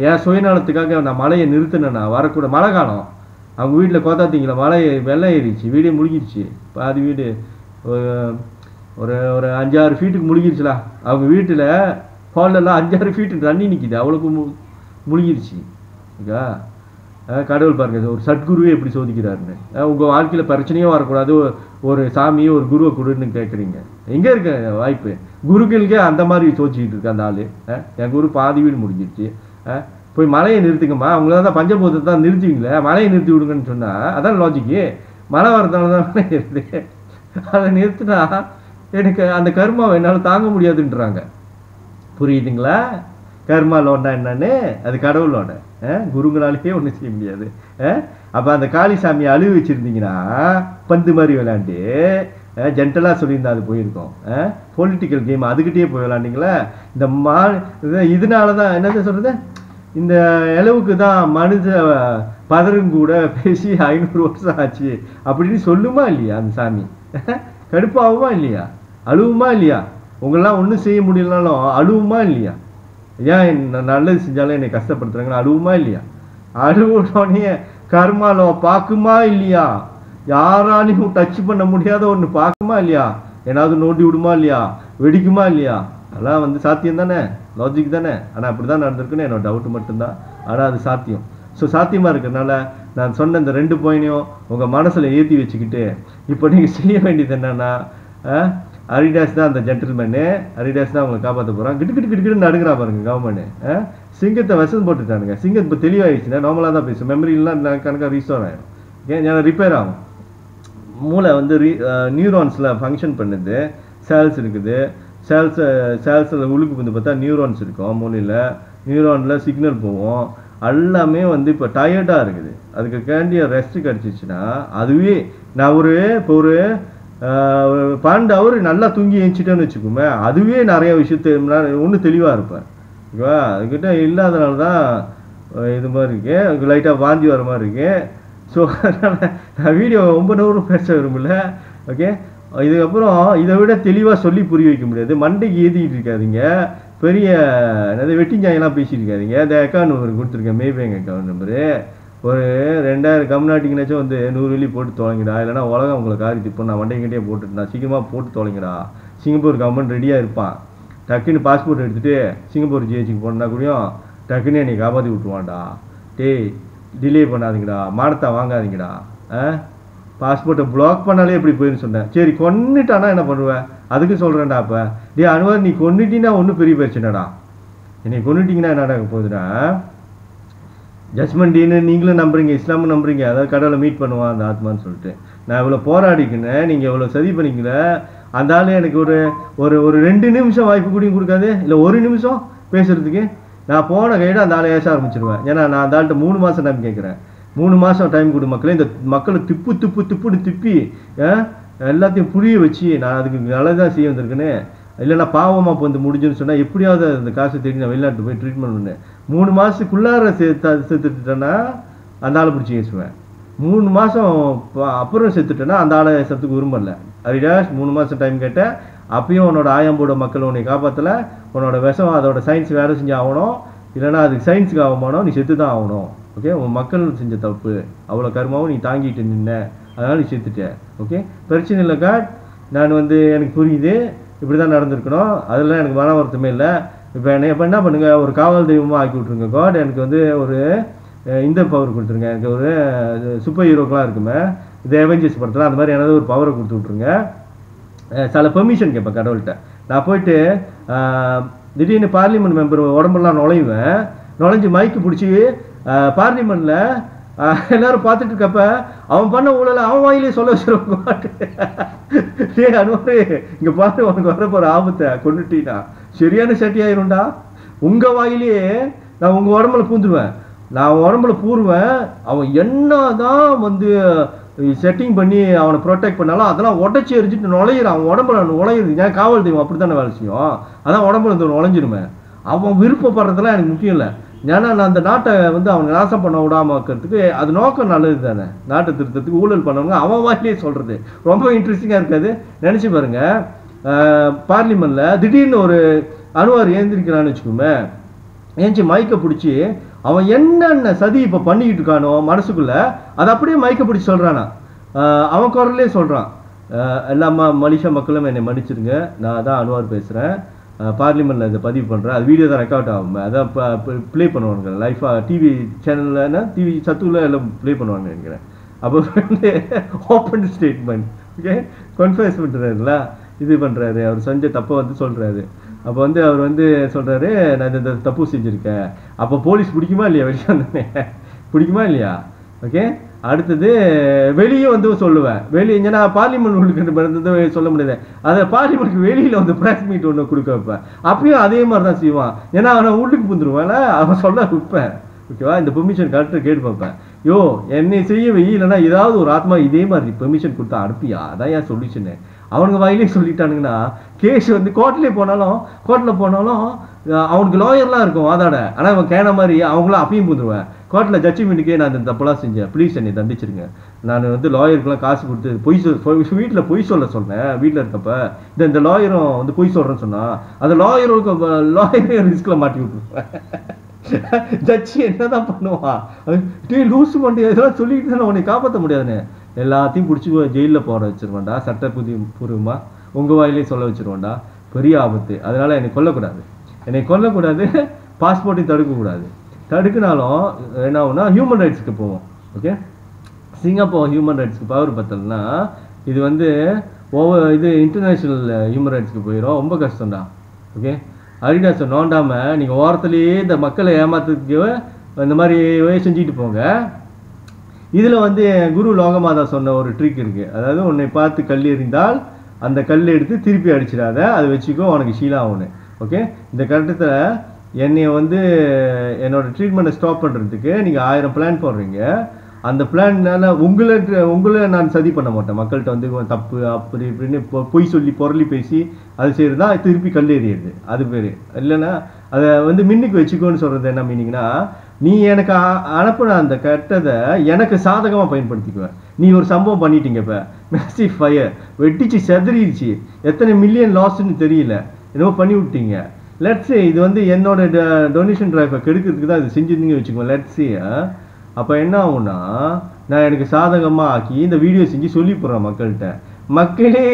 [SPEAKER 1] என் சுயநலத்துக்காக நான் மழையை நிறுத்தினேன்னா வரக்கூட மழை காலம். அவங்க வீட்டில் கோத்தாத்திங்களா மழை வெள்ளம் ஏறிச்சு, வீடே முழுகிடுச்சு. பாதி வீடு ஒரு ஒரு 5-6 ஃபீட்டுக்கு முழுகிருச்சுலா. அவங்க வீட்டில் ஹாலெல்லாம் 5-6 ஃபீட்டு தண்ணி நிற்கிது, அவ்வளோக்கு முழுகிருச்சு. ஓகே, கடவுள் பாருங்க ஒரு சத்குருவே எப்படி சோதிக்கிறாருன்னு. உங்கள் வாழ்க்கையில் பிரச்சனையும் வரக்கூடாது, ஒரு சாமியை ஒரு குருவை கொடுன்னு கேட்குறீங்க. எங்கே இருக்க வாய்ப்பு? குருக்களுக்கே அந்த மாதிரி சோதிச்சுக்கிட்டு இருக்கு அந்த ஆள். என் குரு பாதி வீடு முடிஞ்சிருச்சு, போய் மழையை நிறுத்துங்கம்மா, அவங்கள தான் பஞ்சபூதத்தை தான் நிறுத்துவீங்களே, மழையை நிறுத்தி விடுங்கன்னு சொன்னால் அதான் லாஜிக்கு. மழை வரதுனால தான் மழை ஏறுது, அதை நிறுத்தினா எனக்கு அந்த கர்மாவை என்னால் தாங்க முடியாதுன்றாங்க. புரியுதுங்களா? கர்மாலோன்னா என்னன்னு, அது கடவுளோட, குருங்களாலேயே ஒன்றும் செய்ய முடியாது. அப்போ அந்த காளிசாமியை அழுவி வச்சுருந்தீங்கன்னா பந்து மாதிரி விளையாண்டு ஜென்டலாக சொல்லியிருந்தா அது போயிருக்கோம். பொலிட்டிக்கல் கேம் அதுக்கிட்டே போய் விளையாண்டிங்களா? இந்த இதனால தான் என்னது சொல்கிறது, இந்த அளவுக்கு தான் மனுஷ பதருங்கூட பேசி 500 வருஷம் ஆச்சு அப்படின்னு சொல்லுமா இல்லையா அந்த சாமி? கடுப்பாகுமா இல்லையா? அழுவுமா இல்லையா? உங்களெலாம் ஒன்றும் செய்ய முடியலனாலும் அழுவுமா இல்லையா? ஏன் நல்லது செஞ்சாலும் என்னை கஷ்டப்படுத்துறாங்கன்னு அழுவுமா இல்லையா? அழுவுனோடனே கர்மாலோ பார்க்குமா இல்லையா? யாராலையும் டச் பண்ண முடியாத ஒன்று பார்க்குமா இல்லையா? ஏதாவது நோண்டி விடுமா இல்லையா? வெடிக்குமா இல்லையா? அதெல்லாம் வந்து சாத்தியம் தானே, லாஜிக் தானே. ஆனால் அப்படி தான் நடந்திருக்குன்னு என்னோட டவுட்டு மட்டும்தான். ஆனால் அது சாத்தியம். ஸோ சாத்தியமாக இருக்கிறதுனால நான் சொன்ன இந்த 2 பாயிண்டையும் உங்கள் மனசில் ஏற்றி வச்சுக்கிட்டு இப்போ நீங்கள் செய்ய வேண்டியது என்னென்னா அரிடாஸ் தான் அந்த ஜென்டில்மேனு, அரிடாஸ் தான் அவங்களை காப்பாற்ற போகிறான். கிட்டு கிட்டு கிட்டு கிட்டு நடுங்கிறா பாருங்க கவர்மெண்ட்டு. சிங்கத்தை விஷம் போட்டுட்டானுங்க. சிங்கம் இப்போ தெளிவாகிடுச்சுன்னா நார்மலாக தான் பேசும், மெமரிலாம் கணக்காக ரீஸ்டோர் ஆகிடும். ஏன் ரிப்பேர் ஆகும். மூளை வந்து நியூரான்ஸில் ஃபங்க்ஷன் பண்ணுது, செல்ஸ் இருக்குது. சேல்ஸில் உழுக்கு வந்து பார்த்தா நியூரான்ஸ் இருக்கும் மூளையில். நியூரானில் சிக்னல் போகும். எல்லாமே வந்து இப்போ டயர்டாக இருக்குது. அதுக்கு கேண்டிய ரெஸ்ட் கிடச்சிச்சின்னா அதுவே நான் இப்போ ஒரு 12 ஹவர் நல்லா தூங்கி எழுந்துச்சிட்டேன்னு வச்சுக்கோமே, அதுவே நிறைய விஷயத்த ஒன்று தெளிவாக இருப்பேன். ஓகேவா? அதுக்கிட்ட இல்லாதனால தான் இது மாதிரி இருக்கு, லைட்டாக வாந்தி வர மாதிரி இருக்கு. ஸோ அதனால் நான் வீடியோ ரொம்ப நேரம் பேச விரும்பல. ஓகே, இதுக்கப்புறம் இதை விட தெளிவாக சொல்லி புரிய வைக்க முடியாது. மண்டைக்கு ஏற்றிக்கிட்டு இருக்காதிங்க, பெரிய நிறைய வெட்டிஞ்சாயெல்லாம் பேசிட்டு இருக்காதிங்க. இந்த அக்கௌண்ட் நம்பர் கொடுத்துருக்கேன், மேபேங்க் அக்கௌண்ட் நம்பரு. ஒரு 2000 கம்நாட்டிங்கனாச்சும் வந்து 100 வெள்ளி போட்டு தொலைங்கடா, இல்லைனா உலகம் உங்களை காரி திப்போம். நான் மண்டைக்கிட்டே போட்டுட்டேன், சீக்கிரமாக போட்டு தொலைங்கடா. சிங்கப்பூர் கவர்மெண்ட் ரெடியாக இருப்பான். டக்குன்னு பாஸ்போர்ட் எடுத்துகிட்டு சிங்கப்பூர் ஜிஹெச்சுக்கு போனா கூடயும் டக்குன்னு என்னை காப்பாற்றி விட்டுருவான்டா. டேய் டிலே பண்ணாதீங்கடா, மானத்தை வாங்காதீங்கடா. பாஸ்போர்ட்டை பிளாக் பண்ணாலே எப்படி போயின்னு சொன்னேன். சரி கொன்னுட்டானா என்ன பண்ணுவேன், அதுக்கு சொல்கிறேன்டா. அப்போ டே அனுவார், நீ கொன்னுட்டீங்கன்னா ஒன்றும் பெரிய பிரச்சனைடா. என்னை கொன்னுட்டிங்கன்னா என்னடா போகுதுடா, ஜட்மெண்ட்டின்னு நீங்களும் நம்புறீங்க, இஸ்லாமும் நம்புறீங்க, அதாவது கடவுளை மீட் பண்ணுவான் அந்த ஆத்மான்னு சொல்லிட்டு. நான் இவ்வளோ போராடிக்கினேன், நீங்கள் எவ்வளோ சதி பண்ணிக்கல. அந்த ஆள் எனக்கு ஒரு ஒரு ஒரு 2 நிமிஷம் வாய்ப்பு கூடியும் கொடுக்காது, இல்லை 1 நிமிஷம் பேசுறதுக்கு. நான் போன கையிட அந்த ஆளை ஏச ஆரம்பிச்சிருவேன். ஏன்னா நான் அந்த ஆள்கிட்ட 3 மாதம் டைம் கேட்குறேன். 3 மாதம் டைம் கொடு மக்களே. இந்த மக்களை திப்புன்னு திப்பி எல்லாத்தையும் புரிய வச்சு நான் அதுக்கு நல்லதான் செய்ய வந்திருக்கேன்னு. இல்லைன்னா பாவமாக இப்போ வந்து முடிஞ்சுன்னு சொன்னால் எப்படியாவது அந்த காசை தேடி நான் வெளிநாட்டு போய் ட்ரீட்மெண்ட் பண்ணேன். 3 மாதத்துக்குள்ளார செத்துட்டேன்னா அந்த ஆளை பிடிச்சி பேசுவேன். 3 மாதம் அப்புறம் செத்துட்டேன்னா அந்த ஆளை செத்துக்கு விரும்பல. அரிடாஸ் 3 மாதம் டைம் கேட்டேன், அப்பயும் உன்னோட ஆயம்போட மக்கள் உன்னை காப்பாற்றலை. உன்னோட விஷம் அதோட சயின்ஸ் வேலை செஞ்சு ஆகணும், இல்லைனா அதுக்கு சயின்ஸுக்கு ஆகமானோ நீ செத்து தான் ஆகணும். ஓகே, உன் மக்கள் செஞ்ச தப்பு, அவ்வளோ கர்மாவும் நீ தாங்கிட்டு நின்ன, அதனால் நீ செத்துட்ட. ஓகே, பிரச்சனை இல்லை காட், நான் வந்து எனக்கு புரியுது, இப்படி தான் நடந்திருக்கணும், அதெல்லாம் எனக்கு மன வருத்தமே இல்லை. இப்போ என்ன பண்ணுங்கள், ஒரு காவல் தெய்வமாக ஆக்கி விட்ருங்க காட். எனக்கு வந்து ஒரு இந்த பவர் கொடுத்துருங்க. எனக்கு ஒரு சூப்பர் ஹீரோக்கெலாம் இருக்குமே, இது அவெஞ்சர்ஸ் படத்தில் அந்த மாதிரி ஏதாவது ஒரு பவரை கொடுத்து விட்ருங்க. சில பெர்மிஷன் கேட்பேன் கடவுள்கிட்ட. நான் போயிட்டு திடீர்னு பார்லிமெண்ட் மெம்பர் உடம்பெல்லாம் நுழைஞ்சு மைக்கு பிடிச்சி பார்லிமெண்ட்டில் எல்லாரும் பார்த்துட்டு இருக்கப்ப அவன் பண்ண ஊழலை அவன் வாயிலே சொல்ல வச்சிருவாங்க. அனுமாரு இங்கே பார்த்து உனக்கு வர போகிற ஆபத்தை கொண்டுட்டீனா சரியான சட்டி ஆயிரும்டா. உங்கள் வாயிலேயே நான் உங்கள் உடம்புல பூந்துருவேன், நான் உடம்புல பூருவேன். அவன் என்னதான் வந்து செட்டிங் பண்ணி அவனை ப்ரொடெக்ட் பண்ணாலும் அதெல்லாம் உடச்சி எரிஞ்சிட்டு நுழையிறான். அவன் உடம்புல நுழையிறது ஏன் காவல் தெய்வம் அப்படி தானே வேலை செய்யும். அதான் உடம்புல இருந்து நுழைஞ்சிருமே. அவன் விருப்பப்படுறதுலாம் எனக்கு முக்கியம் இல்லை. ஏன்னா நான் அந்த நாட்டை வந்து அவனை நாசம் பண்ண விடாம இருக்கிறதுக்கு அது நோக்கம் நல்லது தானே. நாட்டை திருத்தத்துக்கு ஊழல் பண்ணவங்க அவன் வாயிலே சொல்கிறது ரொம்ப இன்ட்ரெஸ்டிங்காக இருக்காது. நினச்சி பாருங்க, பார்லிமெண்ட்டில் திடீர்னு ஒரு அனுவார் ஏந்திரிக்கிறான்னு வச்சுக்கோமே, ஏஞ்சி மைக்கை பிடிச்சி அவன் என்னென்ன சதி இப்போ பண்ணிக்கிட்டு இருக்கானோ மனசுக்குள்ளே அதை அப்படியே மைக்கை பிடிச்சி சொல்கிறானா. அவன் குரல்லே சொல்கிறான், எல்லா மலேசியா மக்களும் என்னை மன்னிச்சிருங்க, நான் தான் அனுவார் பேசுகிறேன், பார்லிமெண்ட்டில் இதை பதிவு பண்ணுறேன், அது வீடியோ தான் ரெக்கார்ட் ஆகும், அதான் ப்ளே பண்ணுவாங்க லைஃபாக டிவி சேனல்னா டிவி சத்துவில் எல்லாம் ப்ளே பண்ணுவாங்க நினைக்கிறேன். அப்போ வந்து ஓப்பன் ஸ்டேட்மெண்ட், ஓகே, கன்ஃபர்ஸ் பண்ணுறாருல, இது பண்ணுறாரு, அவர் செஞ்ச தப்பை வந்து சொல்கிறாரு. அப்போ வந்து அவர் வந்து சொல்கிறாரு, நான் இந்த தப்பு செஞ்சுருக்கேன். அப்போ போலீஸ் பிடிக்குமா இல்லையா, வெளியே வந்தோடனே பிடிக்குமா இல்லையா? ஓகே, அடுத்தது வெளியே வந்து சொல்லுவேன், வெளியே ஏன்னா பார்லிமெண்ட் உள்ளுக்கு சொல்ல முடியாது, அதை பார்லிமெண்ட்டுக்கு வெளியில் வந்து ப்ரெஸ் மீட் ஒன்று கொடுக்க வைப்பேன். அப்பயும் அதே மாதிரி தான் செய்வான். ஏன்னா அவனை உள்ளுக்கு புந்துருவேன், அவன் சொல்ல வைப்பேன். ஓகேவா, இந்த பெர்மிஷன் கரெக்டாக கேட்டு பார்ப்பேன். யோ என்னை செய்ய வை, இல்லைன்னா ஏதாவது ஒரு ஆத்மா இதே மாதிரி பெர்மிஷன் கொடுத்தா அனுப்பியா, அதான் ஏன் சொல்லிச்சுன்னு அவனுங்க வாயிலே சொல்லிட்டானுங்கன்னா கேஸ் வந்து கோர்ட்டில் போனாலும் அவனுக்கு லாயர்லாம் இருக்கும் வாதாட. ஆனால் அவன் கேன மாதிரி அவங்களாம் அப்பயும் புந்துருவேன். கோர்ட்டில் ஜட்ஜ்மெண்ட்டுக்கே நான் இந்த தப்பெல்லாம் செஞ்சேன், ப்ளீஸ் என்னை தண்டிச்சிருங்க, நான் வந்து லாயருக்குலாம் காசு கொடுத்து வீட்டில் பொய் சொல்ல சொன்னேன், வீட்டில் இருக்கப்ப இந்த லாயரும் வந்து பொய் சொல்கிறேன்னு சொன்னால் அந்த லாயரே ரிஸ்கில் மாட்டி விட்டுருவேன். ஜட்ஜி என்னதான் பண்ணுவான், டே லூசு பண்ணி இதெல்லாம் சொல்லிட்டு தான் உன்னை காப்பாற்ற முடியாதுன்னு எல்லாத்தையும் பிடிச்சி ஜெயிலில் போட வச்சிருவேன்டா, சட்டப்பூர்வமாக உங்கள் வாயிலே சொல்ல வச்சிருவேன்டா, பெரிய ஆபத்து. அதனால் என்னை கொல்லக்கூடாது, பாஸ்போர்ட்டையும் தடுக்கக்கூடாது. தடுக்கினாலும் என்ன ஆகுனா ஹியூமன் ரைட்ஸுக்கு போவோம். ஓகே. சிங்கப்பூர் ஹியூமன் ரைட்ஸ்க்கு பவர் பத்தலைன்னா இது வந்து இது இன்டர்நேஷ்னல் ஹியூமன் ரைட்ஸ்க்கு போயிடும். ரொம்ப கஷ்டம்டா. ஓகே. அரிடாஸை நோண்டாமல் நீங்கள் ஓரத்துலேயே இந்த மக்களை ஏமாத்துறதுக்கு இந்த மாதிரி செஞ்சுட்டு போங்க. இதில் வந்து குரு லோகமாதா சொன்ன ஒரு ட்ரிக் இருக்குது. அதாவது உன்னை பார்த்து கல் எறிந்தால் அந்த கல் எடுத்து திருப்பி அடிச்சிடாத, அதை வச்சுக்கோ, உனக்கு ஷீலா ஒன்று. ஓகே. இந்த கட்டத்தில் என்னை வந்து என்னோட ட்ரீட்மெண்ட்டை ஸ்டாப் பண்ணுறதுக்கு நீங்கள் 1000 பிளான் போடுறீங்க. அந்த பிளான்னால உங்களை நான் சதி பண்ண மாட்டேன். மக்கள்கிட்ட வந்து தப்பு அப்படி இப்படின்னு பொய் சொல்லி பொருளி பேசி அது செய்கிறது தான் திருப்பி கல் எறியிறது. அது பேர் இல்லைன்னா அதை வந்து மின்னுக்கு வச்சுக்கோன்னு சொல்கிறது என்ன மீனிங்னா, நீ எனக்கு அனுப்புன அந்த கெட்டதை எனக்கு சாதகமாக பயன்படுத்திக்குவேன். நீ ஒரு சம்பவம் பண்ணிட்டீங்க. இப்போ மேசிவ் ஃபயர் வெட்டிச்சு செதறிடுச்சு, எத்தனை மில்லியன் லாஸ்ன்னு தெரியல, என்னவோ பண்ணி விட்டீங்க. லெட்ஸே இது வந்து என்னோட டொனேஷன் ட்ரைவை கெடுக்கிறதுக்கு தான் இது செஞ்சுருந்தீங்க வச்சுக்கோங்க. லெட்ஸே அப்போ என்ன ஆகும்னா, நான் எனக்கு சாதகமாக ஆக்கி இந்த வீடியோ செஞ்சு சொல்லி போடுறேன் மக்கள்கிட்ட. மக்களே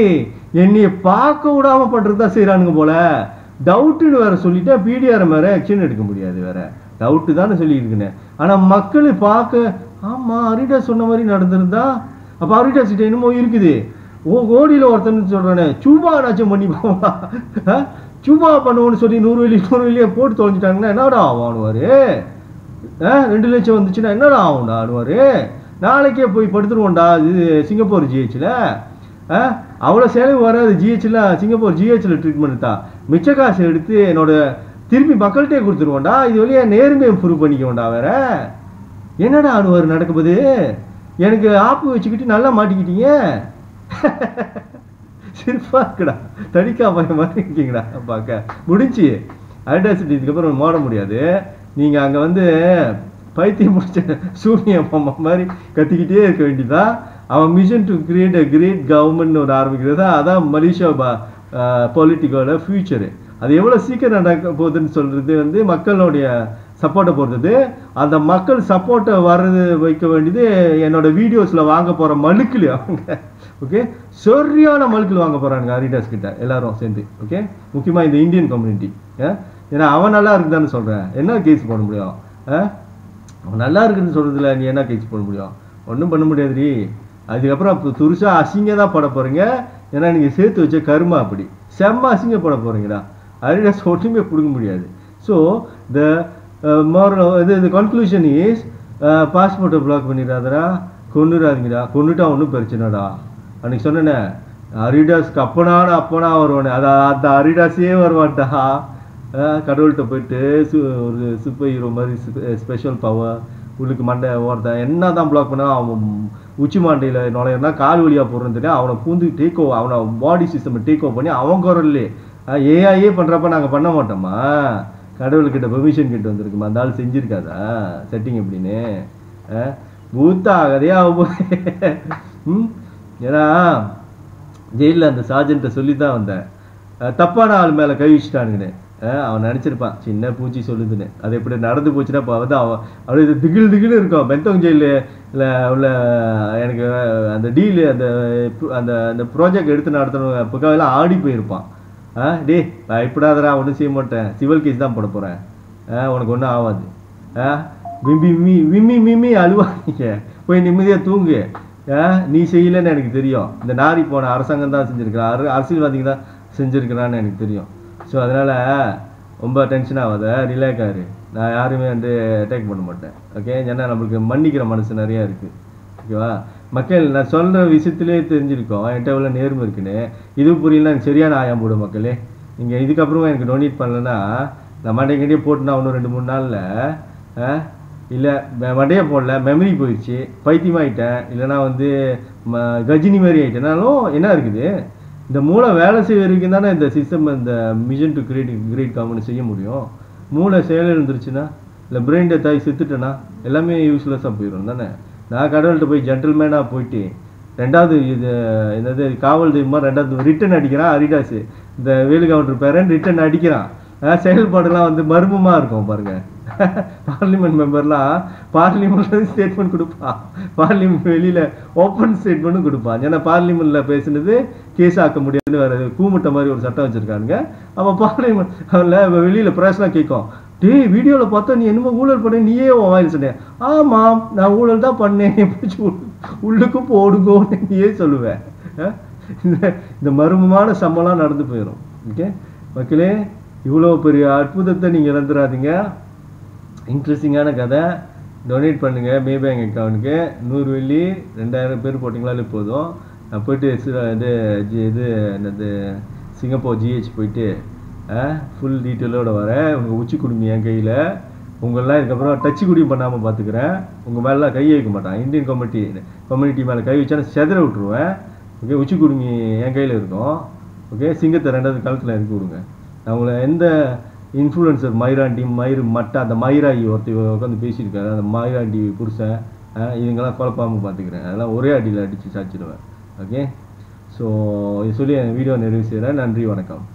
[SPEAKER 1] என்னைய பார்க்க விடாமல் பண்ணுறது தான் செய்கிறானுங்க போல. டவுட்டுன்னு வேற சொல்லிட்டேன். பிடிஆர் வேற ஆக்ஷன் எடுக்க முடியாது, வேற டவுட்டு தானே சொல்லியிருக்குன்னு. ஆனால் மக்களை பார்க்க ஆமாம் அரிடாஸ் சொன்ன மாதிரி நடந்திருந்தா அப்போ அரிடாஸ் கிட்ட என்னமோ இருக்குது. கோடியில் ஒருத்தன்னு சொல்கிறானே சூபா நாச்சும் பண்ணி போவான். சூபா பண்ணுவோன்னு சொல்லி 100 வெளியே போட்டு தொலைஞ்சிட்டாங்கன்னா என்னடா ஆவானுவார்? 2 லட்சம் வந்துச்சுன்னா என்னடா ஆகும்டா ஆடுவார்? நாளைக்கே போய் படுத்துருவோண்டா இது சிங்கப்பூர் ஜிஹெச்சில். அவ்வளோ செலவு வராது ஜிஹெச்சில். சிங்கப்பூர் ஜிஹெச்சில் ட்ரீட்மெண்ட் தான். மிச்ச காசு எடுத்து என்னோட திருப்பி மக்கள்கிட்டே கொடுத்துருவோண்டா. இது வழியா நேர்மையை இம்ப்ரூவ் பண்ணிக்கோண்டா. வேற என்னடா ஆடுவார் நடக்கும்போது? எனக்கு ஆப்பு வச்சுக்கிட்டு நல்லா மாட்டிக்கிட்டீங்க. சிரிப்பா இருக்குடா, தடிக்கா பையன் மாதிரி இருக்கீங்கடா. பார்க்க முடிஞ்சு அரிடாசிட்டி இதுக்கப்புறம் மாட முடியாது. நீங்கள் அங்கே வந்து பைத்தியம் முடிச்ச சூனிய மாமா மாதிரி கத்திக்கிட்டே இருக்க வேண்டியதான். அவன் mission to create a great government ஒன்று ஆரம்பிக்கிறது. அதான் மலேசியா பொலிட்டிக்கோட ஃபியூச்சரு. அது எவ்வளோ சீக்கிரம் நடக்க போகுதுன்னு சொல்கிறது வந்து மக்களுடைய சப்போர்ட்டை பொறுத்தது. அந்த மக்கள் சப்போர்ட்டை வர்றது வைக்க வேண்டியது என்னோட வீடியோஸில் வாங்க போகிற மழுக்கில் அவங்க. ஓகே. சரியான மழுக்கில் வாங்க போகிறானுங்க அரிடாஸ் கிட்ட எல்லாரும் சேர்ந்து. ஓகே. முக்கியமாக இந்த இந்தியன் கம்யூனிட்டி. ஏன்னா அவன் நல்லா இருக்குதான்னு சொல்கிறேன், என்ன கேஸ் போட முடியும்? அவன் நல்லா இருக்குன்னு சொல்கிறதுல நீ என்ன கேஸ் போட முடியும்? ஒன்றும் பண்ண முடியாதுடி. அதுக்கப்புறம் அப்போ துருசாக அசிங்க தான் போட போகிறீங்க. ஏன்னா நீங்கள் சேர்த்து வச்ச கருமா அப்படி செம்ம அசிங்க போட போகிறீங்கடா. அரிடாஸ் ஒன்றுமே பிடிக்க முடியாது. ஸோ த இது கன்க்ளூஷன் இஸ் பாஸ்போர்ட்டை பிளாக் பண்ணிடாதடா, கொண்டுடாதீங்கடா. கொண்டுட்டா ஒன்றும் பிரச்சனைடா. அன்றைக்கி சொன்னேனே அரிடாஸ்க்கு அப்பனா வருவானே, அந்த அரிடாஸே வருவான்டா. கடவுள்கிட்ட போயிட்டு ஒரு சூப்பர் ஹீரோ மாதிரி ஸ்பெஷல் பவர் உள்ளுக்கு மண்டை ஓரத்தான் என்ன தான் பிளாக் பண்ணா அவன் உச்சி மாண்டையில் நுழையினா கால் வழியாக போடுறதுக்கு அவனை பூந்து டேக் ஓவர், அவனை பாடி சிஸ்டம் டேக் ஓவர் பண்ணி அவன் குரல்லே ஏஐயே பண்ணுறப்ப நாங்கள் பண்ண மாட்டோமா? கடவுள்கிட்ட பெர்மிஷன் கிட்ட வந்திருக்குமா? அந்த ஆள் செஞ்சுருக்காதா செட்டிங் எப்படின்னு? பூத்தா கதையா ஏன்னா ஜெயிலில் அந்த சார்ஜென்ட்டை சொல்லி தான் வந்தேன். தப்பான ஆள் மேலே கை வச்சுட்டானுங்கன்னு அவன் நினச்சிருப்பான், சின்ன பூச்சி சொல்லுதுன்னு. அது எப்படி நடந்து போச்சுன்னா இப்போ வந்து அவன் அப்படியே திகில் இருக்கும். பெந்தோங் ஜெயிலில் உள்ள எனக்கு அந்த டீலு அந்த அந்த அந்த ப்ராஜெக்ட் எடுத்து நடத்தணும் புக்காவெல்லாம் ஆடி போயிருப்பான். டே பயப்படாதடா, ஒன்றும் செய்ய மாட்டேன், சிவில் கேஸ் தான் போட போகிறேன், உனக்கு ஒன்றும் ஆகாது. விம்மி அழுவாதீங்க, போய் நிம்மதியாக தூங்கு. நீ செய்யலைன்னு எனக்கு தெரியும். இந்த நாரி போன அரசாங்கம் தான் செஞ்சுருக்கிறான், அரசியல்வாதிங்க தான் செஞ்சுருக்கிறான்னு எனக்கு தெரியும். ஸோ அதனால் ரொம்ப டென்ஷன் ஆகாத, ரிலாக்ஸ் ஆகிரு. நான் யாருமே வந்து அட்டாக் பண்ண மாட்டேன். ஓகே. ஏன்னா நம்மளுக்கு மன்னிக்கிற மனசு நிறையா இருக்குது. ஓகேவா? மக்கள் நான் சொல்கிற விஷயத்துலேயே தெரிஞ்சிருக்கோம் என்கிட்ட எவ்வளோ நேர்மை இருக்குன்னு. இது புரியல எனக்கு சரியான ஆயம் போடும் மக்களே. நீங்கள் இதுக்கப்புறமா எனக்கு டொனேட் பண்ணலன்னா நான் மண்டைக்கிட்டே போட்டுனா இன்னும் 2-3 நாளில் இல்லை மண்டையே போடல, மெமரி போயிடுச்சு, பைத்தியமாகிட்டேன், இல்லைனா வந்து கஜினி மாதிரி ஆகிட்டேனாலும் என்ன இருக்குது? இந்த மூளை வேலை செய்ய வரைக்கும் தானே இந்த சிஸ்டம், இந்த மிஷன் டு கிரேட் கவர்மெண்ட் செய்ய முடியும். மூளை செயல் இருந்துருச்சுன்னா, இல்லை பிரெயின் டெத் ஆகி செத்துட்டேன்னா எல்லாமே யூஸ்லெஸ்ஸாக போயிடும் தானே. நான் கடவுள்கிட்ட போய் ஜென்டில்மேனாக போயிட்டு 2வது இது என்னது காவல் தெய்வமாக 2வது ரிட்டன் அடிக்கிறான் அரிடாஸு. இந்த வேலு கவுண்டர் பேரன் ரிட்டன் அடிக்கிறான். செயல்பாடுலாம் வந்து மர்மமாக இருக்கும் பாருங்கள். பார்லிமெண்ட் மெம்பர்லாம் பார்லிமெண்ட்ல ஸ்டேட்மெண்ட் கொடுப்பான், பார்லிமெண்ட் வெளியில் ஓப்பன் ஸ்டேட்மெண்ட்டும் கொடுப்பான். ஏன்னா பார்லிமெண்ட்டில் பேசுனது கேஸ் ஆக்க முடியாதுன்னு வேறு கூமுட்டை மாதிரி ஒரு சட்டம் வச்சுருக்கானுங்க. அப்போ பார்லிமெண்ட் அதில் வெளியில் ப்ரெஸ்லாம் கேட்கும், டேய் வீடியோவில் பார்த்தா நீ என்னமோ ஊழல் பண்ண நீயே உன் வாயில் சொன்னேன். ஆமாம் நான் ஊழல் தான் பண்ணேன், பிடிச்சி உள்ளுக்கு போடுங்கோன்னு நீயே சொல்லுவேன். இந்த மர்மமான சம்பளம் நடந்து போயிடும். ஓகே மக்களே, இவ்வளோ பெரிய அற்புதத்தை நீங்கள் இழந்துடாதீங்க. இன்ட்ரெஸ்டிங்கான கதை. டொனேட் பண்ணுங்கள் மேபேங்க் அக்கௌண்ட்டுக்கு. 100 வெள்ளி 2000 பேர் போட்டிங்களாலே போதும். நான் போயிட்டு இது என்னது சிங்கப்பூர் ஜிஹெச் போயிட்டு ஃபுல் டீட்டெயிலோடு வரேன். உங்கள் உச்சி குடுமி என் கையில். உங்களெலாம் இதுக்கப்புறம் டச்சு குடியும் பண்ணாமல் பார்த்துக்கிறேன். உங்கள் மேலாம் கை வைக்க மாட்டான். இந்தியன் கம்யூனிட்டி மேலே கை வச்சா செதற விட்ருவேன். ஓகே, உச்சி குடுமி என் கையில் இருக்கும். ஓகே, சிங்கத்தை 2வது காலத்தில் இறக்கி விடுங்க. நான் உங்களை எந்த இன்ஃப்ளூயன்சர் மயிராண்டி மட்டை அந்த மயிராயி ஒருத்தர் உட்காந்து பேசியிருக்காரு, அந்த மயிராண்டி புருஷன் இதுங்கெல்லாம் குழப்பாமல் பார்த்துக்கிறேன். அதெல்லாம் ஒரே அடியில் அடித்து சாச்சிடுவேன். ஓகே, ஸோ இது சொல்லி என் வீடியோ நிறைவு செய்கிறேன். நன்றி, வணக்கம்.